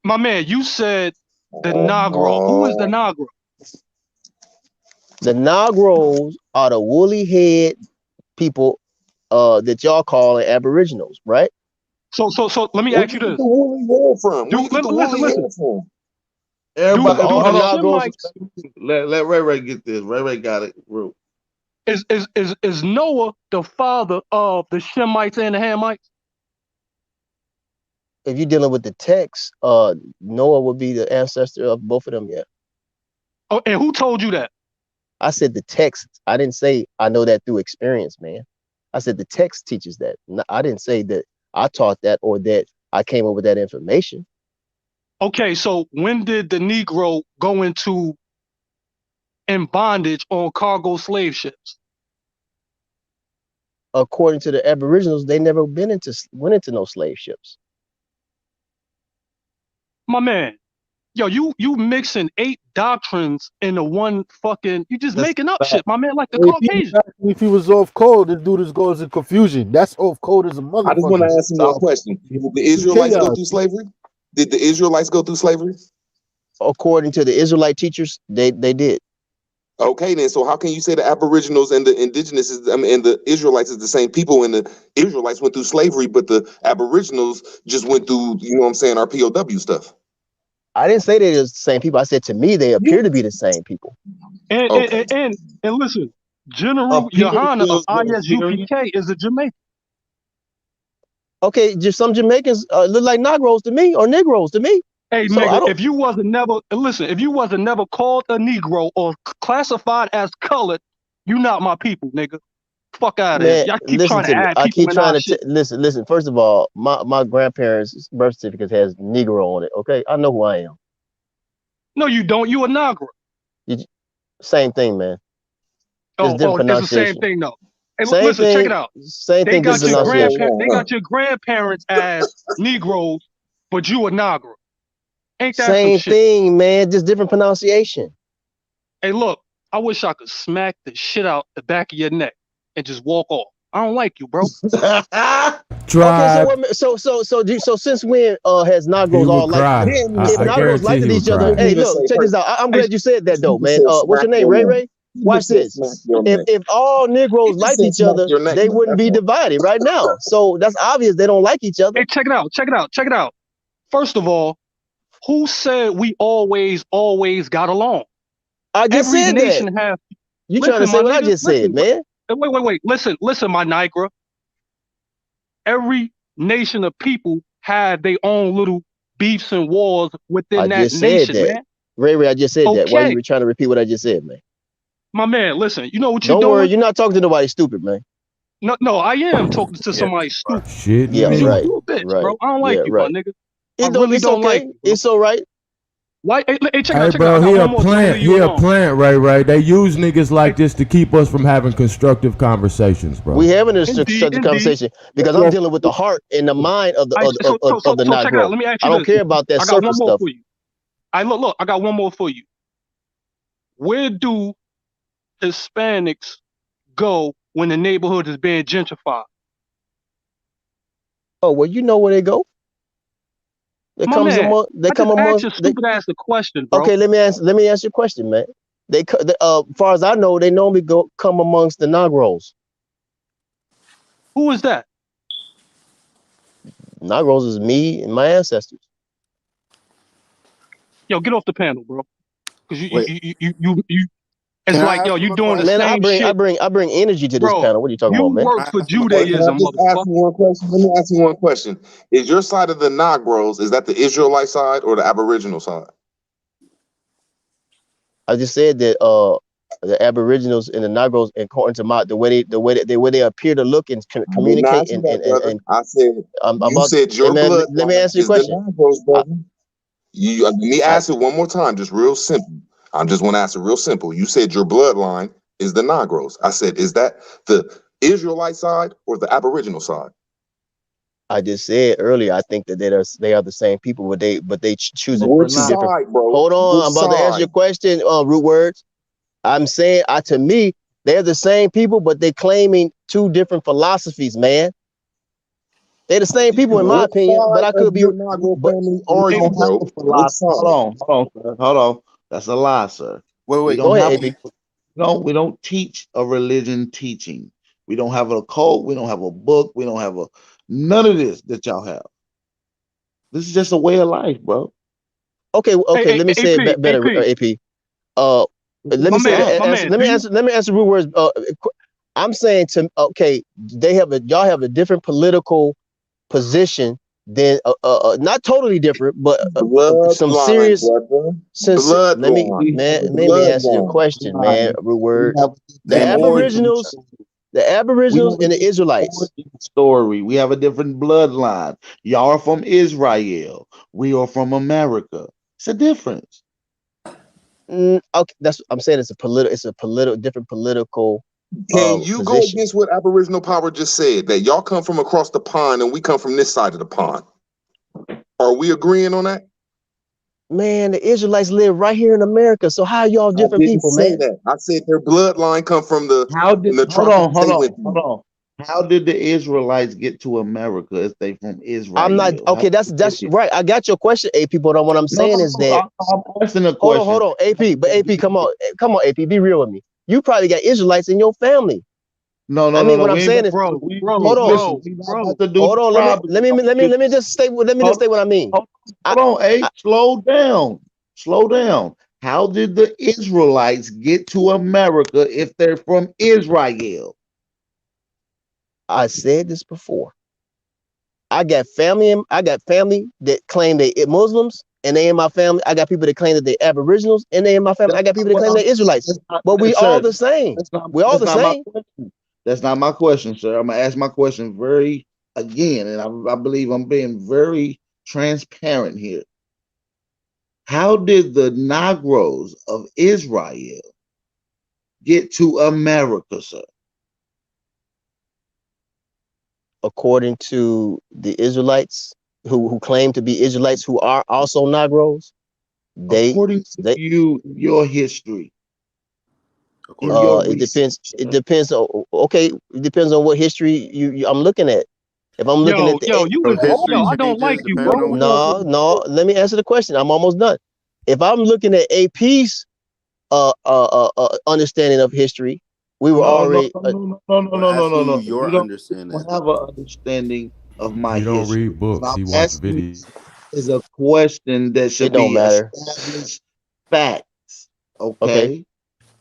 My man, you said the Negro. Who is the Oh, Negro? The Negroes are the woolly head people that y'all call Aboriginals, right? So let me where ask you you get this. the woolly hair from? Where Do you get the listen, woolly listen. hair from? Do Because Everybody, do all the the hold on. Negroes, Shemites Let Ray Ray get this. Ray Ray got it. Real. is Noah the father of the Shemites and the Hamites? if you're dealing with the text, Noah would be the ancestor of both of them. Yeah, Oh, and who told you that? I said the text. I didn't say I know that through experience, man. I said the text teaches that. I didn't say that I taught that or that I came up with that information. Okay, so when did the Negro go into in bondage on cargo slave ships? According to the Aboriginals, they never went into no slave ships. My man, yo, you mixing 8 doctrines into one fucking. You just That's making up a fact. shit, my man, like the If he was Caucasian. asking me if he was off code, this dude is goes in confusion. That's off code as a I just want to motherfucker. ask him one So question. Did the Israelites go chaos. through slavery? Did the Israelites go through slavery? According to the Israelite teachers, they did. Okay, then. So how can you say the Aboriginals and the Indigenous and the Israelites is the same people? And the Israelites went through slavery, but the Aboriginals just went through, you know what I'm saying, our POW stuff. I didn't say they were the same people. I said to me they appear to be the same people. And and Okay. and, and, and listen, General Appear Yohana of to what appearance? ISUPK is a Jamaican. Okay, just some Jamaicans look like Negroes to me or Negroes to me. Hey So I nigga, don't, if you wasn't never listen, if you wasn't never called a Negro or classified as colored, you not my people, nigga. Fuck out of here. man, Y'all keep listen trying to to me. add I people keep in our trying to shit. listen. First of all, my grandparents' birth certificate has Negro on it. Okay, I know who I am. No, you don't. You a Negro. Same thing, man. Just different It's the same pronunciation. thing though. Hey, Same listen, check it thing. out. Same They thing. Different got your pronunciation. They got your grandparents as Negroes, but you a Negro. Ain't that some Same shit? thing, man. Just different pronunciation. Hey, look, I wish I could smack the shit out the back of your neck and just walk off. I don't like you, bro. Okay, so Tribe. what? So since when has He Negroes all would like? cry. If I Negroes guarantee liked he would each other, cry. hey, look, check this out. I'm Hey, glad you said that though, He man. said What's smack your name? your Ray neck. Ray. He Watch just said smack this. your neck. If all He Negroes just liked said each smack other, your neck, they man. wouldn't That's be all. divided right now. So that's obvious they don't like each other. hey, check it out. Check it out. Check it out. First of all, who said we always got along? I just Every said that. nation has. You trying to Listen, say my what I nigga. just said, Listen. man? Wait. Listen, my Nigra. Every nation of people had their own little beefs and wars I within that just said nation, that. man. Ray, I just said that. Why Okay, you trying to repeat what I just said, man? my man. Listen, you know what you're Don't worry, doing? you're not talking to nobody stupid, man. No, I am talking to somebody stupid. Shitting Yeah, Cause me. right, you a bitch, right. bro. I don't like Yeah, you, my right. nigga. I really It's don't like okay. you, bro. It's all right. Why? Hey, check it Hey, out. Check it out. bro, I he got a one more, then I'm gonna plant. leave you He a alone. plant, Ray. They use niggas like this to keep us from having constructive conversations, bro. We having this Indeed, such a indeed. conversation because I'm dealing with the heart and the mind of the I of the so check it out. Negro. Let me ask I you don't this. care about that I got one surface more stuff. for you. Look. I got one more for you. Where do Hispanics go when the neighborhood is being gentrified? Oh well, you know where they go. They My comes man, among. They I come just asked amongst. your stupid ass the question, bro. Okay, let me answer. Let me ask you a question, man. Far as I know, they normally come amongst the Negroes. Who is that? Negroes is me and my ancestors. Yo, get off the panel, bro. Cause Wait, you it's can I like, yo, ask you him a doing the Man, question? I same bring I shit, bring I bring energy to this bro. panel. What are you talking You about, man? work Can I for ask him a question? Can I Judaism, just ask motherfucker. you one question? Let me ask you one question. Is your side of the Negroes, is that the Israelite side or the Aboriginal side? I just said that the Aboriginals and the Negroes, according to my the way they appear to look and I did not communicate ask you that, brother. and I said you about. said Hey your man, let me bloodline answer your is the question. Negroes, I, brother. Let me I ask it one more time, just real simple. I just want to ask it real simple. You said your bloodline is the Negroes. I said, is that the Israelite side or the Aboriginal side? I just said earlier. I think that they are the same people, but they choosing Which two different. side, bro? Hold on, Which I'm about to answer side? your question. Root words. I'm saying, to me, they're the same people, but they claiming two different philosophies, man. They're the same people, in my Which opinion, but side I of could be. your Negro But family We are you, don't have bro? a Which philosophy. side? Hold on, sir. Hold on. That's a lie, sir. We Wait. don't go have ahead, a AP. no. We don't teach a religion teaching. We don't have a cult. We don't have a book. We don't have a none of this that y'all have. This is just a way of life, bro. Okay. Let me say it better, AP, AP. Uh, let my me say man, the my answer. man. Do you? Let me answer root words. I'm saying y'all have a different political position than not totally different, but some Bloodline, serious. brother. Since let me Bloodline. We have man, a let me different answer your Bloodline. question, man. line. Root We words. have a The different And origin Aboriginals, story. the We Aboriginals have a and the different Israelites. origin story. We have a different bloodline. Y'all are from Israel. We are from America. It's a difference. Okay, that's I'm saying. It's a different political Can you go position. against what Aboriginal Power just said? That y'all come from across the pond and we come from this side of the pond. Are we agreeing on that? Man, the Israelites live right here in America. So how are y'all I different didn't people, say man? that. I said their bloodline come from the How did atrocities they went hold through. on. How did the Israelites get to America if they from I'm not Israel? How okay. did That's they get there? right. I got your question, AP. But what I'm saying is that I'm asking a hold question. on, AP. But AP, come on, AP. Be real with me. You probably got Israelites in your family. No, I no, no, mean, no. what I'm We ain't saying about is, Bro, hold on, listen. We not about to do hold the on. tribal. Let me just stay. Let me just say what I mean. Hold on, hey, slow down. Slow down. How did the Israelites get to America if they're from Israel? I said this before. I got family that claim they Muslims and they in my family. I got people that claim that they Aboriginals and they in my family. I That's got not people that what claim I'm they're Israelites. But we all sir. the same. We all That's the not my same. question. That's not my question, sir. I'm gonna ask my question very again, and I believe I'm being very transparent here. How did the Negroes of Israel get to America, sir? According to the Israelites who claim to be Israelites who are also Negroes, According to they you, your history, in According your to it research, depends. It sir. depends on okay. It depends on what history I'm looking at. If I'm looking at the You so was history I don't like changes you, depending bro. on what you no, no. Let me answer the question. I'm almost done. If I'm looking at AP's understanding of history, we were No, no, already no, no, no, no, we're no, no, no, asking you no. your You understanding. don't have an understanding of my He don't history. read What books. I'm He watch asking you videos. is a question that it should don't be matter. established facts. Okay. Okay.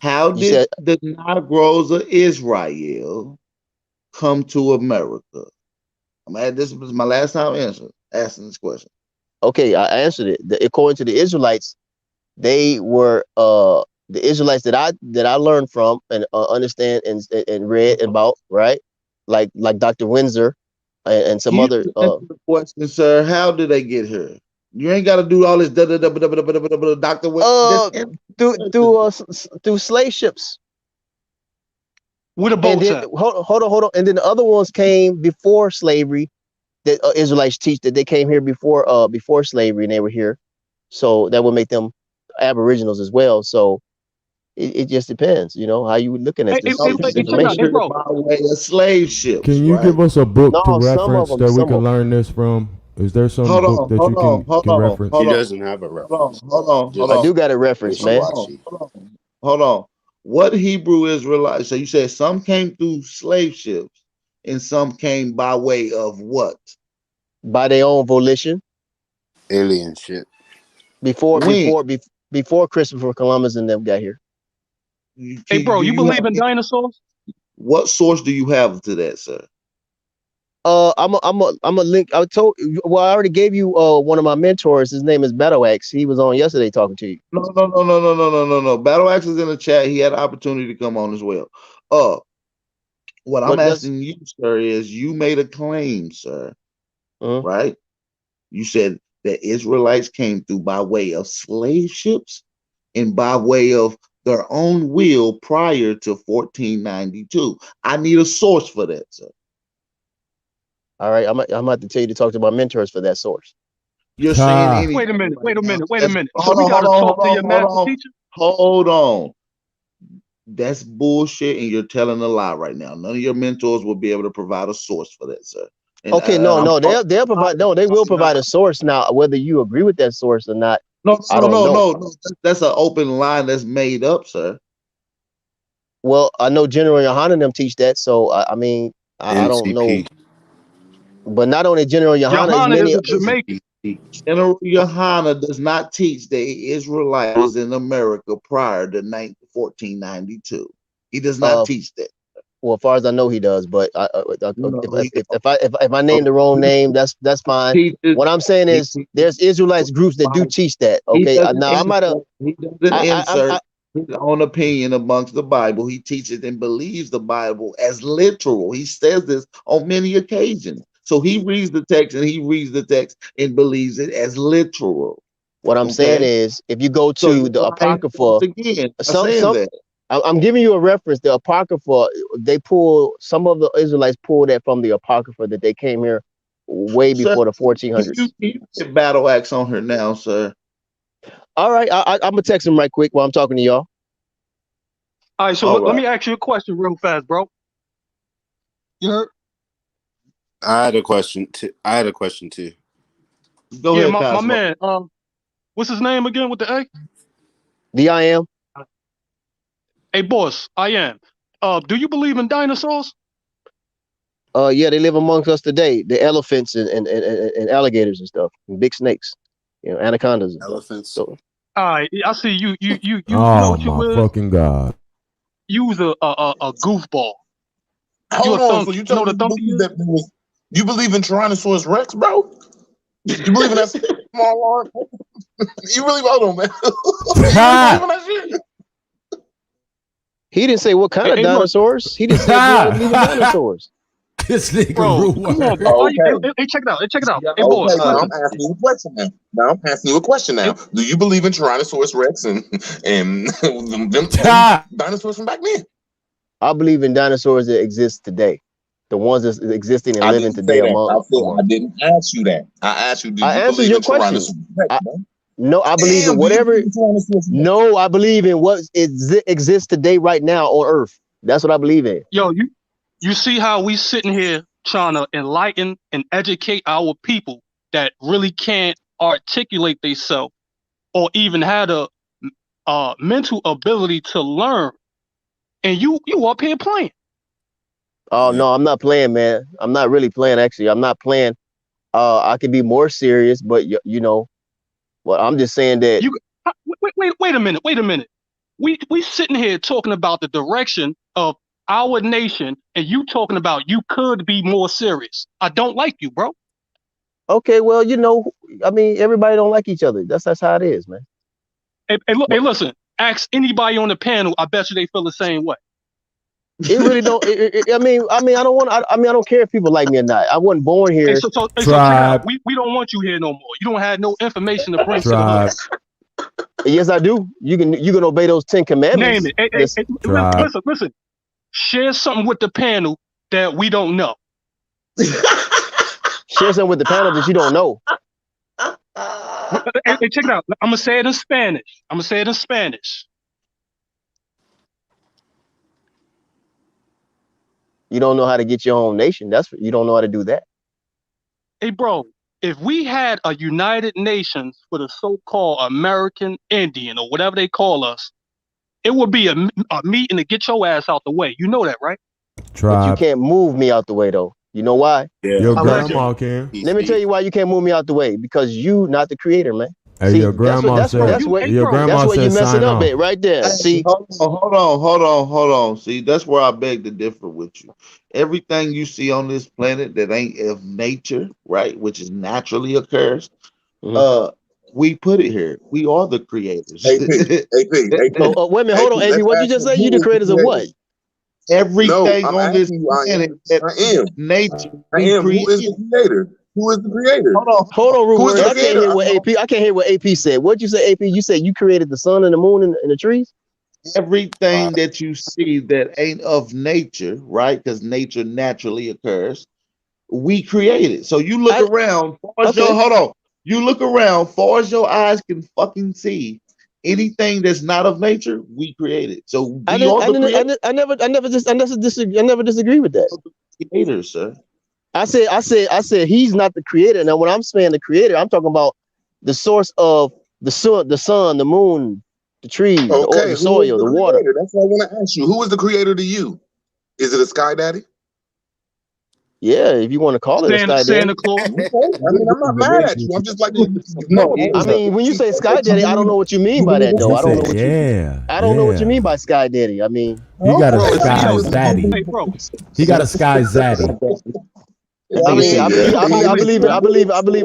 How You did said the Negroes of Israel come to America? This was my last time asking this question. okay, I answered it. According to the Israelites, they were the Israelites that I learned from and understand and read about, right? Like Dr. Windsor and some Can other you answer the question, sir? How did they get here? You ain't got to do all this Doctor. Just answer the question. through slave ships. Where the And boats then at? hold on. And then the other ones came before slavery that Israelites teach that they came here before slavery and they were here. So that would make them aboriginals as well. So it just depends, how you looking at this Okay, they information. came here by way of slave ships, Can you right? give us a book to No, some of reference them, that we some can of them. learn this from? Is there some Hold book on, that hold you on, hold can on, reference? He hold on, doesn't have a hold on, reference. hold on, hold I on, do Just got a reference, hold man. on, wishy-washy. hold on, hold on. What Hebrew Israelites? So you said some came through slave ships, and some came by way of what? By their own volition. Alien shit. Before When? before be, before Christopher Columbus and them got here. Hey, bro, Do you you have believe in dinosaurs? what source do you have to that, sir? I'm a link. I already gave you one of my mentors. His name is Meadowax. He was on yesterday talking to you. No, no, no, no, no, no, no, no, no. Battle Axe is in the chat. He had an opportunity to come on as well. What I'm What does asking you, sir, is you made a claim, sir, uh right? You said that Israelites came through by way of slave ships and by way of their own will prior to 1492. I need a source for that, sir. all right, I'm gonna have to tell you to talk to my mentors for that source. You're saying Ha! Wait a anything minute, right wait a now. minute, wait a minute. So Hold we on, got hold to on, talk hold to your on, hold master on. teacher? Hold on. That's bullshit, and you're telling a lie right now. None of your mentors will be able to provide a source for that, sir. And Okay, no, I'm no, they'll provide. No, they will provide a source. Now, whether you agree with that source or not, no, I no, don't no, know. no, no. That's an open line that's made up, sir. Well, I know General Yohanan and them teach that, so I mean, I don't know. NCP. But not only General Yohanan, is Johanna is many. a Jamaican. General Yohana does not teach that Israelite was in America prior to 1492. He does not Uh, teach that. well, as far as I know, he does. But No, he if I name the wrong name, that's fine. teaches. What I'm saying He is, teaches there's Israelites groups that do Bible. teach that. He Okay, doesn't now I might have. insert. He doesn't I insert his own opinion amongst the Bible. He teaches and believes the Bible as literal. He says this on many occasions. So he reads the text and he reads the text and believes it as literal. What I'm saying Okay. is, if you go So to you're the lying once Apocrypha, again by some saying some that. I'm giving you a reference. The Apocrypha, they pull some of the Israelites pull that from the Apocrypha that they came here way Sir, before the can you 1400s. get battle axe on her now, sir? All right, I'm gonna text him right quick while I'm talking to y'all. All right, so All let right. me ask you a question real fast, bro. You heard? I had a question too. Go Yeah, ahead, my Cosmo. man. What's his name again with the A? I am. Hey, boss, I am. Do you believe in dinosaurs? Yeah, they live amongst us today. The elephants and alligators and stuff, and big snakes, anacondas and stuff. Elephants. So All right, I see you know Oh what you my is? fucking god! You was a goofball. You a Hold on. So donkey. you You know telling what me a you donkey believe is? that there was, you believe in Tyrannosaurus Rex, bro? You believe in that small arm? You really hold on, man. You really believe in Ha! that shit? he didn't say what kind of Hey, look. dinosaurs. He just said, "Do I believe in dinosaurs?" This nigga Bro, come on, bro. Why you, Okay. hey, check it out. Hey, check it out. Hey, Okay, boss, now I'm listen. asking you a question now. Now I'm asking you a question now. Do you believe in Tyrannosaurus Rex and them dinosaurs from back then? I believe in dinosaurs that exist today, the ones that's existing and I living didn't say today that. I said I among. didn't ask you that. I asked you, do I you answered believe your in question. Tyrannosaurus Rex, man? No, I believe in Damn, do you whatever. believe in Tyrannosaurus Rex? No, I believe in what exists today, right now on Earth. That's what I believe in. Yo, you see how we sitting here trying to enlighten and educate our people that really can't articulate themselves or even had a mental ability to learn, and you up here playing. Oh no, I'm not playing, man. I'm not really playing. Actually, I'm not playing. I could be more serious, but you know, well, I'm just saying that. You wait a minute. Wait a minute. We sitting here talking about the direction of our nation, and you talking about you could be more serious. I don't like you, bro. Okay, well, you know, I mean, everybody don't like each other. That's how it is, man. Hey, look, hey, listen. Ask anybody on the panel. I bet you they feel the same way. It really don't. I mean, I don't want. I mean, I don't care if people like me or not. I wasn't born here. Hey, so check it out. We don't want you here no more. You don't have no information to bring to the hood. Yes, I do. You can obey those 10 commandments. Name it. Hey, listen. Share something with the panel that we don't know. Share something with the panel that you don't know. Hey, check it out. I'm gonna say it in Spanish. You don't know how to get your own nation. You don't know how to do that. Hey, bro, if we had a United Nations for the so-called American Indian or whatever they call us, it would be a meeting to get your ass out the way. You know that, right? But you can't move me out the way, though. You know why? Yeah. Your grandma can. Let me tell you why you can't move me out the way. Because you not the creator, man. Hey, See, your grandma said. that's where Your grandma that's where you said messing sign up off. at right there. See, hold on. See, that's where I beg to differ with you. Everything you see on this planet that ain't of nature, right, which is naturally occurs, we put it here. We are the creators. AP. Oh, wait a minute, hold on, AP. What you just say? You the creators of what? Everything I'm on this asking you, I planet am. that I am. nature I we am. create. Who is the creator? Who is the creator? Hold on, Rude Who is Words. the I can't creator? hear what AP. I can't hear what AP said. What'd you say, AP? You said you created the sun and the moon and the trees. Everything that you see that ain't of nature, right? Because nature naturally occurs. We create it. So you look around, far as hold on. You look around, far as your eyes can fucking see. Anything that's not of nature, we create it. So we are the creators. I never disagree with that. Creators, sir. I said he's not the creator. Now, when I'm saying the creator, I'm talking about the source of the sun, the moon, the trees, Okay, the who is soil, the the water. creator? That's what I want to ask you. Who is the creator to you? Is it a sky daddy? Yeah, if you want to call it a sky daddy. Santa Claus. Okay. I mean, I'm not mad at you. I'm just like, no. I mean, when you say sky daddy, I don't know what you mean by that, though. I don't know what I don't know what you mean by sky daddy. I mean, he got a bro, sky yo, zaddy. hey, bro. He got a sky zaddy. I mean, I believe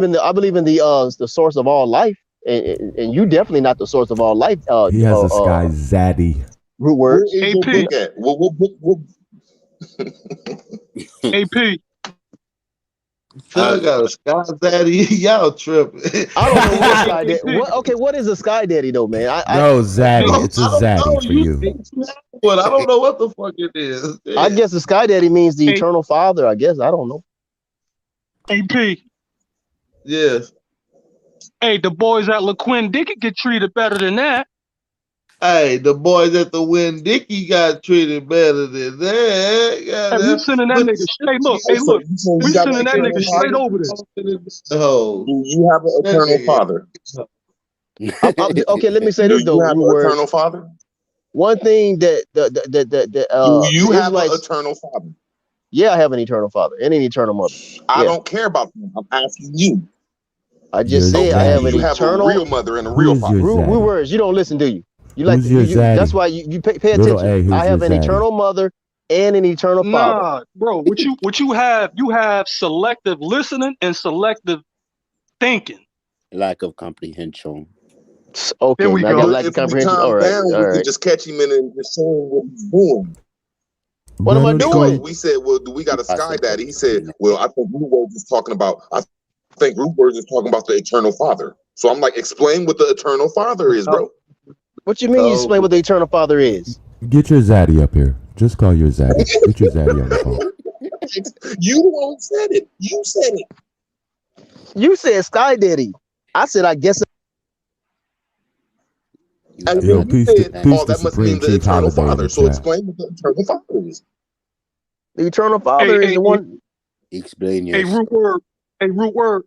in the source of all life, and you definitely not the source of all life. He has a sky zaddy. Root words. Where is your book at? What AP. I got a sky daddy. Y'all tripping. I don't know what sky daddy. Okay, what is a sky daddy though, man? No, zaddy. It's a zaddy for you. But I don't know what the fuck it is. I guess the sky daddy means the eternal father. I guess I don't know. AP. Yes. Hey, the boys at LaQuinn Dickey get treated better than that. Hey, the boys at the Winn-Dickie got treated better than that. Hey, we sending that nigga straight. Hey, look, we sending that nigga straight over there. Oh, do you have an eternal father? Okay, let me say this though. Do you have an eternal father? One thing that do you have an eternal father? Yeah, I have an eternal father and an eternal mother. I don't care about them. I'm asking you. I just said I have an eternal. You have a real mother and a real father. Rude words. You don't listen, do you? You Who's your zaddy? That's why you pay Little attention. A, I have an zaddy? eternal mother and an eternal father. Nah, bro. What you have selective listening and selective thinking. Lack of comprehension. Okay, There I got lack of if we comprehension. calm All right, down, we can just catch him in and just show him what he's doing. What am I Because doing? we said, well, do we got a I sky said daddy? He said, well, I think Root Words is talking about. I think Root Words is talking about the eternal Father. So I'm like, explain what the eternal Father is, bro. What you mean? You explain what the eternal Father is? Get your zaddy up here. Just call your zaddy. Get your zaddy on the phone. You the one who said it. You said it. You said Sky Daddy. I said I guess. And Yo, then you peace to, said, peace oh, to that must Supreme mean the Chief eternal Holiday in Father. the So chat. explain what the eternal Father is. The eternal Father is the one. Explain A yourself. root word.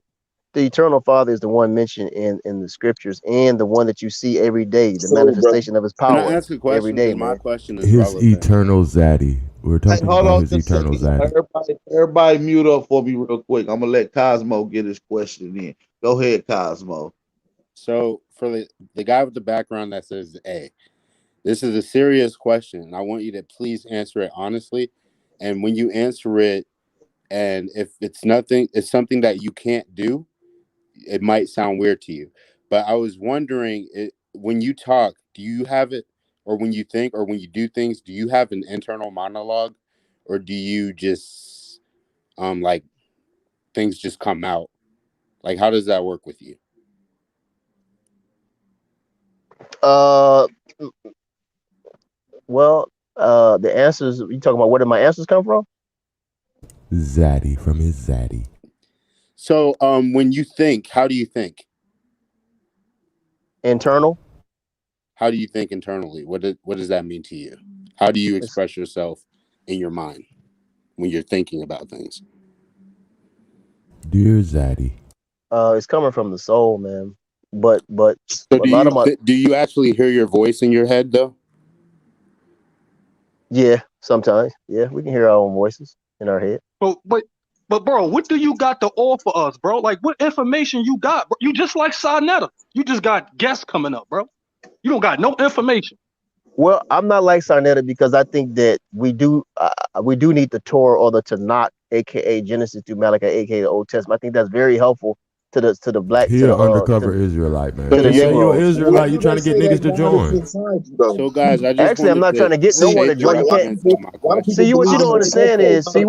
The eternal Father is the one mentioned in the scriptures and the one that you see every day, the So, manifestation of his Can I power ask a every question? day, Because my man. question is His relevant. eternal zaddy. We're Hey, talking hold about on his just a eternal second. zaddy. Everybody mute up for me real quick. I'm gonna let Cosmo get his question in. Go ahead, Cosmo. So for the guy with the background that says A, this is a serious question. I want you to please answer it honestly. And when you answer it, and if it's something that you can't do, it might sound weird to you. But I was wondering, when you talk, do you have it, or when you think, or when you do things, do you have an internal monologue, or do you just like things just come out? Like, how does that work with you? Well, the answers you talking about, where did my answers come from? Zaddy from his zaddy. So when you think, how do you think? Internal. How do you think internally? What does that mean to you? How do you express yourself in your mind when you're thinking about things? Dear zaddy. It's coming from the soul, man. But So a lot of my do you actually hear your voice in your head though? yeah, sometimes. Yeah, we can hear our own voices in our head. But bro, what do you got to offer us, bro? Like, what information you got, bro? You just like Sarnetta. You just got guests coming up, bro. You don't got no information. Well, I'm not like Sarnetta because I think that we do need the Torah or the Tanakh, aka Genesis through Malachi, aka the Old Testament. I think that's very helpful to the black He an undercover Israelite, man. to the Yeah, you an Negroes. Israelite. You trying to get niggas to join. So guys, I just Actually, I'm wanted not trying to get no to one pay to for join. You can't relevance of my question. see what you don't understand is see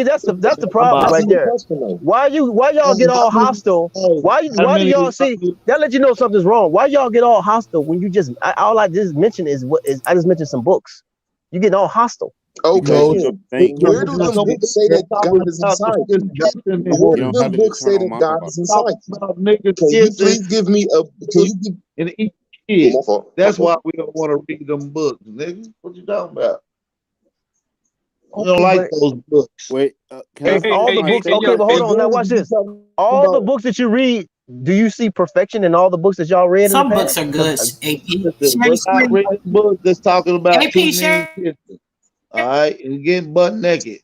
that's the problem right there. Why y'all get all hostile? Why do y'all see that let you know something's wrong? Why y'all get all hostile when you just all I just mentioned is I just mentioned some books. You get all hostile. Okay, Because you don't think. where do them books say that God is inside you? Where You do don't have them an books say internal that God monologue. is inside you? Can you please give me a? Can you give? And eat Oh, kids. my fault. That's why we don't want to read them books, nigga. What you talking about? We don't like those books. Wait, can I All the books. Okay, but hold on. Now watch this. All the books that you read, do you see perfection in all the books that y'all read in the Some past? books are good. AP. Listen, Share we're your not screen. reading books that's talking about AP, putting in share. kitchen, all right, and getting butt naked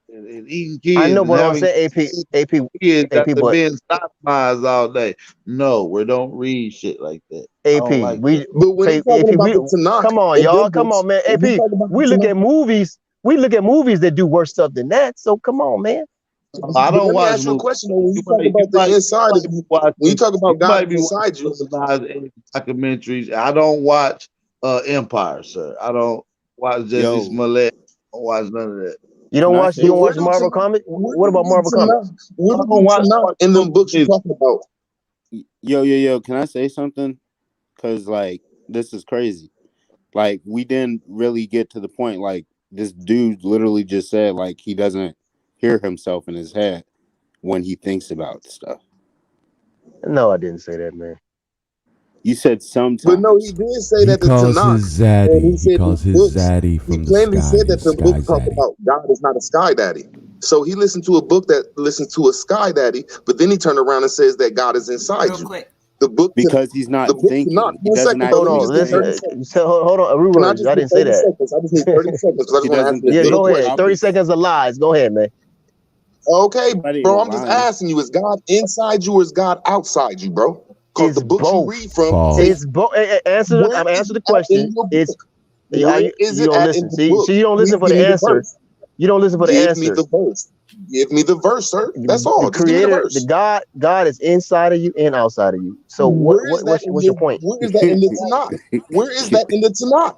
and eating I kids know, and but I'm having saying AP, kids after but being sodomized all day. No, we don't read shit like that. I AP, don't like that. But when he's talking AP, about the Tanakh come on, and y'all, them come books, on, man. when we AP, talk about the we look at Tanakh, movies. We look at movies that do worse stuff than that. So come on, man. I but don't let me watch ask you a movies. question though. When you You talk might, you about the might, inside of you, when you talk you about God might is be watching inside you, civilized documentaries. I don't watch Empire, sir. I don't watch Jesse yo, Smollett. I don't watch none of that. You can don't I watch say Marvel comics? where What do about Marvel the comics? Tanakh, where I do don't the watch Tanakh in them books you talking about? yo, can I say something? Because like this is crazy. Like we didn't really get to the point. Like this dude literally just said like he doesn't hear himself in his head when he thinks about stuff. No, I didn't say that, man. You said But no, he sometimes. did say He that the calls Tanakh, his and zaddy. he He said calls the his books. zaddy He from the plainly sky said that his the sky books talk zaddy. about God is not a sky daddy. So he listened to a book that listens to a sky daddy, but then he turned around and says that God is inside Real you. quick. The book, Because he's the not book Tanakh. thinking. He 1 doesn't second, bro. Hold Let me actually on, just get 30 think. seconds. hold on, Can I rewords. just I get didn't say 30 that. seconds? I just need 30 seconds because I He just want to answer doesn't this Yeah, little think go ahead. question. 30 obviously. seconds of lies. Go ahead, man. Okay, Nobody bro. ain't I'm just lying. asking you: is God inside you or is God outside you, bro? Because the It's books you both. read from say, It's both. where is Answer it the at question. in your It's book? Where is you it don't at in listen. the See, book? you don't Please listen for give the me the answer. verse. You don't listen for the Give me answer. the verse. Give me the verse, sir. That's The all. Just give me the creator, verse. God is inside of you and outside of you. So Where is that in what's your your? point? Where is that in the Tanakh? Where is that in the Tanakh?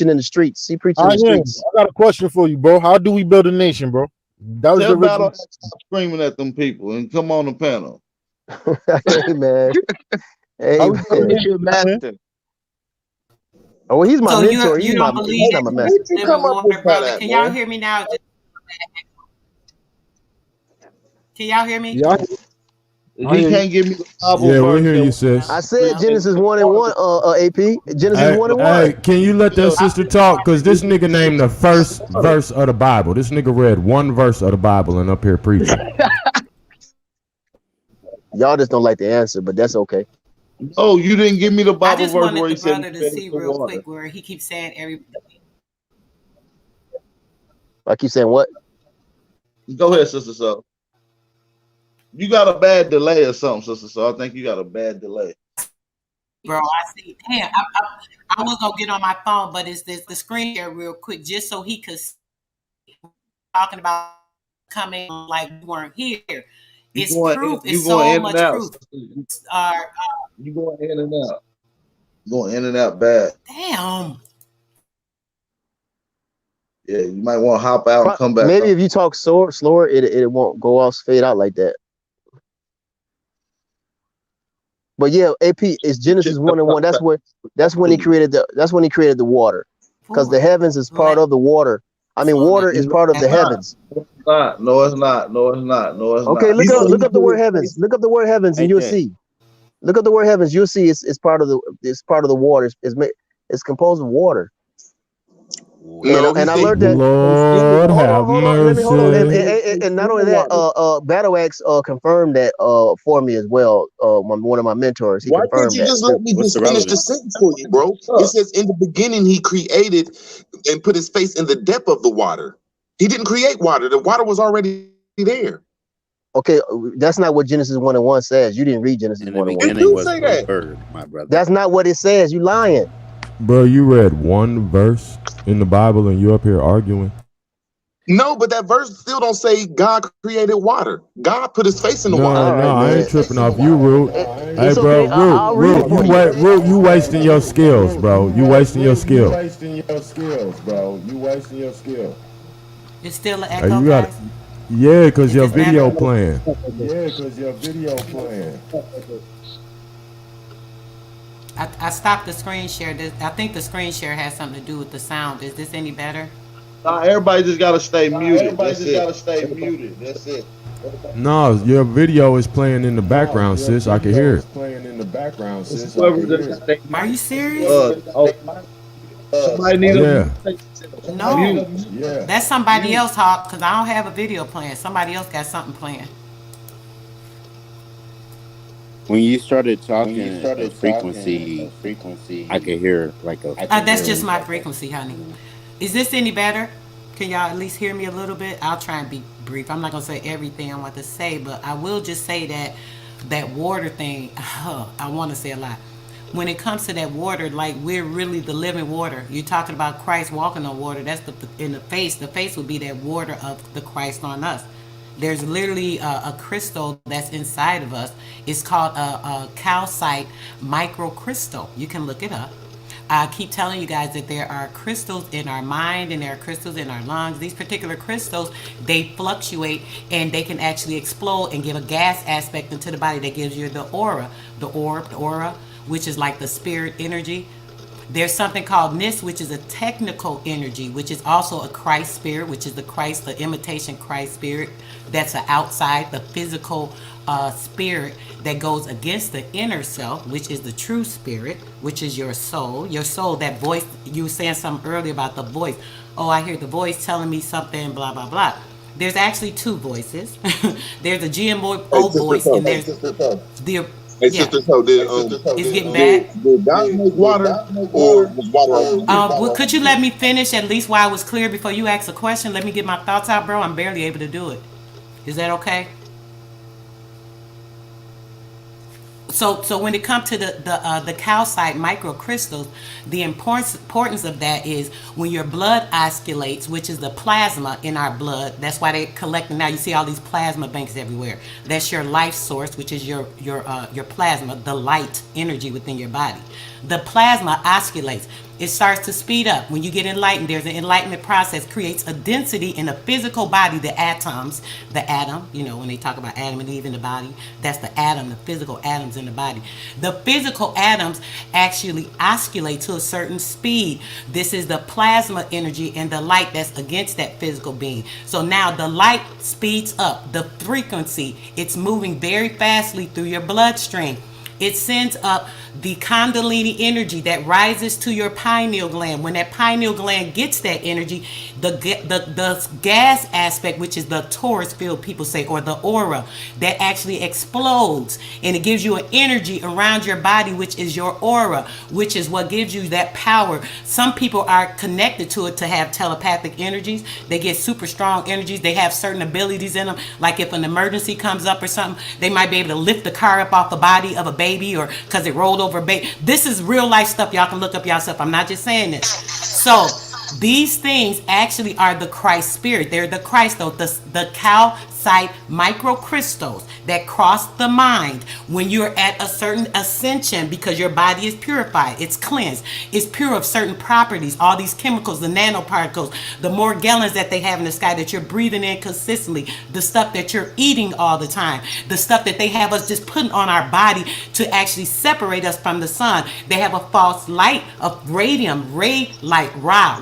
preaching in the streets. He preaching in I the am. streets. I got a question for you, bro. How do we build a nation, bro? That was Tell the Battle original. Axe stop screaming at them people and come on the panel. Hey man. Hey How we build a man. nation, man? Oh, well, he's my So mentor. you don't believe He's that not my Jesus master. is living water, brother? Can y'all hear me now? Can y'all hear me? Yeah, I He hear you. can't give me the Bible Yeah, we verse hear that you, No, I sis. said no. Genesis 1 and 1, AP. Genesis Hey, 1 and 1. hey, can you let that yeah, sister talk? Cause this nigga named the first verse of the Bible. This nigga read one verse of the Bible and up here preaching. Y'all just don't like the answer, but that's okay. oh, you didn't give me the I Bible just verse wanted where the he said he brother to fed us see the real water. quick where he keeps saying every. I keep saying what? Go ahead, sister. So you got a bad delay or something, sister. So I think you got a bad delay. Bro, I see. Damn, I was gonna get on my phone, but it's this the screen share real quick, just so he could see talking about coming like we weren't here. You It's going in, proof. It's you going so in and much out. proof. Sister. Uh, You going in and out. Going in and out bad. damn. Yeah, you might want to hop out and come back Maybe on. if you talk slower, it won't go off, fade out like that. But yeah, AP is Genesis 1 and 1. That's when he created the water. Because the heavens is part of the water. I mean, water is No, part of it's the not. heavens. No, it's not. No, it's not. No, it's Okay, not. look up the word heavens. Look up the word heavens and you'll AJ. see. Look up the word heavens. You'll see it's part of the water. It's composed of water. No, he And I said learned that. Lord have Hold on. Let me hold on. mercy. And not only that, Battle Axe confirmed that for me as well. One of my mentors, he why can't confirmed you that just let too. me What's the just finish the relevance? sentence for you, bro? It says, in the beginning, he created and put his face in the depth of the water. He didn't create water. The water was already there. Okay, that's not what Genesis 1 and 1 says. You didn't read Genesis In the 1 and 1. It beginning do was say the that. word, my brother. That's not what it says. You lying. Bro, you read one verse in the Bible and you up here arguing. No, but that verse still don't say God created water. God put his face in the No, water. All no, right, I man. ain't tripping off you, Root. Hey, It's bro, okay. Root, I'll read it Root, for you. Root, you wasting your skills, bro. You wasting your skill. You wasting your skill. It's still an Hey, echo, you got it. guys. Yeah, cause Is your this better? video playing. Yeah, cause your video playing. I stopped the screen share. I think the screen share has something to do with the sound. Is this any better? Nah, everybody just gotta stay muted. Everybody That's just it. gotta stay muted. That's it. No, your video is playing in the background, Your sis. I can video hear is it. playing in the background, It's sis. I whoever can just hear it. stay Are you muted. serious? Somebody need to Yeah. No, mute. Yeah. that's somebody else, Hawk. Because I don't have a video playing. Somebody else got something playing. When you started talking a frequency, I could hear like a That's just my frequency, honey. Is this any better? Can y'all at least hear me a little bit? I'll try and be brief. I'm not gonna say everything I want to say, but I will just say that that water thing. I want to say a lot. When it comes to that water, like we're really the living water. You're talking about Christ walking on water. That's the in the face. The face would be that water of the Christ on us. There's literally a crystal that's inside of us. It's called a calcite microcrystal. You can look it up. I keep telling you guys that there are crystals in our mind and there are crystals in our lungs. These particular crystals, they fluctuate and they can actually explode and give a gas aspect into the body that gives you the aura, the orb, the aura, which is like the spirit energy. There's something called Nis, which is a technical energy, which is also a Christ spirit, which is the Christ, the imitation Christ spirit. That's an outside, the physical spirit that goes against the inner self, which is the true spirit, which is your soul. Your soul, that voice, you were saying something earlier about the voice. Oh, I hear the voice telling me something, blah, blah, blah. There's actually two voices. There's a Hey, GMO sister voice, and Toe. there's the, Hey, yeah. sister Toe, It's getting bad. did God make water or was water already here? Well, could you let me finish at least while I was clear before you ask a question? Let me get my thoughts out, bro. I'm barely able to do it. Is that okay? So when it comes to the calcite microcrystals, the importance of that is when your blood oscillates, which is the plasma in our blood. That's why they're collecting now. You see all these plasma banks everywhere. That's your life source, which is your plasma, the light energy within your body. The plasma oscillates. it starts to speed up. When you get enlightened, there's an enlightenment process, creates a density in the physical body, the atoms, the atom, when they talk about Adam and Eve in the body, that's the atom, the physical atoms in the body. The physical atoms actually oscillate to a certain speed. This is the plasma energy and the light that's against that physical being. So now the light speeds up, the frequency, it's moving very fastly through your bloodstream. It sends up the Kundalini energy that rises to your pineal gland. When that pineal gland gets that energy, the gas aspect, which is the Taurus field, people say, or the aura, that actually explodes, and it gives you an energy around your body, which is your aura, which is what gives you that power. Some people are connected to it to have telepathic energies. They get super strong energies. They have certain abilities in them. Like if an emergency comes up or something, they might be able to lift the car up off the body of a baby, or because it rolled over a baby. This is real life stuff. Y'all can look up yourself. I'm not just saying this. So these things actually are the Christ spirit. They're the Christ, though, the calcite microcrystals that cross the mind when you're at a certain ascension, because your body is purified, it's cleansed, it's pure of certain properties, all these chemicals, the nanoparticles, the Morgellons that they have in the sky that you're breathing in consistently, the stuff that you're eating all the time, the stuff that they have us just putting on our body to actually separate us from the sun. They have a false light of radium, ray light, Ra,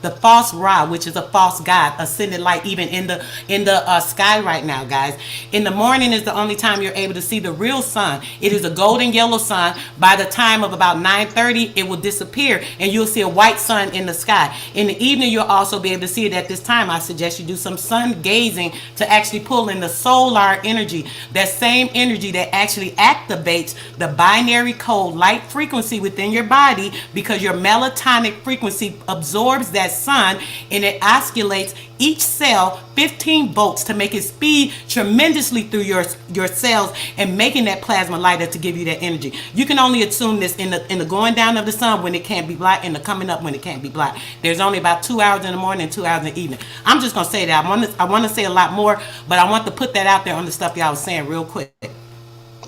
the false Ra, which is a false god, ascended light, even in the sky right now, guys. In the morning is the only time you're able to see the real sun. It is a golden yellow sun. By the time of about 9:30, it will disappear, and you'll see a white sun in the sky. In the evening, you'll also be able to see it at this time. I suggest you do some sun gazing to actually pull in the solar energy, that same energy that actually activates the binary code light frequency within your body, because your melatonic frequency absorbs that sun, and it oscillates each cell 15 volts to make it speed tremendously through your cells, and making that plasma lighter to give you that energy. You can only assume this in the going down of the sun when it can't be black, and the coming up when it can't be black. There's only about 2 hours in the morning and 2 hours in the evening. I'm just gonna say that. I want to say a lot more, but I want to put that out there on the stuff y'all was saying real quick.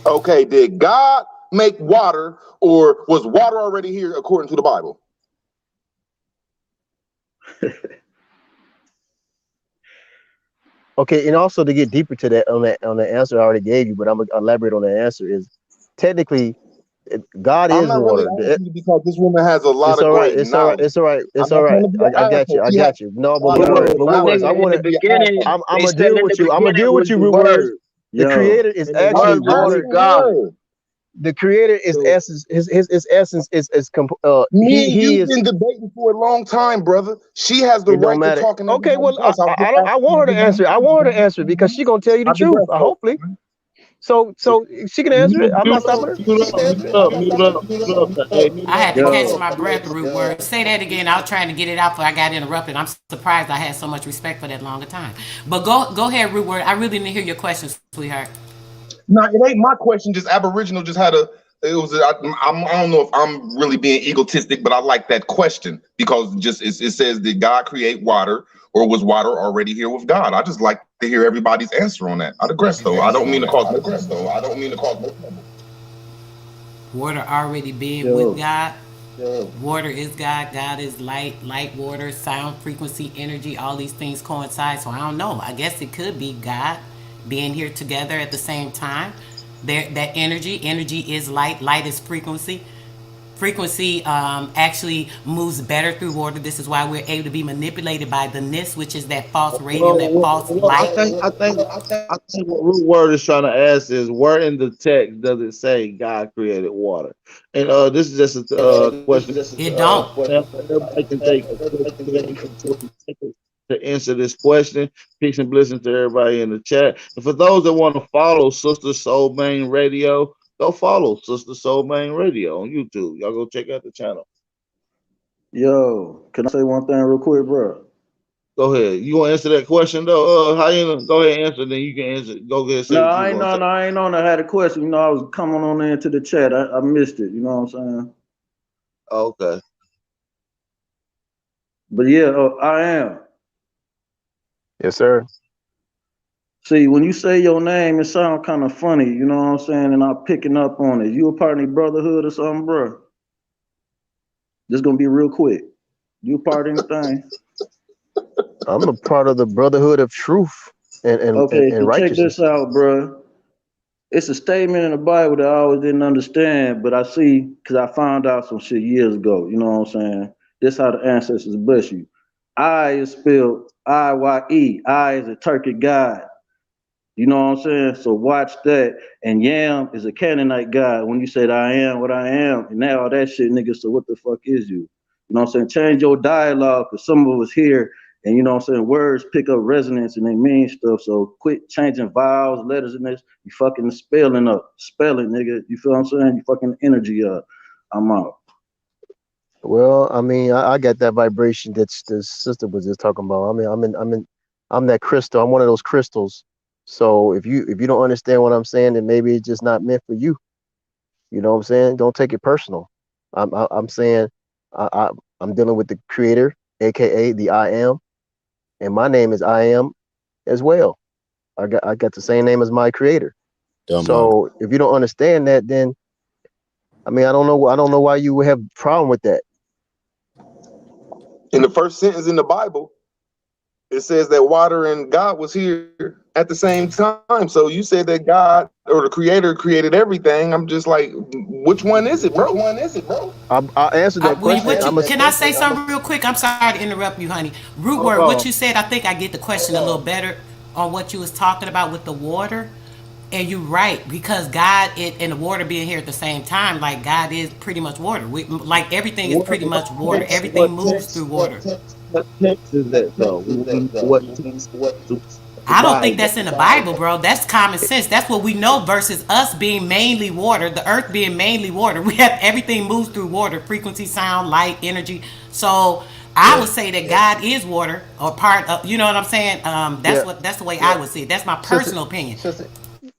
Okay, did God make water, or was water already here according to the Bible? Okay, and also to get deeper to that on the answer I already gave you, but I'm gonna elaborate on the answer is technically God I'm is not really water. asking you because this woman has a lot It's of all right. great It's all right. knowledge. It's all right. It's I'm all not right. trying to be an I got asshole. you. I She has got you. No, a but lot of Root great Word, knowledge. I want To to. be an asshole. I'm gonna deal with you. I'm gonna deal with you, Root Word. The Creator is actually water. The Creator is essence. His essence is Me and he you've is. been debating for a long time, brother. She has the It don't right to matter. talk and Okay, everybody well, else. I was just I asking want you her to to give me answer. I want her to answer because she's gonna tell you the I truth. digress, though. Hopefully, so she can answer it. I'm not stopping her. She can answer it. I had to catch my breath, Root Word. Say that again. I was trying to get it out before I got interrupted. I'm surprised I had so much respect for that longer time. But go ahead, Root Word. I really didn't hear your question, sweetheart. No, it ain't my question. Just Aboriginal just had a. It was. I don't know if I'm really being egotistic, but I like that question because it says, did God create water, or was water already here with God? I just like to hear everybody's answer on that. I digress though. I don't mean to cause. Water already being with God. Water is God. God is light. Light, water, sound, frequency, energy. All these things coincide. So I don't know. I guess it could be God being here together at the same time. That energy is light. Light is frequency. Frequency actually moves better through water. This is why we're able to be manipulated by the NIS, which is that false radium, that false I light. think what Root Word is trying to ask is where in the text does it say God created water? And this is just a question. It don't. Everybody can take 40 seconds to answer this question. Peace and blessings to everybody in the chat. And for those that want to follow Sister Soul Main Radio, go follow Sister Soul Main Radio on YouTube. Y'all go check out the channel. Yo, can I say one thing real quick, bro? Go ahead. You want to answer that question though? Hyena, go ahead and answer. Then you can answer. Go ahead and say No, what you want to say. I ain't on. I had a question. You know, I was coming on into the chat. I missed it. You know what I'm saying? Okay. But yeah, I am. Yes, sir. See, when you say your name, it sounds kind of funny. You know what I'm saying? And I'm picking up on it. You a part of the brotherhood or something, bro? Just gonna be real quick. You part of anything? I'm a part of the Brotherhood of Truth Okay, and so check this righteousness. out, bro. It's a statement in the Bible that I always didn't understand, but I see because I found out some shit years ago. You know what I'm saying? This how the ancestors bless you. I is spelled I-Y-E. I is a turkey god. You know what I'm saying? So watch that. And Yam is a Canaanite god. When you said I am what I am, and now all that shit, nigga. So what the fuck is you? You know what I'm saying? Change your dialogue, because some of us here, and you know what I'm saying, words pick up resonance and they mean stuff. So quit changing vowels, letters in this. You fucking spelling up. Spell it, nigga. You feel what I'm saying? You fucking energy up. I'm out. Well, I mean, I got that vibration that the sister was just talking about. I mean, I'm that crystal. I'm one of those crystals. So if you don't understand what I'm saying, then maybe it's just not meant for you. You know what I'm saying? Don't take it personal. I'm saying I'm dealing with the creator, aka the I am, and my name is I am as well. I got the same name as my creator. Dumb on. So if you don't understand that, then I mean I don't know why you would have a problem with that. In the first sentence in the Bible, it says that water and God was here at the same time. So you said that God or the creator created everything. I'm just like, which one is it, bro? Which one is it, bro? I'll answer that question. Can I say something real quick? I'm sorry to interrupt you, honey. Root Hold word, what on. you said, I think I get the question a little better on what you was talking about with the water. And you're right, because God and the water being here at the same time, like God is pretty much water. Like everything is pretty much water. Everything moves through water. What text is that though? We want to know what text the I don't think Bible. that's in the Bible, bro. That's common sense. That's what we know versus us being mainly water, the earth being mainly water. We have everything moves through water, frequency, sound, light, energy. So I would say that God is water or part of, you know what I'm saying? Yeah, That's the way I would see it. That's my sister. personal opinion.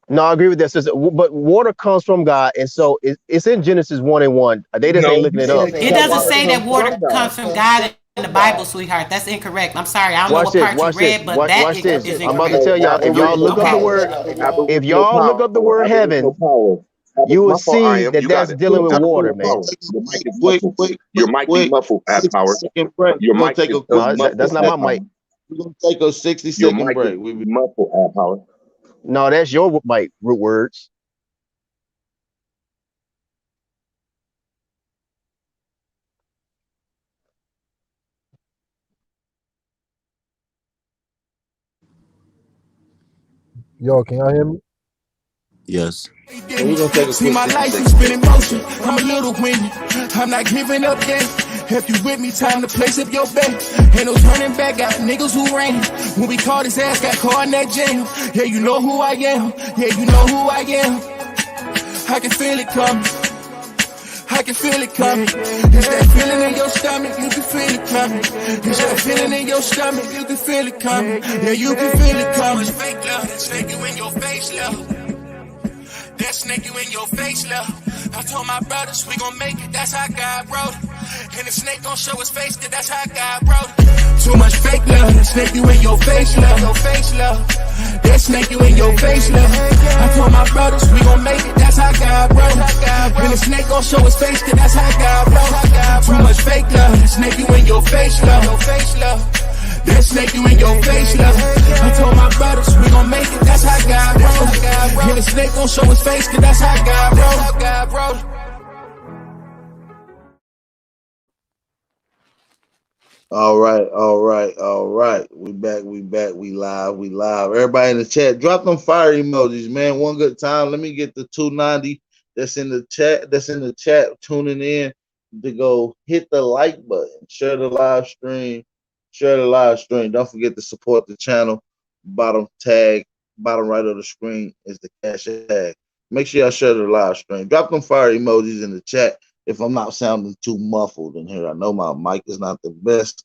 No, I agree with that, sister. But water comes from God, and so it's in Genesis 1:1. They just ain't No, looking you it said up. It that doesn't water say comes that water from God. comes from God in the Bible, sweetheart. That's incorrect. I'm sorry. I don't know Watch what this. part you Watch this. read, but Watch this. is I'm about to incorrect. tell y'all. If y'all Aboriginal look up the Okay. power. word, if Aboriginal y'all look power. up the word Aboriginal heaven, power. you will My fault, I see am. that You got that's it. dealing with water, Aboriginal man. power. Your mic is Quick, muffled. quick, Your quick, mic be quick. muffled, Ab Power. 60-second break. Your We're gonna mic take is a quick. No, that's muffled, not Ab my Power. mic. We're gonna take a 60 Your second mic is break. We muffled, Ab Power. No, that's your mic. Root words. Yo, can y'all hear me? Yes. and we're gonna take a See quick my 60 life second is break. spinning motion. I'm a little windy. I'm not giving up yet. If you with me, time to place up your bet. Ain't no turning back. Got niggas who ran. When we caught his ass, got caught in that jam. Yeah, you know who I am. Yeah, you know who I am. I can feel it coming. I can feel it coming. It's that feeling in your stomach, you can feel it coming. It's that feeling in your stomach, you can feel it coming. Yeah, you can feel it coming. Fake love, that snake you in your face, love. That snake you in your face, love. I told my brothers we gon' make it, that's how God wrote it. And the snake gon' show his face, cause that's how God wrote it. Too much fake love, that snake you in your face, love. Your face, love. That snake you in your face, love. I told my brothers we gon' make it, that's how God wrote it. And the snake gon' show his face, cause that's how God wrote it. Too much fake love, that snake you in your face, love. Your face, love. That snake you in your face, love. I told my brothers we gon' make it, that's how God wrote it. And the snake gon' show his face, cause that's how God wrote it. All right, all right, all right. We back, we back, we live, we live. Everybody in the chat, drop them fire emojis, man. One good time. Let me get the 290 that's in the chat, tuning in to go hit the like button, share the live stream, share the live stream. Don't forget to support the channel. Bottom tag, bottom right of the screen is the cash tag. Make sure y'all share the live stream. Drop them fire emojis in the chat if I'm not sounding too muffled in here. I know my mic is not the best.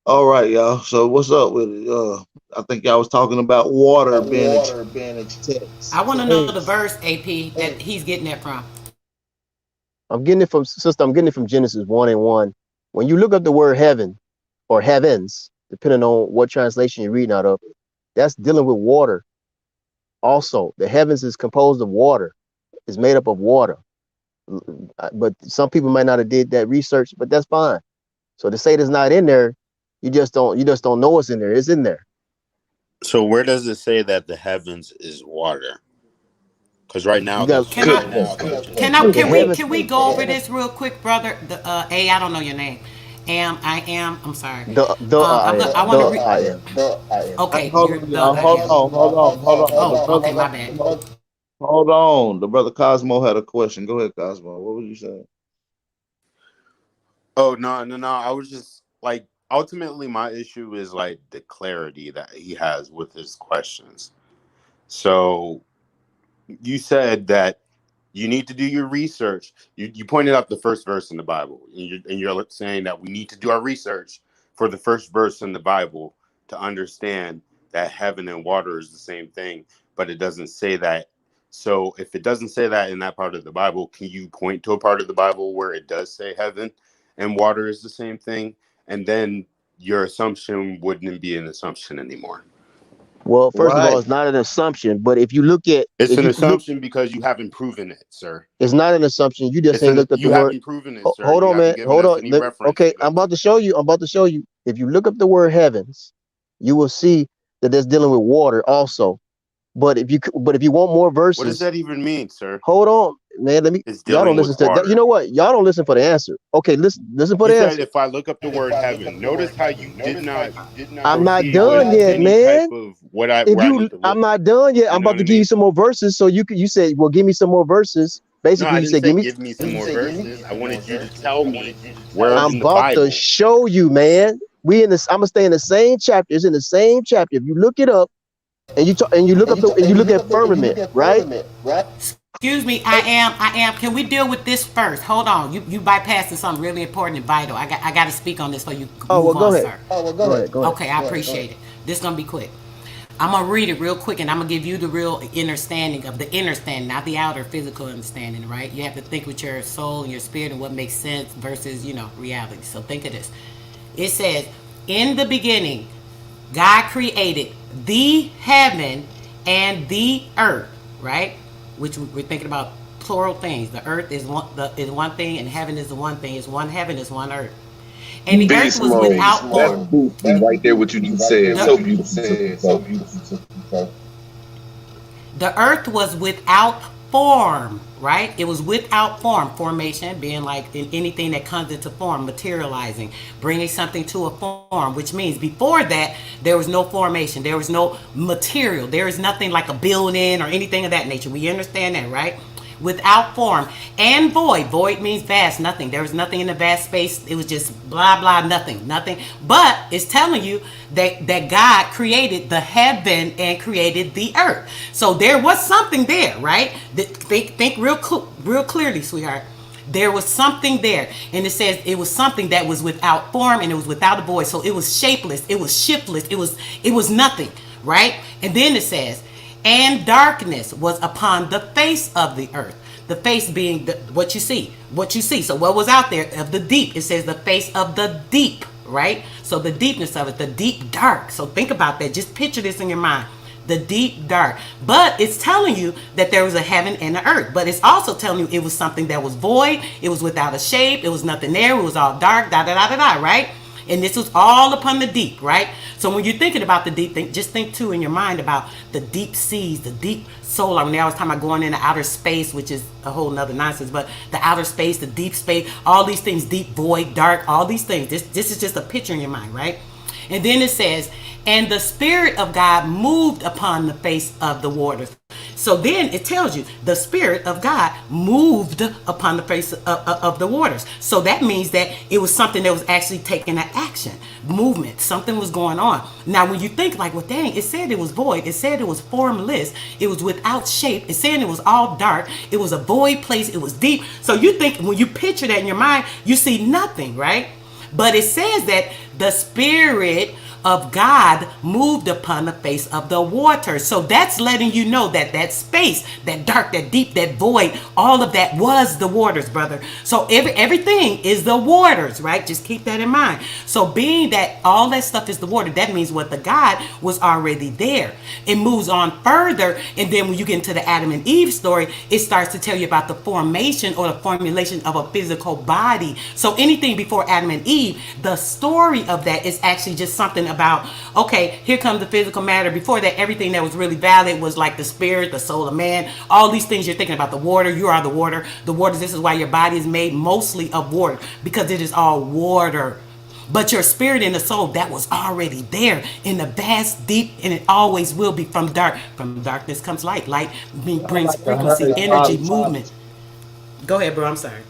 All right, y'all. So what's up with it? I think y'all was talking about water being a text. I want to know the verse, AP, that he's getting that from. I'm getting it from sister. I'm getting it from Genesis 1:1. When you look up the word heaven or heavens, depending on what translation you're reading out of, that's dealing with water. Also, the heavens is composed of water. It's made up of water. But some people might not have did that research, but that's fine. So to say it's not in there, you just don't know it's in there. It's in there. So where does it say that the heavens is water? Because right now You got that's Can right I? now that's what Can it I? the Can we? heavens. Can we go over this real quick, brother? The I don't know your name. I am. I'm sorry. The I am. I want to The read. I am. Okay, Hold you're on, the y'all. I Hold am. on, hold on, hold on. The Oh, brother, okay, my bad. hold on. The brother Cosmo had a question. Go ahead, Cosmo. What was you saying? Oh no. I was just like ultimately my issue is like the clarity that he has with his questions. So you said that you need to do your research. You pointed out the first verse in the Bible, and you're saying that we need to do our research for the first verse in the Bible to understand that heaven and water is the same thing, but it doesn't say that. So if it doesn't say that in that part of the Bible, can you point to a part of the Bible where it does say heaven and water is the same thing? And then your assumption wouldn't be an assumption anymore. Well, first of all, Right. it's not an assumption. But if you look at It's if an you look, assumption because you haven't proven it, sir. it's not an assumption. You just ain't looked up the You word. haven't proven it, sir. Hold You on, haven't man. given Hold us on. any reference Okay, I'm evidence. about to show you. I'm about to show you. If you look up the word heavens, you will see that that's dealing with water also. But if you want more What does verses, that even mean, sir? hold on, man. Let me. It's Y'all don't dealing listen with to that. You water. know what? Y'all don't listen for the answer. Okay, listen for You the said answer. if I look up the word heaven, notice how you did not I'm not proceed done with yet, any type man. of where I need to I'm look. not done yet. You I'm know about what to I give you mean? some more verses. So you said, well, give me some more verses. No, Basically, I you didn't said, say give me. give me some more verses. I wanted you to tell me where I'm in the about to Bible. show you, man. We in this. I'm gonna stay in the same chapter. It's in the same chapter. If you look it up and you look up and you look at firmament, right? Excuse me, I am. Can we deal with this first? Hold on. You bypassing something really important and vital. I got to speak on this so you Oh well, move go on, ahead. sir. Go ahead. Go ahead. Okay, I appreciate it. This gonna be quick. I'm gonna read it real quick, and I'm gonna give you the real understanding of the inner standing, not the outer physical understanding. Right? You have to think with your soul and your spirit and what makes sense versus reality. So think of this. It says, "In the beginning, God created the heaven and the earth." Right? Which we're thinking about plural things. The earth is one thing, and heaven is the one thing. It's one heaven, is one earth. And the earth Beast was mode. without That's form. beautiful right there. What you just said. So beautiful, sister. So The earth was without form, right? It was without form. Formation being like in anything that comes into form, materializing, bringing something to a form, which means before that, there was no formation. There was no material. There is nothing like a building or anything of that nature. We understand that, right? Without form and void. Void means vast, nothing. There was nothing in the vast space. It was just blah blah, nothing. But it's telling you that God created the heaven and created the earth. So there was something there, right? Think real clearly, sweetheart. There was something there, and it says it was something that was without form and it was without a void. So it was shapeless, it was shiftless, it was nothing, right? And then it says, and darkness was upon the face of the earth. The face being what you see. So what was out there of the deep? It says the face of the deep, right? So the deepness of it, the deep dark. So think about that. Just picture this in your mind. The deep dark. But it's telling you that there was a heaven and an earth. But it's also telling you it was something that was void. It was without a shape. It was nothing there. It was all dark, right? And this was all upon the deep, right? So when you're thinking about the deep, just think too in your mind about the deep seas, the deep solar. When I was talking about going into outer space, which is a whole nother nonsense, but the outer space, the deep space, all these things, deep, void, dark, all these things. This is just a picture in your mind, right? And then it says, and the Spirit of God moved upon the face of the waters. So then it tells you the Spirit of God moved upon the face of the waters. So that means that it was something that was actually taking an action, movement. Something was going on. Now, when you think like, well, dang, it said it was void. It said it was formless. It was without shape. It said it was all dark. It was a void place. It was deep. So you think when you picture that in your mind, you see nothing, right? But it says that the Spirit of God moved upon the face of the water. So that's letting you know that that space, that dark, that deep, that void, all of that was the waters, brother. So everything is the waters, right? Just keep that in mind. So being that all that stuff is the water, that means what the God was already there. It moves on further, and then when you get into the Adam and Eve story, it starts to tell you about the formation or the formulation of a physical body. So anything before Adam and Eve, the story of that is actually just something about, okay, here comes the physical matter. Before that, everything that was really valid was like the spirit, the soul of man, all these things you're thinking about. The water, you are the water. The water, this is why your body is made mostly of water, because it is all water. But your spirit and the soul, that was already there in the vast deep, and it always will be. From dark. From darkness comes light. Light brings frequency, energy, movement. Go ahead, bro. I'm sorry.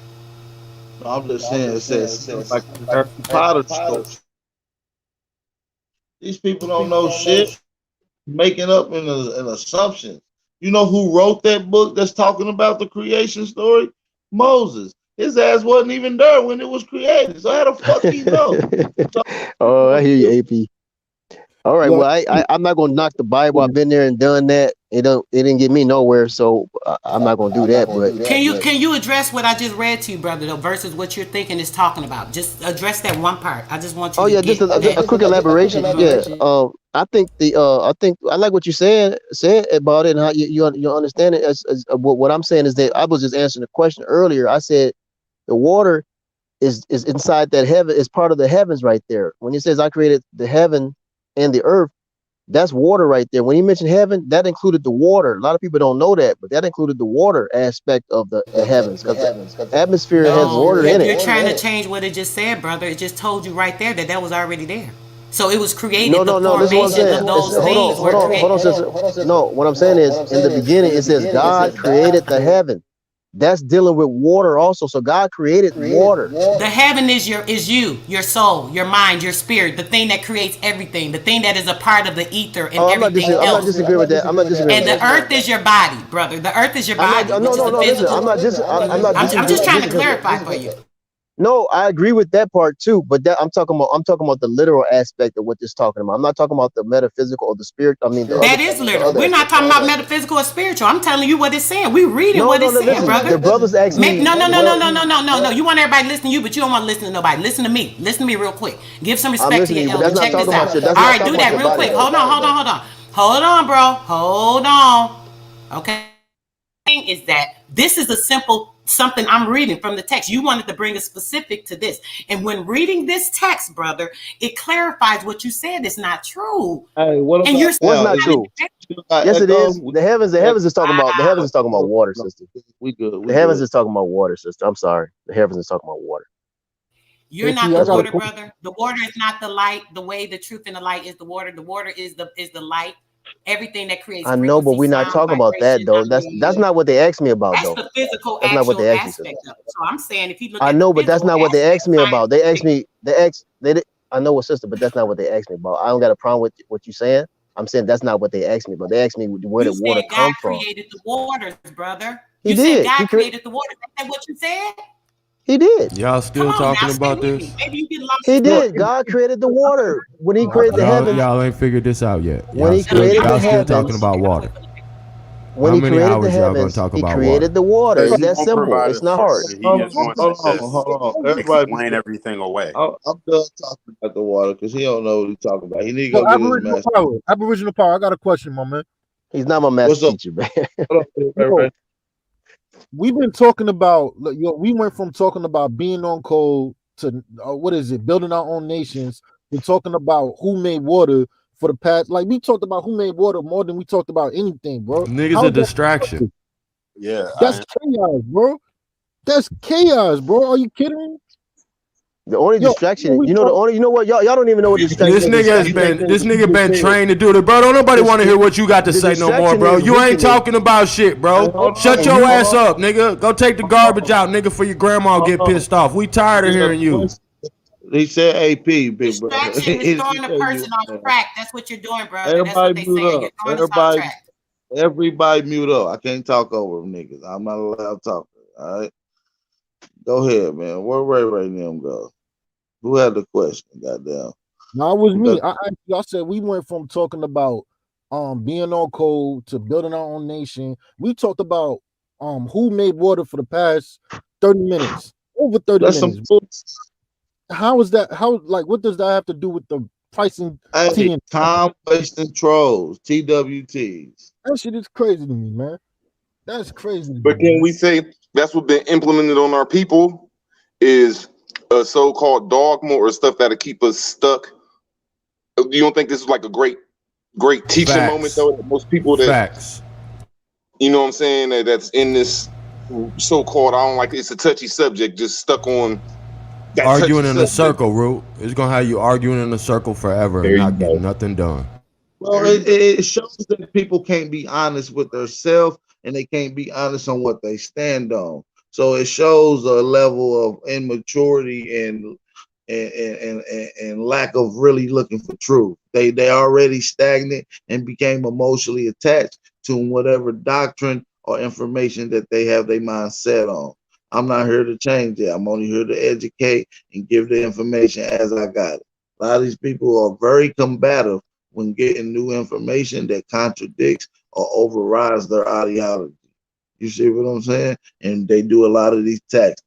No, I'm just saying, it says like the Harry Potter story. These people don't know shit, making up an assumption. You know who wrote that book that's talking about the creation story? Moses. His ass wasn't even there when it was created. So how the fuck he know? Oh, I hear you, AP. All right. Well, I'm not gonna knock the Bible. I've been there and done that. It didn't get me nowhere, so I'm not gonna do that. But Can you address what I just read to you, brother, though, versus what you're thinking is talking about? Just address that one part. I just want you to just get a quick elaboration. Yeah. I think I like what you said about it and how you understand it. As what I'm saying is that I was just answering the question earlier. I said the water is inside that heaven, is part of the heavens right there. When he says I created the heaven and the earth, that's water right there. When he mentioned heaven, that included the water. A lot of people don't know that, but that included the water aspect of the heavens, because the atmosphere has water in it. You're trying to change what it just said, brother. It just told you right there that was already there. So it was created. No. This is what I'm saying. Hold on, sister. No, what I'm saying is, in the beginning, it says God created the heaven. That's dealing with water also. So God created water. The heaven is your soul, your mind, your spirit, the thing that creates everything, the thing that is a part of the ether and everything else. I'm not disagreeing with that. And the earth is your body, brother. The earth is your body. Listen. I'm just trying to clarify for you. No, I agree with that part too, but I'm talking about the literal aspect of what this talking about. I'm not talking about the metaphysical or the spirit. I mean, that is literal. We're not talking about metaphysical or spiritual. I'm telling you what it's saying. We reading what it's saying, brother. The brothers ask me. No. You want everybody listening to you, but you don't want to listen to nobody. Listen to me. Listen to me real quick. Give some respect to your elder. Check this out. All right, do that real quick. Hold on, bro. Hold on. Okay. Is that this is a simple something I'm reading from the text. You wanted to bring a specific to this, and when reading this text, brother, it clarifies what you said is not true. Hey, what's not true? Yes, it is. The heavens is talking about water, sister. We good. The heavens is talking about water, sister. I'm sorry. The heavens is talking about water. You're not the water, brother. The water is not the light. The way, the truth, and the light is the water. The water is the light. Everything that creates. I know, but we're not talking about that though. That's not what they asked me about though. That's the physical, that's not what they asked me. So I'm saying if you look. I know, but that's not what they asked me about. They asked me. I know, what sister, but that's not what they asked me about. I don't got a problem with what you're saying. I'm saying that's not what they asked me about. They asked me where the water come from. God created the waters, brother. He did. Said God created the waters. Is that what you said? He did. Y'all still talking about this? He did. God created the water when He created the heavens. Y'all ain't figured this out yet. When He created the heavens, y'all still talking about water. When He created the heavens, He created the water. It's that simple. It's not hard. He just wants to explain everything away. I'm done talking about the water because he don't know what he's talking about. He need to go get his master. Aboriginal power. I got a question, my man. He's not my master teacher, man. We've been talking about. We went from talking about being on code to what is it? Building our own nations. We're talking about who made water for the past. Like we talked about who made water more than we talked about anything, bro. Niggas a distraction. Yeah, that's chaos, bro. That's chaos, bro. Are you kidding me? The only distraction, you know what, y'all don't even know what distraction. This nigga been trained to do it, bro. Don't nobody want to hear what you got to say no more, bro. You ain't talking about shit, bro. Shut your ass up, nigga. Go take the garbage out, nigga, for your grandma get pissed off. We tired of hearing you. He said AP, big bro. Distraction is throwing a person off track. That's what you're doing, bro. That's what they saying. You're throwing us off track. Everybody mute up. I can't talk over them niggas. I'm not allowed to talk. All right. Go ahead, man. Where Ray now go? Who had the question? Goddamn. No, it was Because me. I said we went from talking about being on code to building our own nation. We talked about who made water for the past 30 minutes. Over 30 that's some minutes. bull. How is that? How, like, what does that have to do with the pricing Hey, tea and time wasting trolls, TWTs. that shit is crazy to me, man. That's crazy to But me, can man. we say that's what been implemented on our people is a so-called dogma or stuff that'll keep us stuck? You don't think this is like a great teaching moment Facts. though? That most people that Facts. you know what I'm saying that's in this so-called, I don't like, it's a touchy subject, just stuck on that touchy Arguing in a subject. circle, Root. It's gonna have you arguing in a circle forever and There you not getting go. nothing done. Well, it shows that people can't be honest with themselves and they can't be honest on what they stand on. So it shows a level of immaturity and lack of really looking for truth. They already stagnant and became emotionally attached to whatever doctrine or information that they have their mind set on. I'm not here to change that. I'm only here to educate and give the information as I got it. A lot of these people are very combative when getting new information that contradicts or overrides their ideology. You see what I'm saying? And they do a lot of these tactics,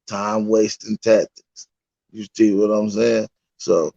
time wasting tactics. You see what I'm saying? So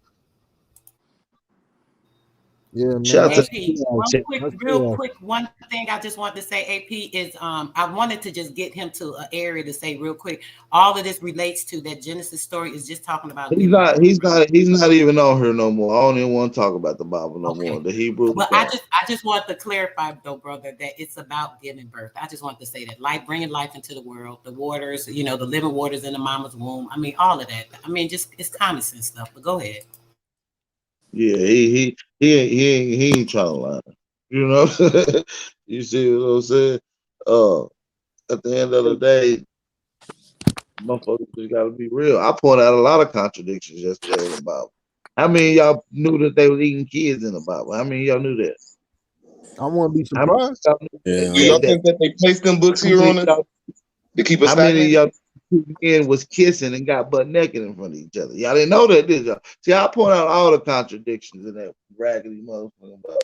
Yeah, man. shout out That's to AP, chaos. That's real chaos. quick, one thing I just want to say, AP, is I wanted to just get him to an area to say real quick. All of this relates to that Genesis story is just talking about he's giving not birth. he's not even on here no more. I don't even want to talk about the Bible no more. Okay. The Hebrew But gone. I just want to clarify though, brother, that it's about giving birth. I just want to say that life, bringing life into the world, the waters, you know, the living waters in the mama's womb. I mean, all of that. I mean, just it's common sense stuff. But go ahead. Yeah, he ain't trying to lie. You know, you see what I'm saying? Uh, at the end of the day, motherfuckers just gotta be real. I pointed out a lot of contradictions yesterday in the Bible. How many of y'all knew that they was eating kids in the Bible? How many of y'all knew that? I wouldn't be How many of surprised. y'all knew Yeah. Do y'all think that they placed them books how here many on of us y'all to keep us how many of stagnated? y'all two men was kissing and got butt naked in front of each other? Y'all didn't know that, did y'all? See, I point out all the contradictions in that raggedy motherfucking Bible.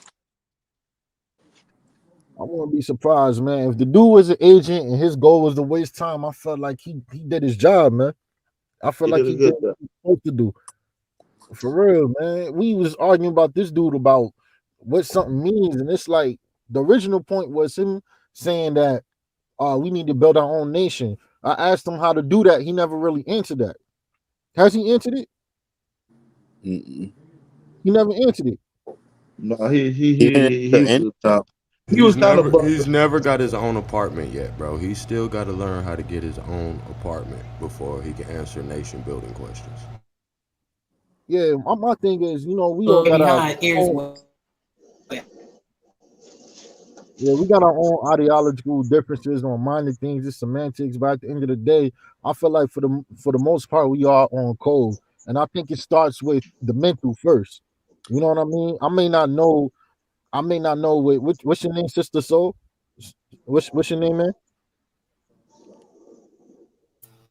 I wouldn't be surprised, man. If the dude was an agent and his goal was to waste time, I felt like he did his job, man. I feel He like did a he did good what job. he was supposed to do. For real, man. We was arguing about this dude about what something means, and it's like the original point was him saying that we need to build our own nation. I asked him how to do that. He never really answered that. Has he answered it? Mm-mm. He never answered it. No, he he He didn't he he answer was anything. he was kind of He's bugging. never got his own apartment yet, bro. He's still got to learn how to get his own apartment before he can answer nation building questions. Yeah, my thing is, we all got our Behind ears own. well. Yeah, we got our own ideological differences on minor things, just semantics. But at the end of the day, I feel like for the most part, we are on code, and I think it starts with the mental first. You know what I mean? I may not know what's your name, Sister Soul. What's your name, man?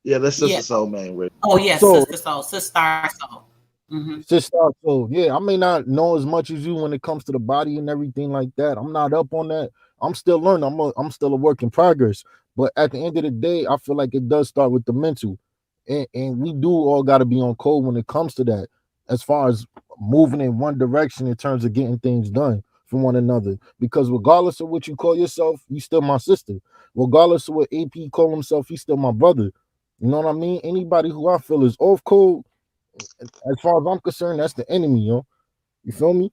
Yeah, that's Sister Yeah. Soul Man with. Oh yes, So sister soul, sister soul. Mm-hmm. Sister, so yeah, I may not know as much as you when it comes to the body and everything like that. I'm not up on that. I'm still learning. I'm still a work in progress. But at the end of the day, I feel like it does start with the mental, and we do all got to be on code when it comes to that. As far as moving in one direction in terms of getting things done for one another, because regardless of what you call yourself, you still my sister. Regardless of what AP call himself, he's still my brother. You know what I mean? Anybody who I feel is off code, as far as I'm concerned, that's the enemy, yo. You feel me?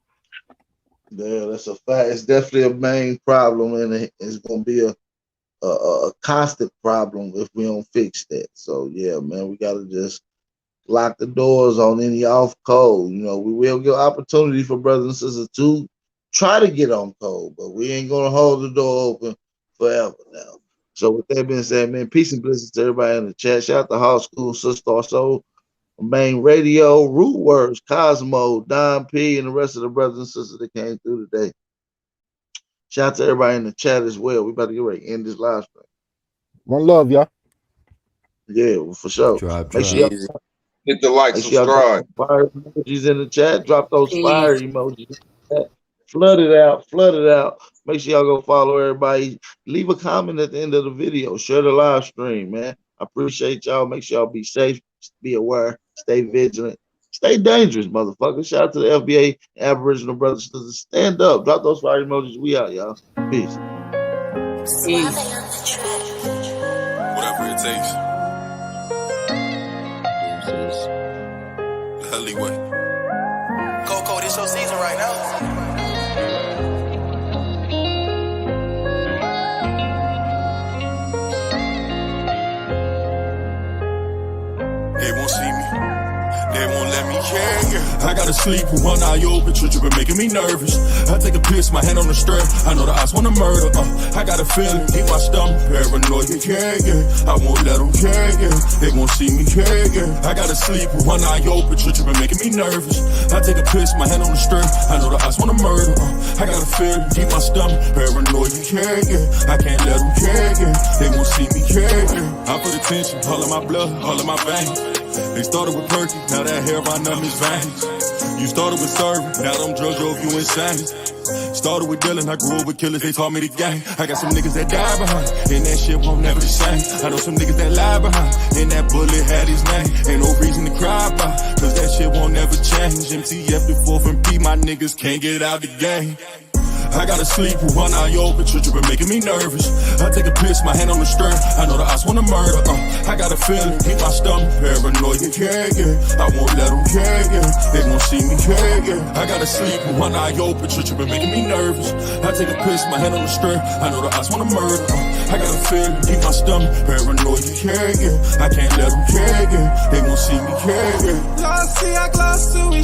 Yeah, that's a fact. It's definitely a main problem, and it's gonna be a constant problem if we don't fix that. So yeah, man, we gotta just lock the doors on any off code. You know, we will give opportunity for brothers and sisters to try to get on code, but we ain't gonna hold the door open forever now. So with that being said, man, peace and blessings to everybody in the chat. Shout out to Hall School, Sister Also, Main Radio, Root Words, Cosmo, Don P, and the rest of the brothers and sisters that came through today. Shout out to everybody in the chat as well. We about to get ready to end this live stream. One love, y'all. Yeah, well, for sure. Tribe, Make sure tribe. y'all Easy. Hit the like, Make sure y'all drop subscribe. some fire emojis in the chat. Drop those fire Peace. emojis in the chat. Flood it out. Flood it out. Make sure y'all go follow everybody. Leave a comment at the end of the video. Share the live stream, man. I appreciate y'all. Make sure y'all be safe. Be aware. Stay vigilant. Stay dangerous, motherfucker. Shout out to the FBA Aboriginal Brothers. Stand up. Drop those fire emojis. We out, y'all. Peace. Peace. Whatever it takes. The alleyway. Coco, this your season right now. They won't see me. They won't let me care. I gotta sleep with one eye open. You been making me nervous. I take a piss, my hand on the strap. I know the eyes wanna murder. I got a feeling, keep my stomach paranoid. Yeah. I won't let them care. They won't see me care. I gotta sleep with one eye open. You been making me nervous. I take a piss, my hand on the strap. I know the eyes wanna murder. I got a feeling, keep my stomach paranoid. Yeah. I can't let them care. They won't see me care. I put attention, all of my blood, all of my veins. They started with Perky, now that hair right up his veins. You started with serving, now them drugs drove you insane. Started with dealing, I grew up with killers, they taught me the game. I got some niggas that die behind, and that shit won't never the same. I know some niggas that lie behind, and that bullet had his name. Ain't no reason to cry about, cause that shit won't never change. MTF the 4th and P, my niggas can't get out the game. I gotta sleep with one eye open, you been making me nervous. I take a piss, my hand on the stern. I know the eyes wanna murder. I got a feeling, keep my stomach paranoid. Yeah. I won't let them care. They won't see me care. I gotta sleep with one eye open, you been making me nervous. I take a piss, my hand on the stern. I know the eyes wanna murder. I got a feeling, keep my stomach paranoid. Yeah. I can't let them care. They won't see me care.